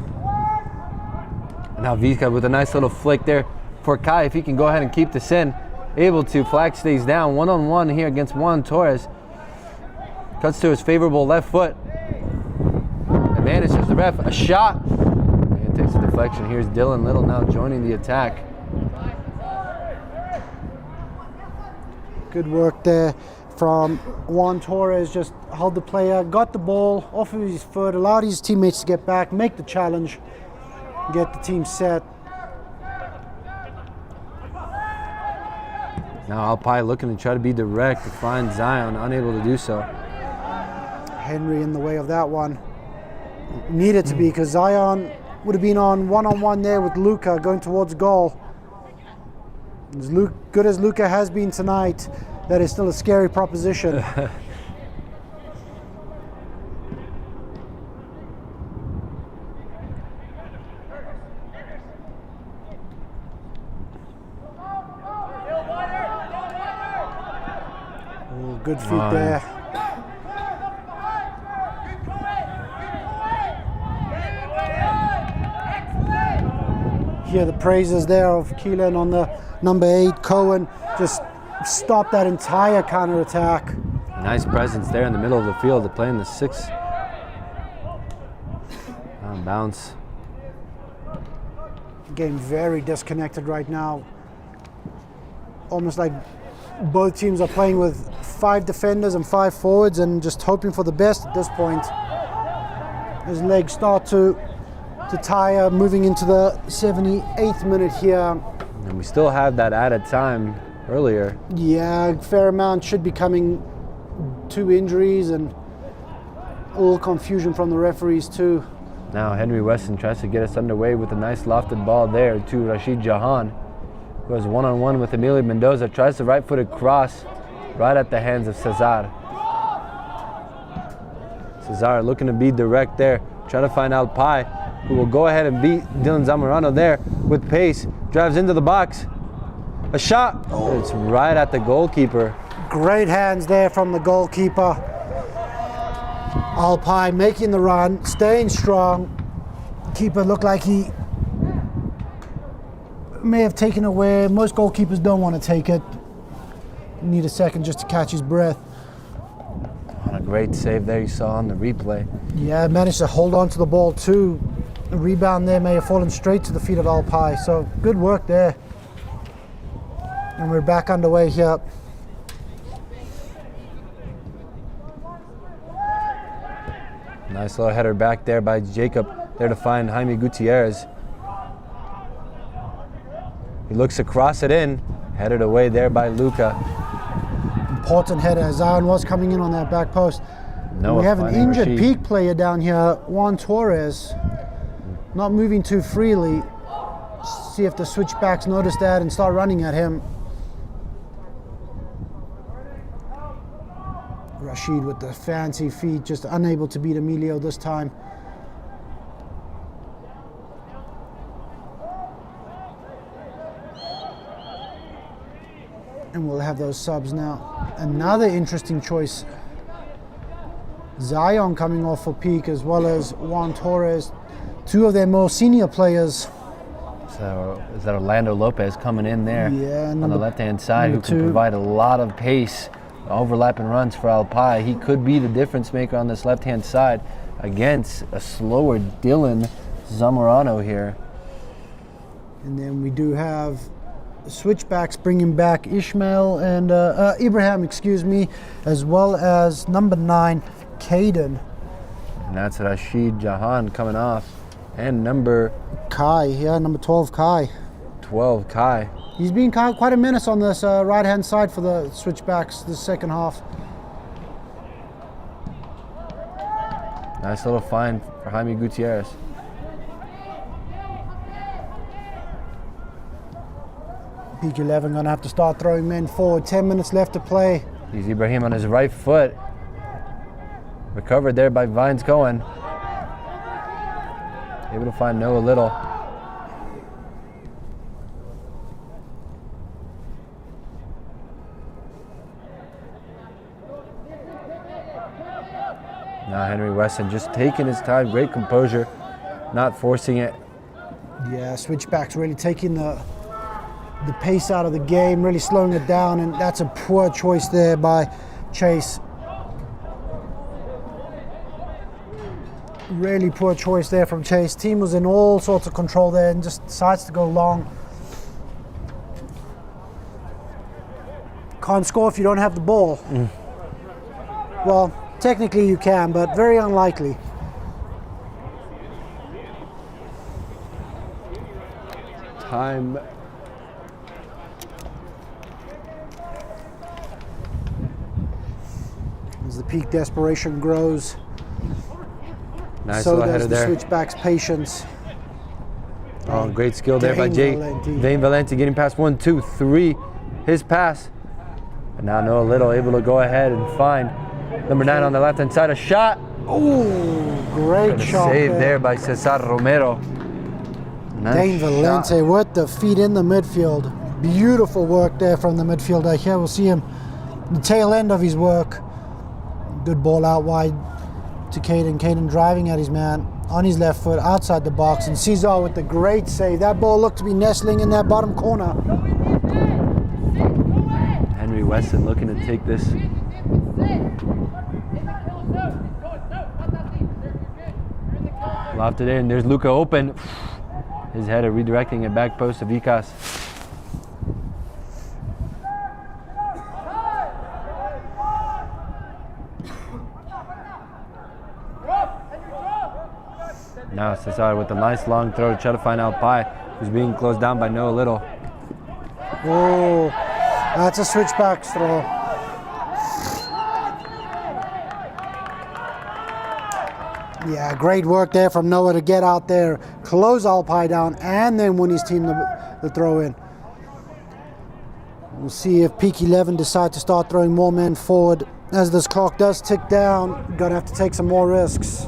Now Vizca with a nice little flick there for Kai, if he can go ahead and keep this in. Able to, flag stays down, one-on-one here against Juan Torres. Cuts to his favorable left foot. Advantages the ref, a shot. And takes a deflection. Here's Dylan Little now joining the attack. Good work there from Juan Torres, just held the player, got the ball off of his foot, allowed his teammates to get back, make the challenge, get the team set. Now Alpai looking to try to be direct to find Zion, unable to do so. Henry in the way of that one. Needed to be, because Zion would have been on one-on-one there with Luca going towards goal. As good as Luca has been tonight, that is still a scary proposition. Good feet there. Hear the praises there of Keelan on the number 8, Cohen. Just stop that entire counter-attack. Nice presence there in the middle of the field to play in the 6. Bounce. Game very disconnected right now. Almost like both teams are playing with 5 defenders and 5 forwards and just hoping for the best at this point. His legs start to tire, moving into the 78th minute here. And we still have that added time earlier. Yeah, a fair amount should be coming. 2 injuries and a little confusion from the referees too. Now Henry Weston tries to get us underway with a nice lofted ball there to Rashid Jahan. Goes one-on-one with Emilio Mendoza, tries the right-footed cross right at the hands of Cesar. Cesar looking to be direct there, trying to find Alpai, who will go ahead and beat Dylan Zamorano there with pace. Drives into the box. A shot. Oh. It's right at the goalkeeper. Great hands there from the goalkeeper. Alpai making the run, staying strong. Keeper looked like he may have taken it where most goalkeepers don't want to take it. Need a second just to catch his breath. On a great save there you saw on the replay. Yeah, managed to hold on to the ball too. A rebound there may have fallen straight to the feet of Alpai, so good work there. And we're back underway here. Nice little header back there by Jacob, there to find Jaime Gutierrez. He looks across it in, headed away there by Luca. Important header. Zion was coming in on that back post. We have an injured Rashid. peak player down here, Juan Torres, not moving too freely. See if the switchbacks notice that and start running at him. Rashid with the fancy feet, just unable to beat Emilio this time. And we'll have those subs now. Another interesting choice. Zion coming off for Peak, as well as Juan Torres, two of their more senior players. So is that Orlando Lopez coming in there on the left-hand side, who can provide a lot of pace, overlapping runs for Alpai. He could be the difference maker on this left-hand side against a slower Dylan Zamorano here. And then we do have switchbacks bringing back Ishmael and Ibrahim, excuse me, as well as number 9, Caden. And that's Rashid Jahan coming off. And number Kai, number 12, Kai. 12, Kai. He's been quite a menace on this right-hand side for the switchbacks this second half. Nice little find for Jaime Gutierrez. Peak 11 gonna have to start throwing men forward. 10 minutes left to play. He's Ibrahim on his right foot. Recovered there by Vines Cohen. Able to find Noah Little. Now Henry Weston just taking his time, great composure, not forcing it. Yeah, switchbacks really taking the pace out of the game, really slowing it down, and that's a poor choice there by Chase. Really poor choice there from Chase. Team was in all sorts of control there and just decides to go long. Can't score if you don't have the ball. Well, technically you can, but very unlikely. Time. As the Peak desperation grows, Nice so little does header the there. switchback's patience. Oh, great skill there by Dane Valenti. Dane Valenti getting past 1, 2, 3. His pass. And now Noah Little able to go ahead and find number 9 on the left-hand side. A shot. Oh, great shot Save there by Cesar Romero. Nice Dane Valenti shot. with the feet in the midfield. Beautiful work there from the midfielder. Here we'll see him, the tail end of his work. Good ball out wide to Caden. Caden driving at his man on his left foot outside the box, and Cesar with the great save. That ball looked to be nestling in that bottom corner. Henry Weston looking to take this. Lofted in, there's Luca open. His header redirecting it back post to Vikas. Now Cesar with a nice long throw to try to find Alpai, who's being closed down by Noah Little. Oh, that's a switchback throw. Yeah, great work there from Noah to get out there, close Alpai down, and then win his team the throw in. We'll see if Peak 11 decide to start throwing more men forward. As this clock does tick down, gonna have to take some more risks.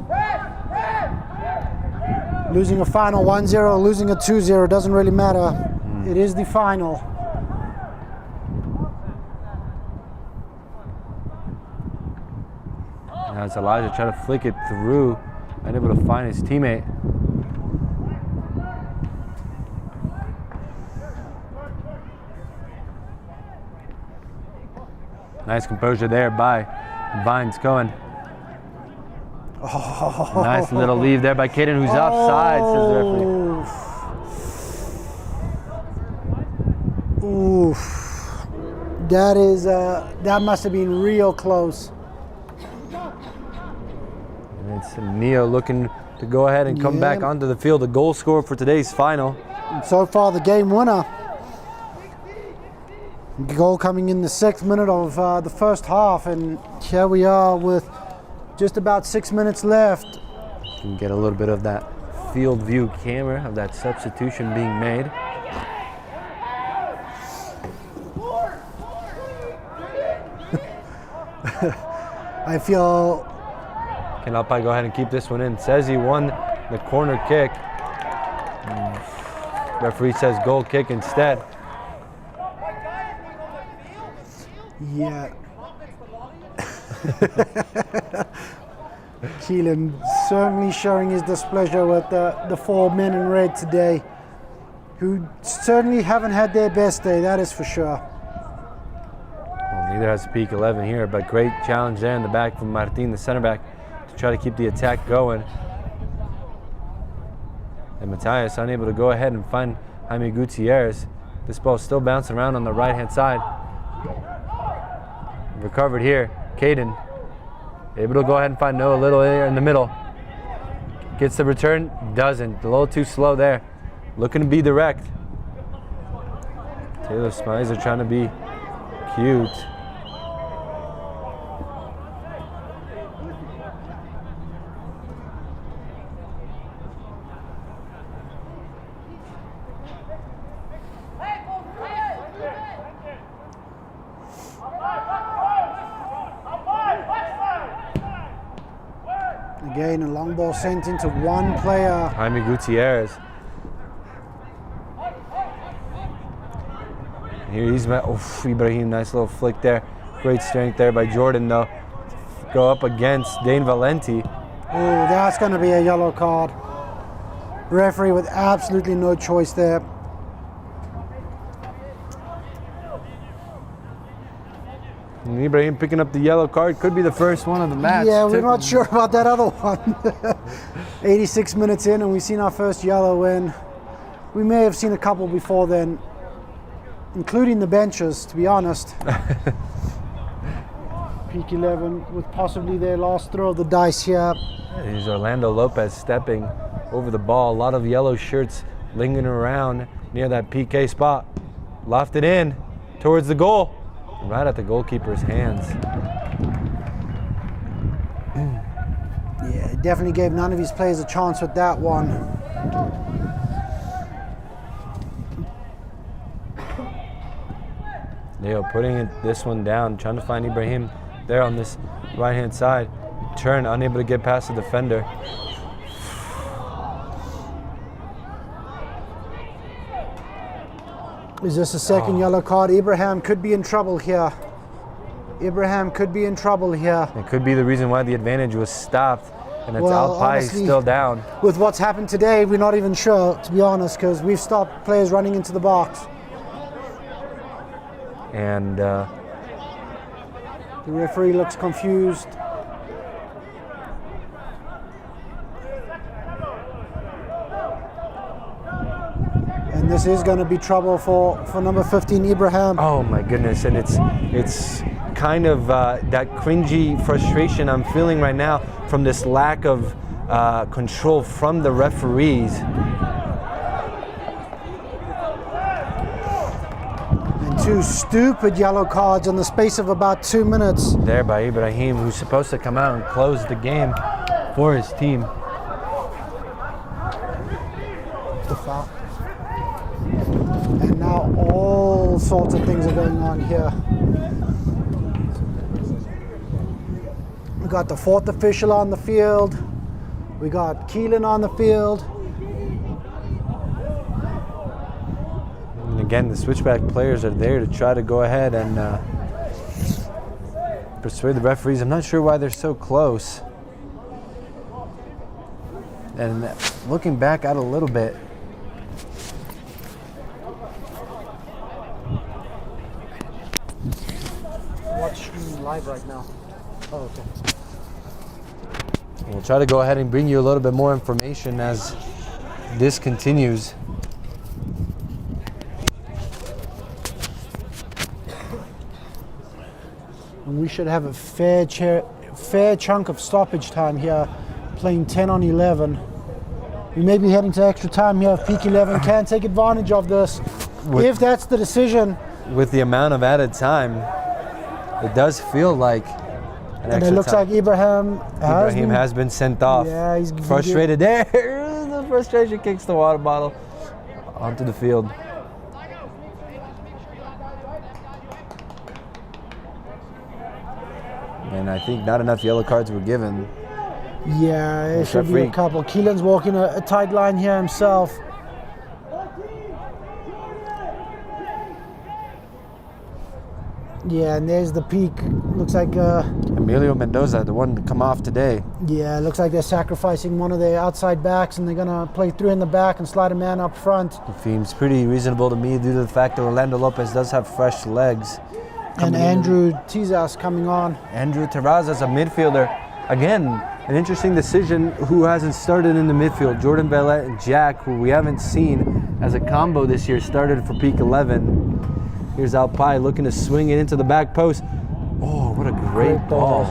Losing a final 1-0, losing a 2-0, doesn't really matter. It is the final. Now it's Elijah trying to flick it through, unable to find his teammate. Nice composure there by Vines Cohen. Oh. Nice little leave there by Caden, who's offside, says the referee. Oof. That must have been real close. And it's Neo looking to go ahead and come back onto the field, the goal scorer for today's final. And so far, the game winner. Goal coming in the 6th minute of the first half, and here we are with just about 6 minutes left. You can get a little bit of that field view camera of that substitution being made. I feel. Can Alpine go ahead and keep this one in? Says he won the corner kick. Referee says goal kick instead. Yeah. Keelan certainly showing his displeasure with the 4 men in red today, who certainly haven't had their best day, that is for sure. Well, neither has Peak 11 here, but great challenge there in the back from Martin, the center back, to try to keep the attack going. And Matthias unable to go ahead and find Jaime Gutierrez. This ball still bouncing around on the right-hand side. Recovered here, Caden. Able to go ahead and find Noah Little there in the middle. Gets the return, doesn't. A little too slow there. Looking to be direct. Taylor Smizer trying to be cute. Again, a long ball sent into one player. Jaime Gutierrez. Here he's met. Oof, Ibrahim, nice little flick there. Great strength there by Jordan, though. Go up against Dane Valenti. Oh, that's going to be a yellow card. Referee with absolutely no choice there. And Ibrahim picking up the yellow card. Could be the first one of the match. Yeah, we're not sure about that other one. 86 minutes in, and we've seen our first yellow, and we may have seen a couple before then, including the benches, to be honest. Peak 11 with possibly their last throw of the dice here. Here's Orlando Lopez stepping over the ball. A lot of yellow shirts lingering around near that PK spot. Lofted in towards the goal. Right at the goalkeeper's hands. Yeah, definitely gave none of his players a chance with that one. Leo putting this one down, trying to find Ibrahim there on this right-hand side. Turn, unable to get past the defender. Is this a second yellow card? Ibrahim could be in trouble here. Ibrahim could be in trouble here. It could be the reason why the advantage was stopped, and it's Well, Alpai honestly, still down. With what's happened today, we're not even sure, to be honest, because we've stopped players running into the box. And The referee looks confused. And this is going to be trouble for number 15, Ibrahim. oh my goodness, and it's kind of that cringy frustration I'm feeling right now from this lack of control from the referees. And 2 stupid yellow cards in the space of about 2 minutes. There by Ibrahim, who's supposed to come out and close the game for his team. The foul. And now all sorts of things are going on here. We got the 4th official on the field. We got Keelan on the field. And again, the switchback players are there to try to go ahead and persuade the referees. I'm not sure why they're so close. And looking back out a little bit, watching live right now. Oh, okay. We'll try to go ahead and bring you a little bit more information as this continues. And we should have a fair chunk of stoppage time here, playing 10 on 11. We may be heading to extra time here if Peak 11 can take advantage of this. If that's the decision. With the amount of added time, it does feel like an And extra it looks time. like Ibrahim has been sent off. Yeah, he's frustrated there. The frustration kicks the water bottle onto the field. And I think not enough yellow cards were given. Yeah, it should be a couple. Keelan's walking a tight line here himself. Yeah, and there's the Peak. Looks like Emilio Mendoza, the one to come off today. yeah, looks like they're sacrificing one of their outside backs, and they're gonna play 3 in the back and slide a man up front. It seems pretty reasonable to me due to the fact that Orlando Lopez does have fresh legs. And Andrew Tizas coming on. Andrew Terrazas, a midfielder. Again, an interesting decision who hasn't started in the midfield. Jordan Bellet and Jack, who we haven't seen as a combo this year, started for Peak 11. Here's Alpai looking to swing it into the back post. Oh, what a great ball.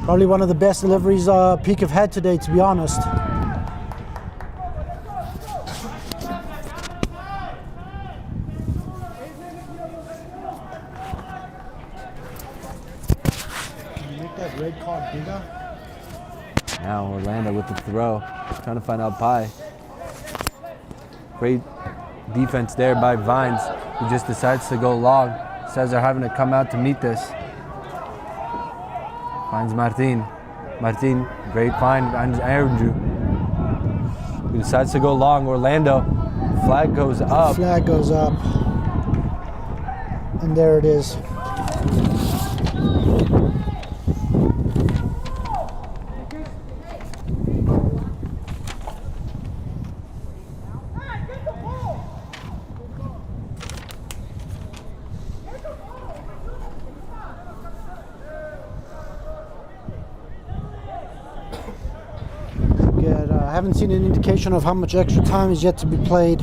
Probably one of the best deliveries Peak have had today, to be honest. Can you make that red card bigger? Now Orlando with the throw, trying to find Alpai. Great defense there by Vines, who just decides to go long. Says they're having to come out to meet this. Finds Martin. Martin, great find. Finds Andrew. He decides to go long. Orlando, flag goes up. Flag goes up. And there it is. I haven't seen an indication of how much extra time is yet to be played.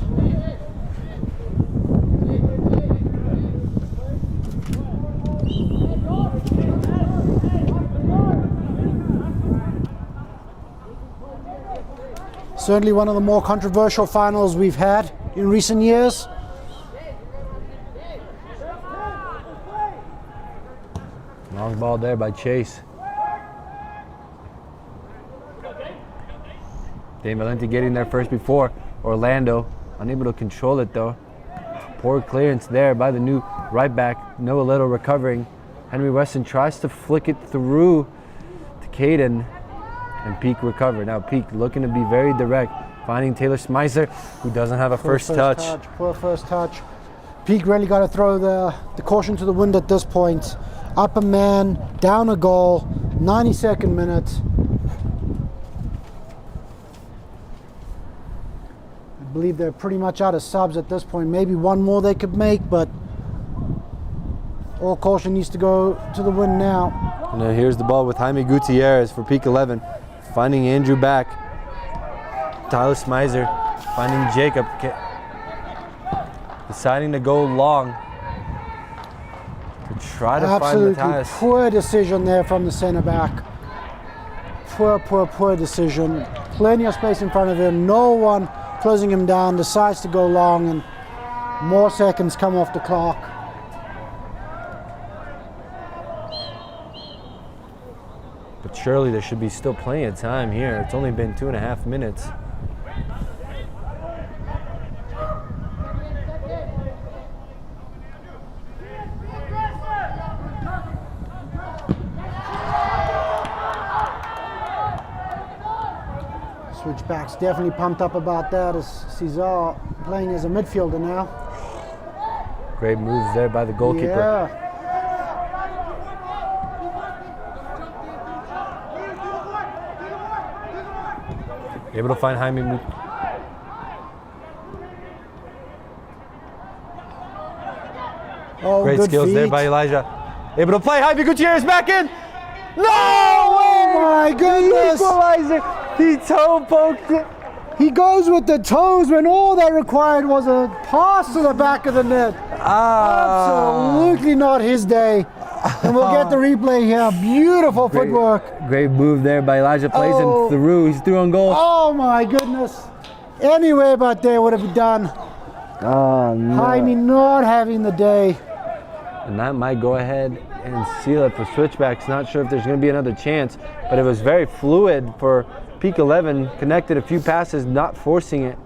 Certainly one of the more controversial finals we've had in recent years. Long ball there by Chase. Dane Valenti getting there first before Orlando, unable to control it though. Poor clearance there by the new right back. Noah Little recovering. Henry Weston tries to flick it through to Caden, and Peak recover. Now Peak looking to be very direct, finding Taylor Smyser, who doesn't have a first touch. Poor first touch. Peak really got to throw the caution to the wind at this point. Up a man, down a goal, 92nd minute. I believe they're pretty much out of subs at this point. Maybe one more they could make, but all caution needs to go to the wind now. And now here's the ball with Jaime Gutierrez for Peak 11, finding Andrew back. Tyler Smyser finding Jacob, deciding to go long to try to Absolutely find Matthias. Poor decision there from the center back. Poor decision. Plenty of space in front of him. No one closing him down. Decides to go long, and more seconds come off the clock. But surely there should be still plenty of time here. It's only been 2.5 minutes. Switchbacks definitely pumped up about that, as Cesar playing as a midfielder now. Great moves there by the goalkeeper. Yeah. Able to find Jaime. Oh, Great good skills feet. there by Elijah. Able to play. Jaime Gutierrez back in. No! Oh my goodness! Equalizer. He toe poked it. He goes with the toes when all that required was a pass to the back of the net. Absolutely not his day. And we'll get the replay here. Beautiful footwork. Great move there by Elijah. Plays him through. He's through on goal. Oh my goodness. Anyway, but there would have been done. Oh, no. Jaime not having the day. And that might go ahead and seal it for Switchbacks. Not sure if there's going to be another chance, but it was very fluid for Peak 11. Connected a few passes, not forcing it.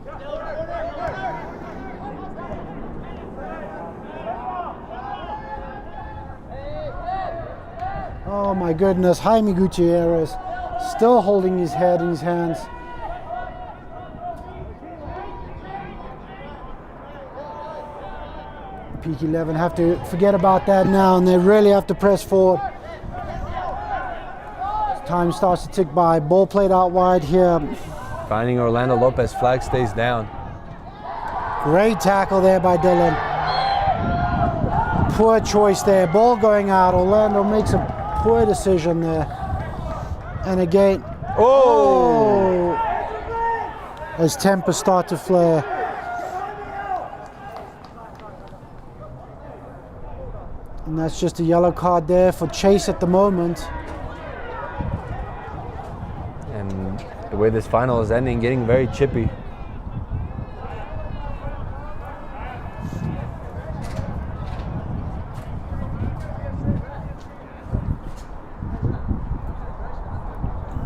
Oh my goodness, Jaime Gutierrez still holding his head in his hands. Peak 11 have to forget about that now, and they really have to press forward. Time starts to tick by. Ball played out wide here. Finding Orlando Lopez. Flag stays down. Great tackle there by Dylan. Poor choice there. Ball going out. Orlando makes a poor decision there. And again, as tempers start to flare. And that's just a yellow card there for Chase at the moment. And the way this final is ending, getting very chippy.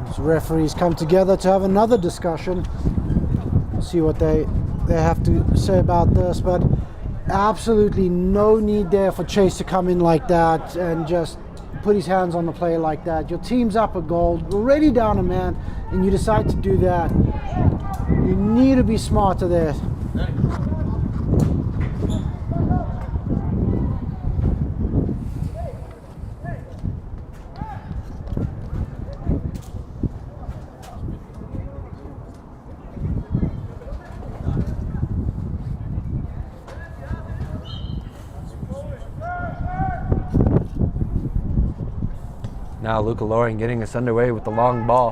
As referees come together to have another discussion. See what they have to say about this, but absolutely no need there for Chase to come in like that and just put his hands on the play like that. Your team's up a goal, already down a man, and you decide to do that. You need to be smarter there. Now Luca Loring getting us underway with the long ball.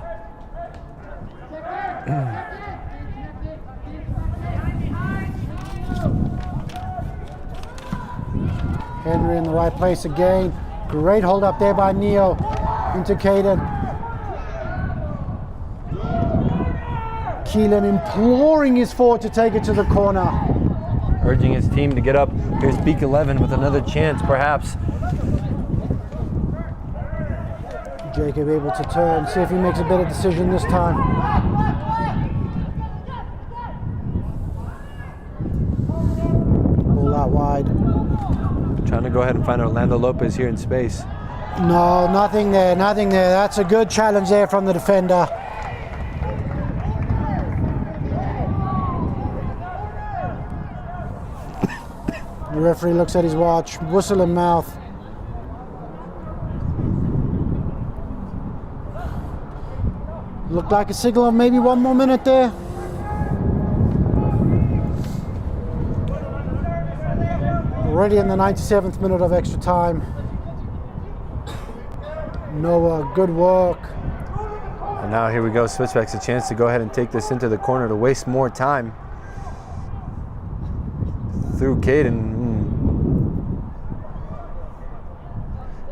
Henry in the right place again. Great hold up there by Neo into Caden. Keelan imploring his forward to take it to the corner. Urging his team to get up. Here's Peak 11 with another chance, perhaps. Jacob able to turn, see if he makes a better decision this time. Ball out wide. Trying to go ahead and find Orlando Lopez here in space. No, nothing there, nothing there. That's a good challenge there from the defender. The referee looks at his watch, whistle in mouth. Looked like a signal of maybe 1 more minute there. Already in the 97th minute of extra time. Noah, good work. And now here we go, Switchbacks, a chance to go ahead and take this into the corner to waste more time. Through Caden.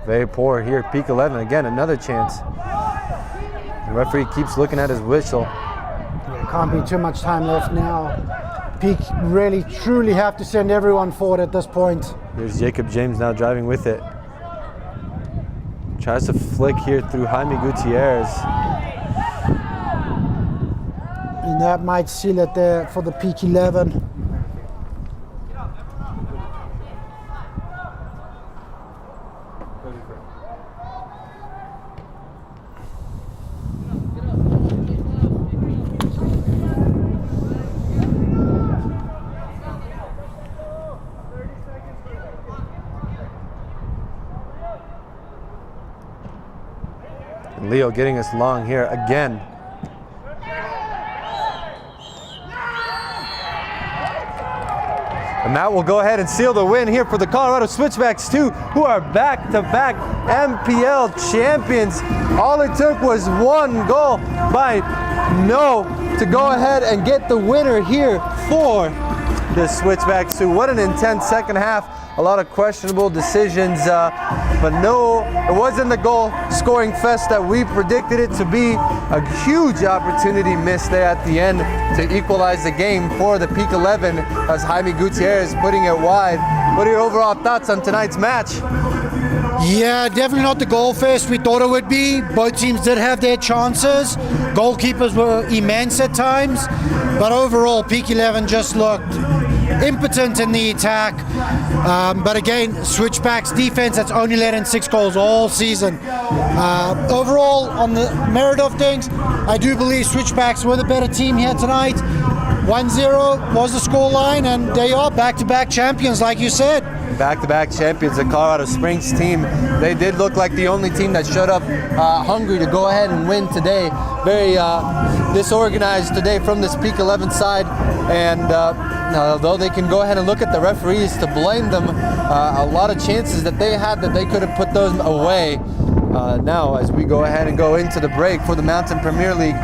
Very poor here, Peak 11, again, another chance. The referee keeps looking at his whistle. Yeah, can't be too much time left now. Peak really, truly have to send everyone forward at this point. Here's Jacob James now driving with it. Tries to flick here through Jaime Gutierrez. And that might seal it there for the Peak 11. Leo getting us long here again. And that will go ahead and seal the win here for the Colorado Switchbacks 2, who are back-to-back MPL champions. All it took was one goal by No to go ahead and get the winner here for the Switchbacks 2. What an intense second half. A lot of questionable decisions, but no, it wasn't the goal scoring fest that we predicted it to be. A huge opportunity missed there at the end to equalize the game for the Peak 11 as Jaime Gutierrez putting it wide. What are your overall thoughts on tonight's match? Yeah, definitely not the goal fest we thought it would be. Both teams did have their chances. Goalkeepers were immense at times, but overall Peak 11 just looked impotent in the attack. But again, Switchbacks defense that's only let in 6 goals all season. Overall, on the merit of things, I do believe Switchbacks were the better team here tonight. 1-0 was the scoreline, and they are back-to-back champions, like you said. Back-to-back champions, the Colorado Springs team. They did look like the only team that showed up hungry to go ahead and win today. Very disorganized today from this Peak 11 side, and although they can go ahead and look at the referees to blame them, a lot of chances that they had that they could have put those away. Now, as we go ahead and go into the break for the Mountain Premier League,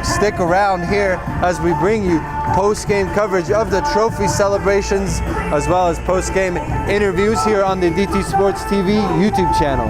stick around here as we bring you post-game coverage of the trophy celebrations as well as post-game interviews here on the DT Sports TV YouTube channel.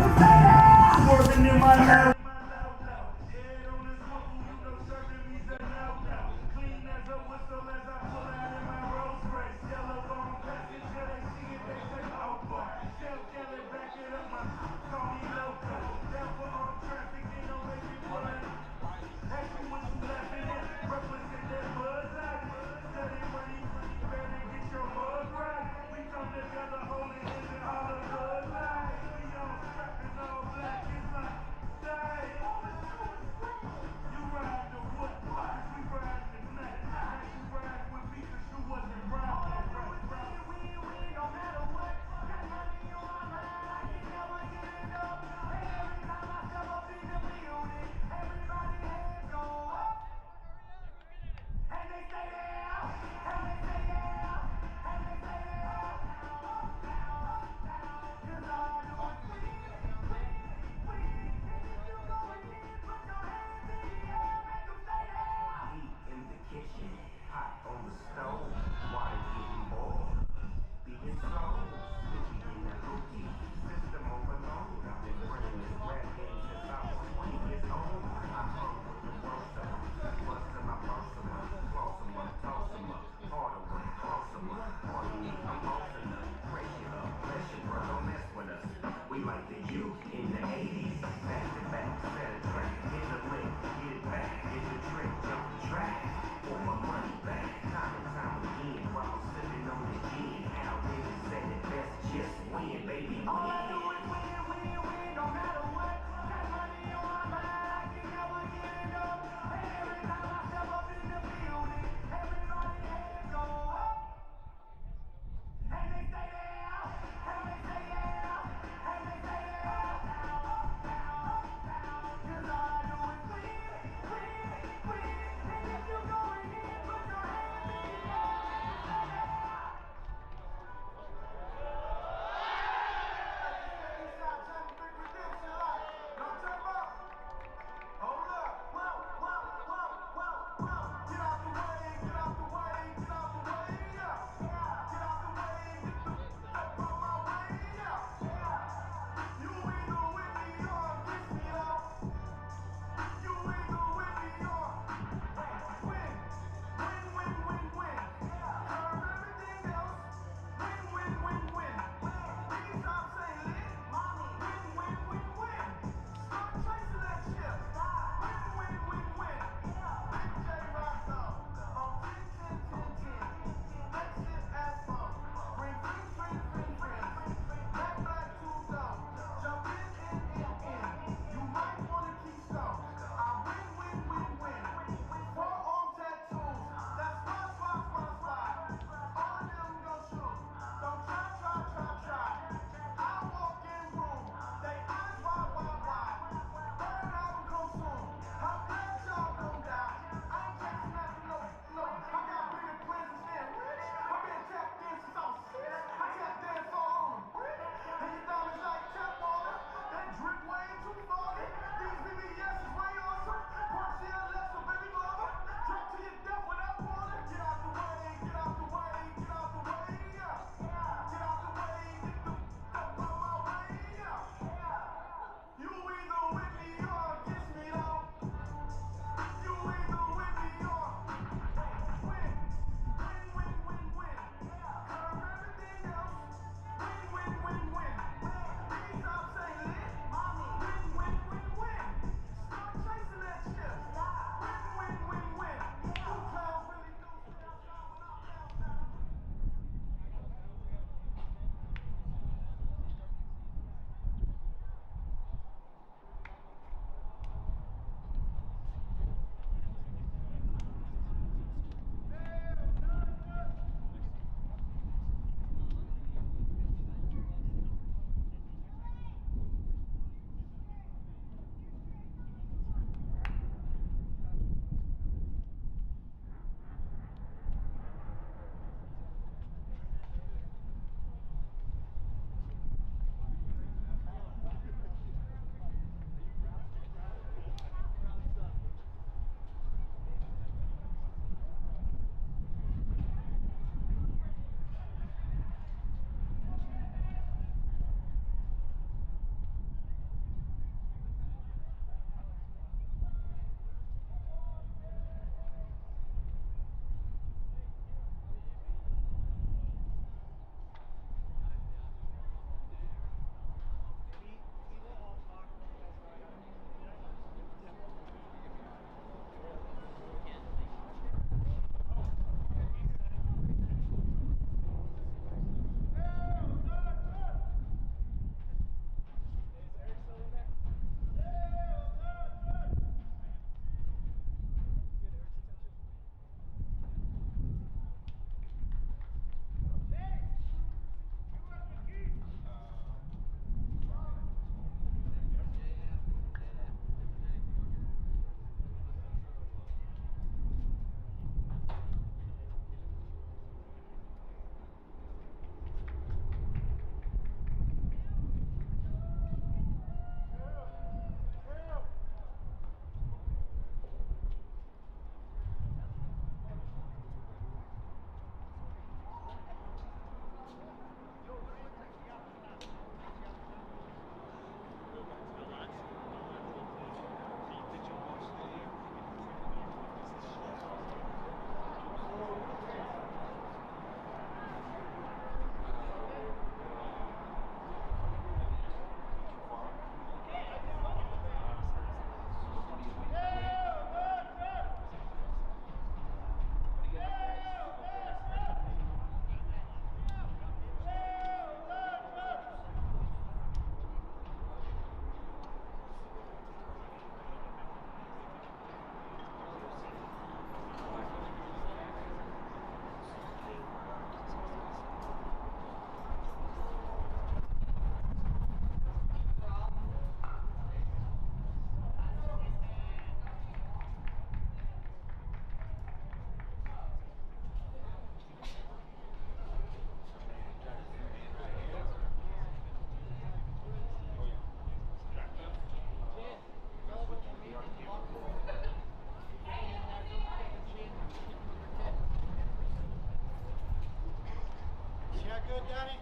good, Danny?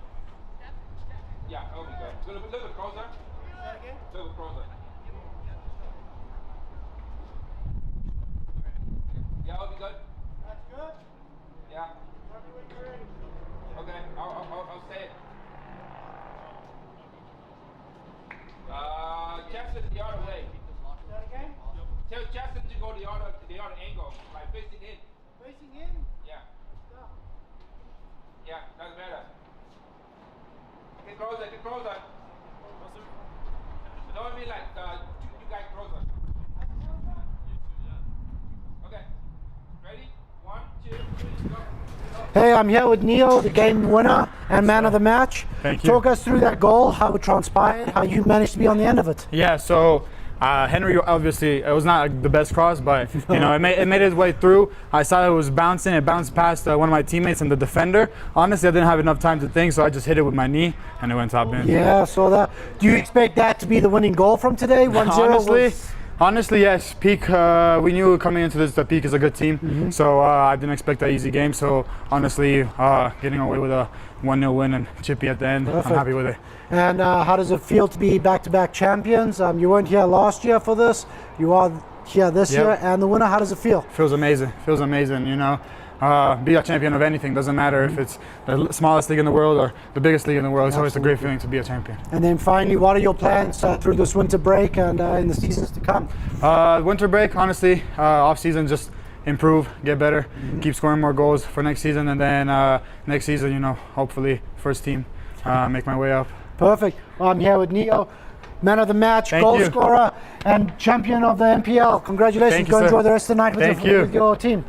Yeah, that'll be good. Little bit closer. Say that again? Little bit closer. Yeah, that'll be good. That's good. Yeah. Tell me when you're ready. Okay, I'll say it. Jackson the other way. Say that again? Tell Jackson to go the other angle, like facing in. Facing in. Yeah, Stop. yeah, that's better. Get closer, get closer. No, I mean like you guys closer. Okay, ready? 1, 2, 3, go. Hey, I'm here with Neil, the game winner and man of the match. Thank you. Talk us through that goal, how it transpired, how you managed to be on the end of it. Yeah, so Henry, obviously, it was not the best cross, but you know, it made its way through. I saw it was bouncing. It bounced past one of my teammates and the defender. Honestly, I didn't have enough time to think, so I just hit it with my knee, and it went top in. Yeah, so that. Do you expect that to be the winning goal from today? 1-0. Honestly, yes. Peak, we knew coming into this that Peak is a good team, so I didn't expect that easy game. So honestly, getting away with a 1-0 win and chippy at the end, Perfect. I'm happy with it. And how does it feel to be back-to-back champions? You weren't here last year for this. You are here this Yep. year, and the winner. How does it feel? Feels amazing. Feels amazing. You know, be a champion of anything. Doesn't matter if it's the smallest league in the world or the biggest league in the world. It's always a great feeling to be a champion. And then finally, what are your plans through this winter break and in the seasons to come? Winter break, honestly, off season, just improve, get better, keep scoring more goals for next season, and then next season, you know, hopefully first team, make my way up. Perfect. Well, I'm here with Neo, man of the match, Thank goal you. scorer, and champion of the MPL. Congratulations. Thank you, Go sir. enjoy the rest of the night Thank with you. with your team.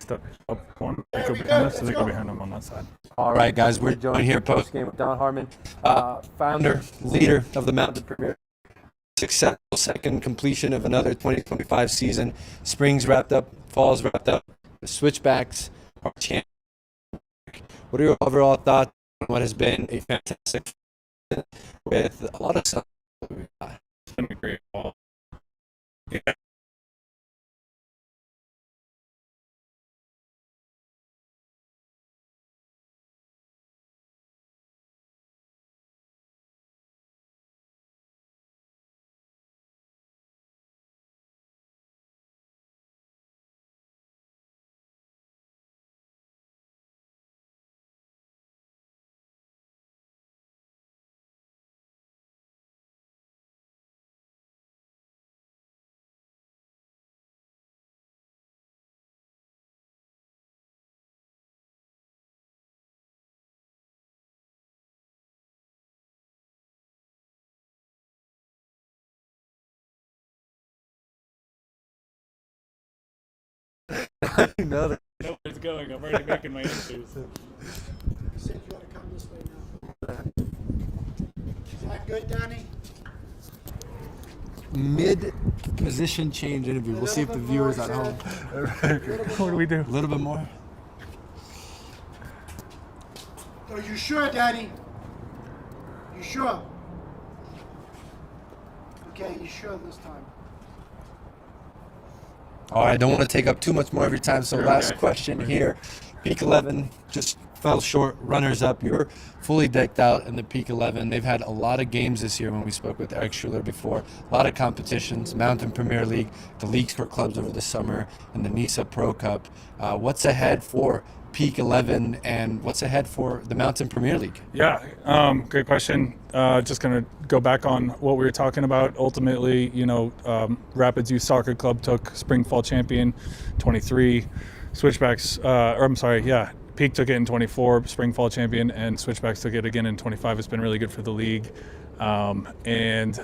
step up one. They go behind us, so they go behind them on that side. All right, guys, we're joined here post game with Don Harmon, founder, leader of the Mountain Premier. Successful second completion of another 2025 season. Spring's wrapped up, fall's wrapped up. The Switchbacks are champions. What are your overall thoughts on what has been a fantastic season with a lot of stuff? It's been a great fall. Yeah. No, Nope, it's going. I'm already making my entries. You said you want to come this way now. Is that good, Danny? mid-position change interview. We'll see if the viewers at home. What do we do? A little bit more. Are you sure, Danny? You sure? Okay, you sure this time? All right, I don't want to take up too much more of your time, so last question here. Peak 11 just fell short, runners up. You're fully decked out in the Peak 11. They've had a lot of games this year when we spoke with Eric Schuler before. A lot of competitions, Mountain Premier League, the leagues for clubs over the summer, and the NISA Pro Cup. What's ahead for Peak 11 and what's ahead for the Mountain Premier League? Yeah, great question. Just going to go back on what we were talking about. Ultimately, Rapids Youth Soccer Club took Spring Fall Champion 23. Switchbacks, Peak took it in 24, Spring Fall Champion, and Switchbacks took it again in 25. It's been really good for the league. Obviously,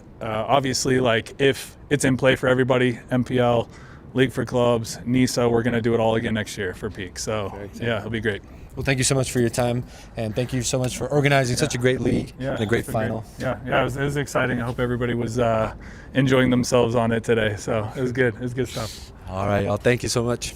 if it's in play for everybody, MPL, League for Clubs, NISA, we're going to do it all again next year for Peak. So, yeah, it'll be great. Well, thank you so much for your time, and thank you so much for organizing such a great league and a great final. Great. Yeah, it was exciting. I hope everybody was enjoying themselves on it today. So it was good. It was good stuff. All right, well, thank you so much.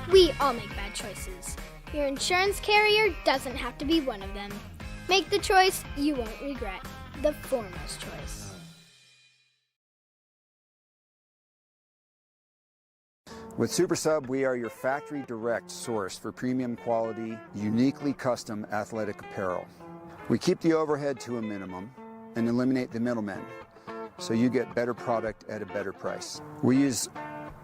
We all make bad choices. Your insurance carrier doesn't have to be one of them. Make the choice you won't regret. The foremost choice. With Super Sub, we are your factory direct source for premium quality, uniquely custom athletic apparel. We keep the overhead to a minimum and eliminate the middlemen, so you get better product at a better price. We use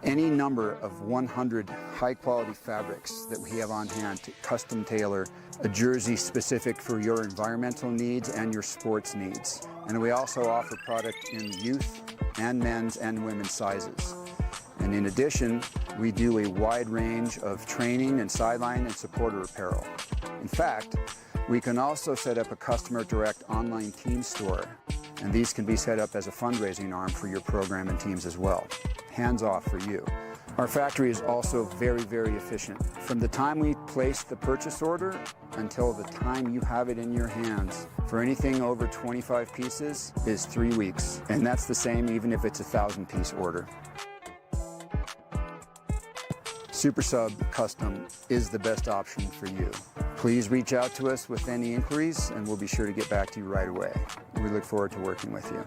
any number of 100 high-quality fabrics that we have on hand to custom tailor a jersey specific for your environmental needs and your sports needs. And we also offer product in youth and men's and women's sizes. And in addition, we do a wide range of training and sideline and supporter apparel. In fact, we can also set up a customer direct online team store, and these can be set up as a fundraising arm for your program and teams as well. Hands off for you. Our factory is also very, very efficient. From the time we place the purchase order until the time you have it in your hands, for anything over 25 pieces is 3 weeks. And that's the same even if it's a 1,000-piece order. Super Sub Custom is the best option for you. Please reach out to us with any inquiries and we'll be sure to get back to you right away. We look forward to working with you.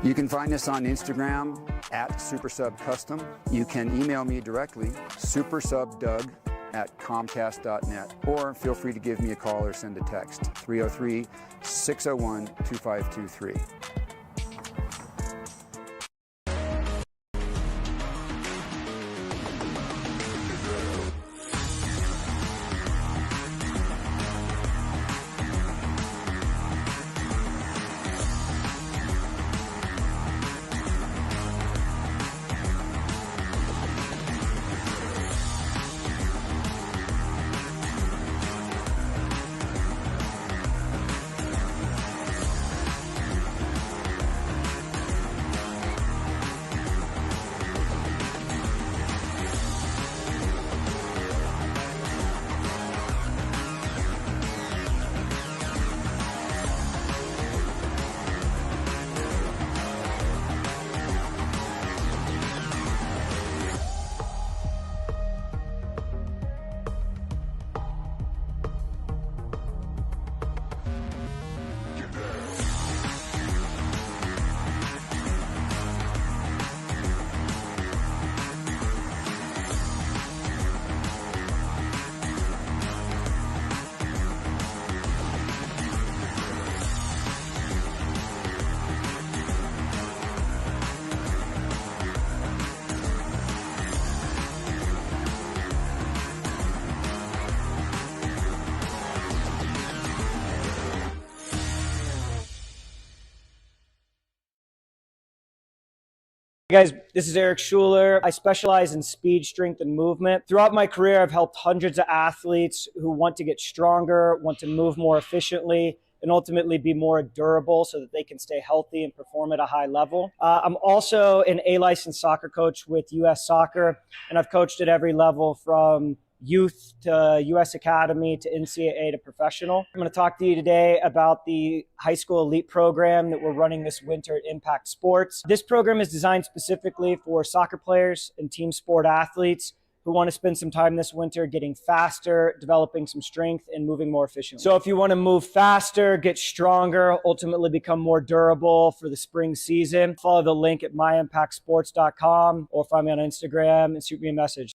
You can find us on Instagram at SuperSubCustom. You can email me directly, supersubdoug@comcast.net, or feel free to give me a call or send a text, 303-601-2523. Hey guys, this is Eric Schuler. I specialize in speed, strength, and movement. Throughout my career, I've helped hundreds of athletes who want to get stronger, want to move more efficiently, and ultimately be more durable so that they can stay healthy and perform at a high level. I'm also an A-licensed soccer coach with U.S. Soccer, and I've coached at every level from youth to U.S. Academy to NCAA to professional. I'm going to talk to you today about the high school elite program that we're running this winter at Impact Sports. This program is designed specifically for soccer players and team sport athletes who want to spend some time this winter getting faster, developing some strength, and moving more efficiently. So if you want to move faster, get stronger, ultimately become more durable for the spring season, follow the link at myimpactsports.com or find me on Instagram and shoot me a message.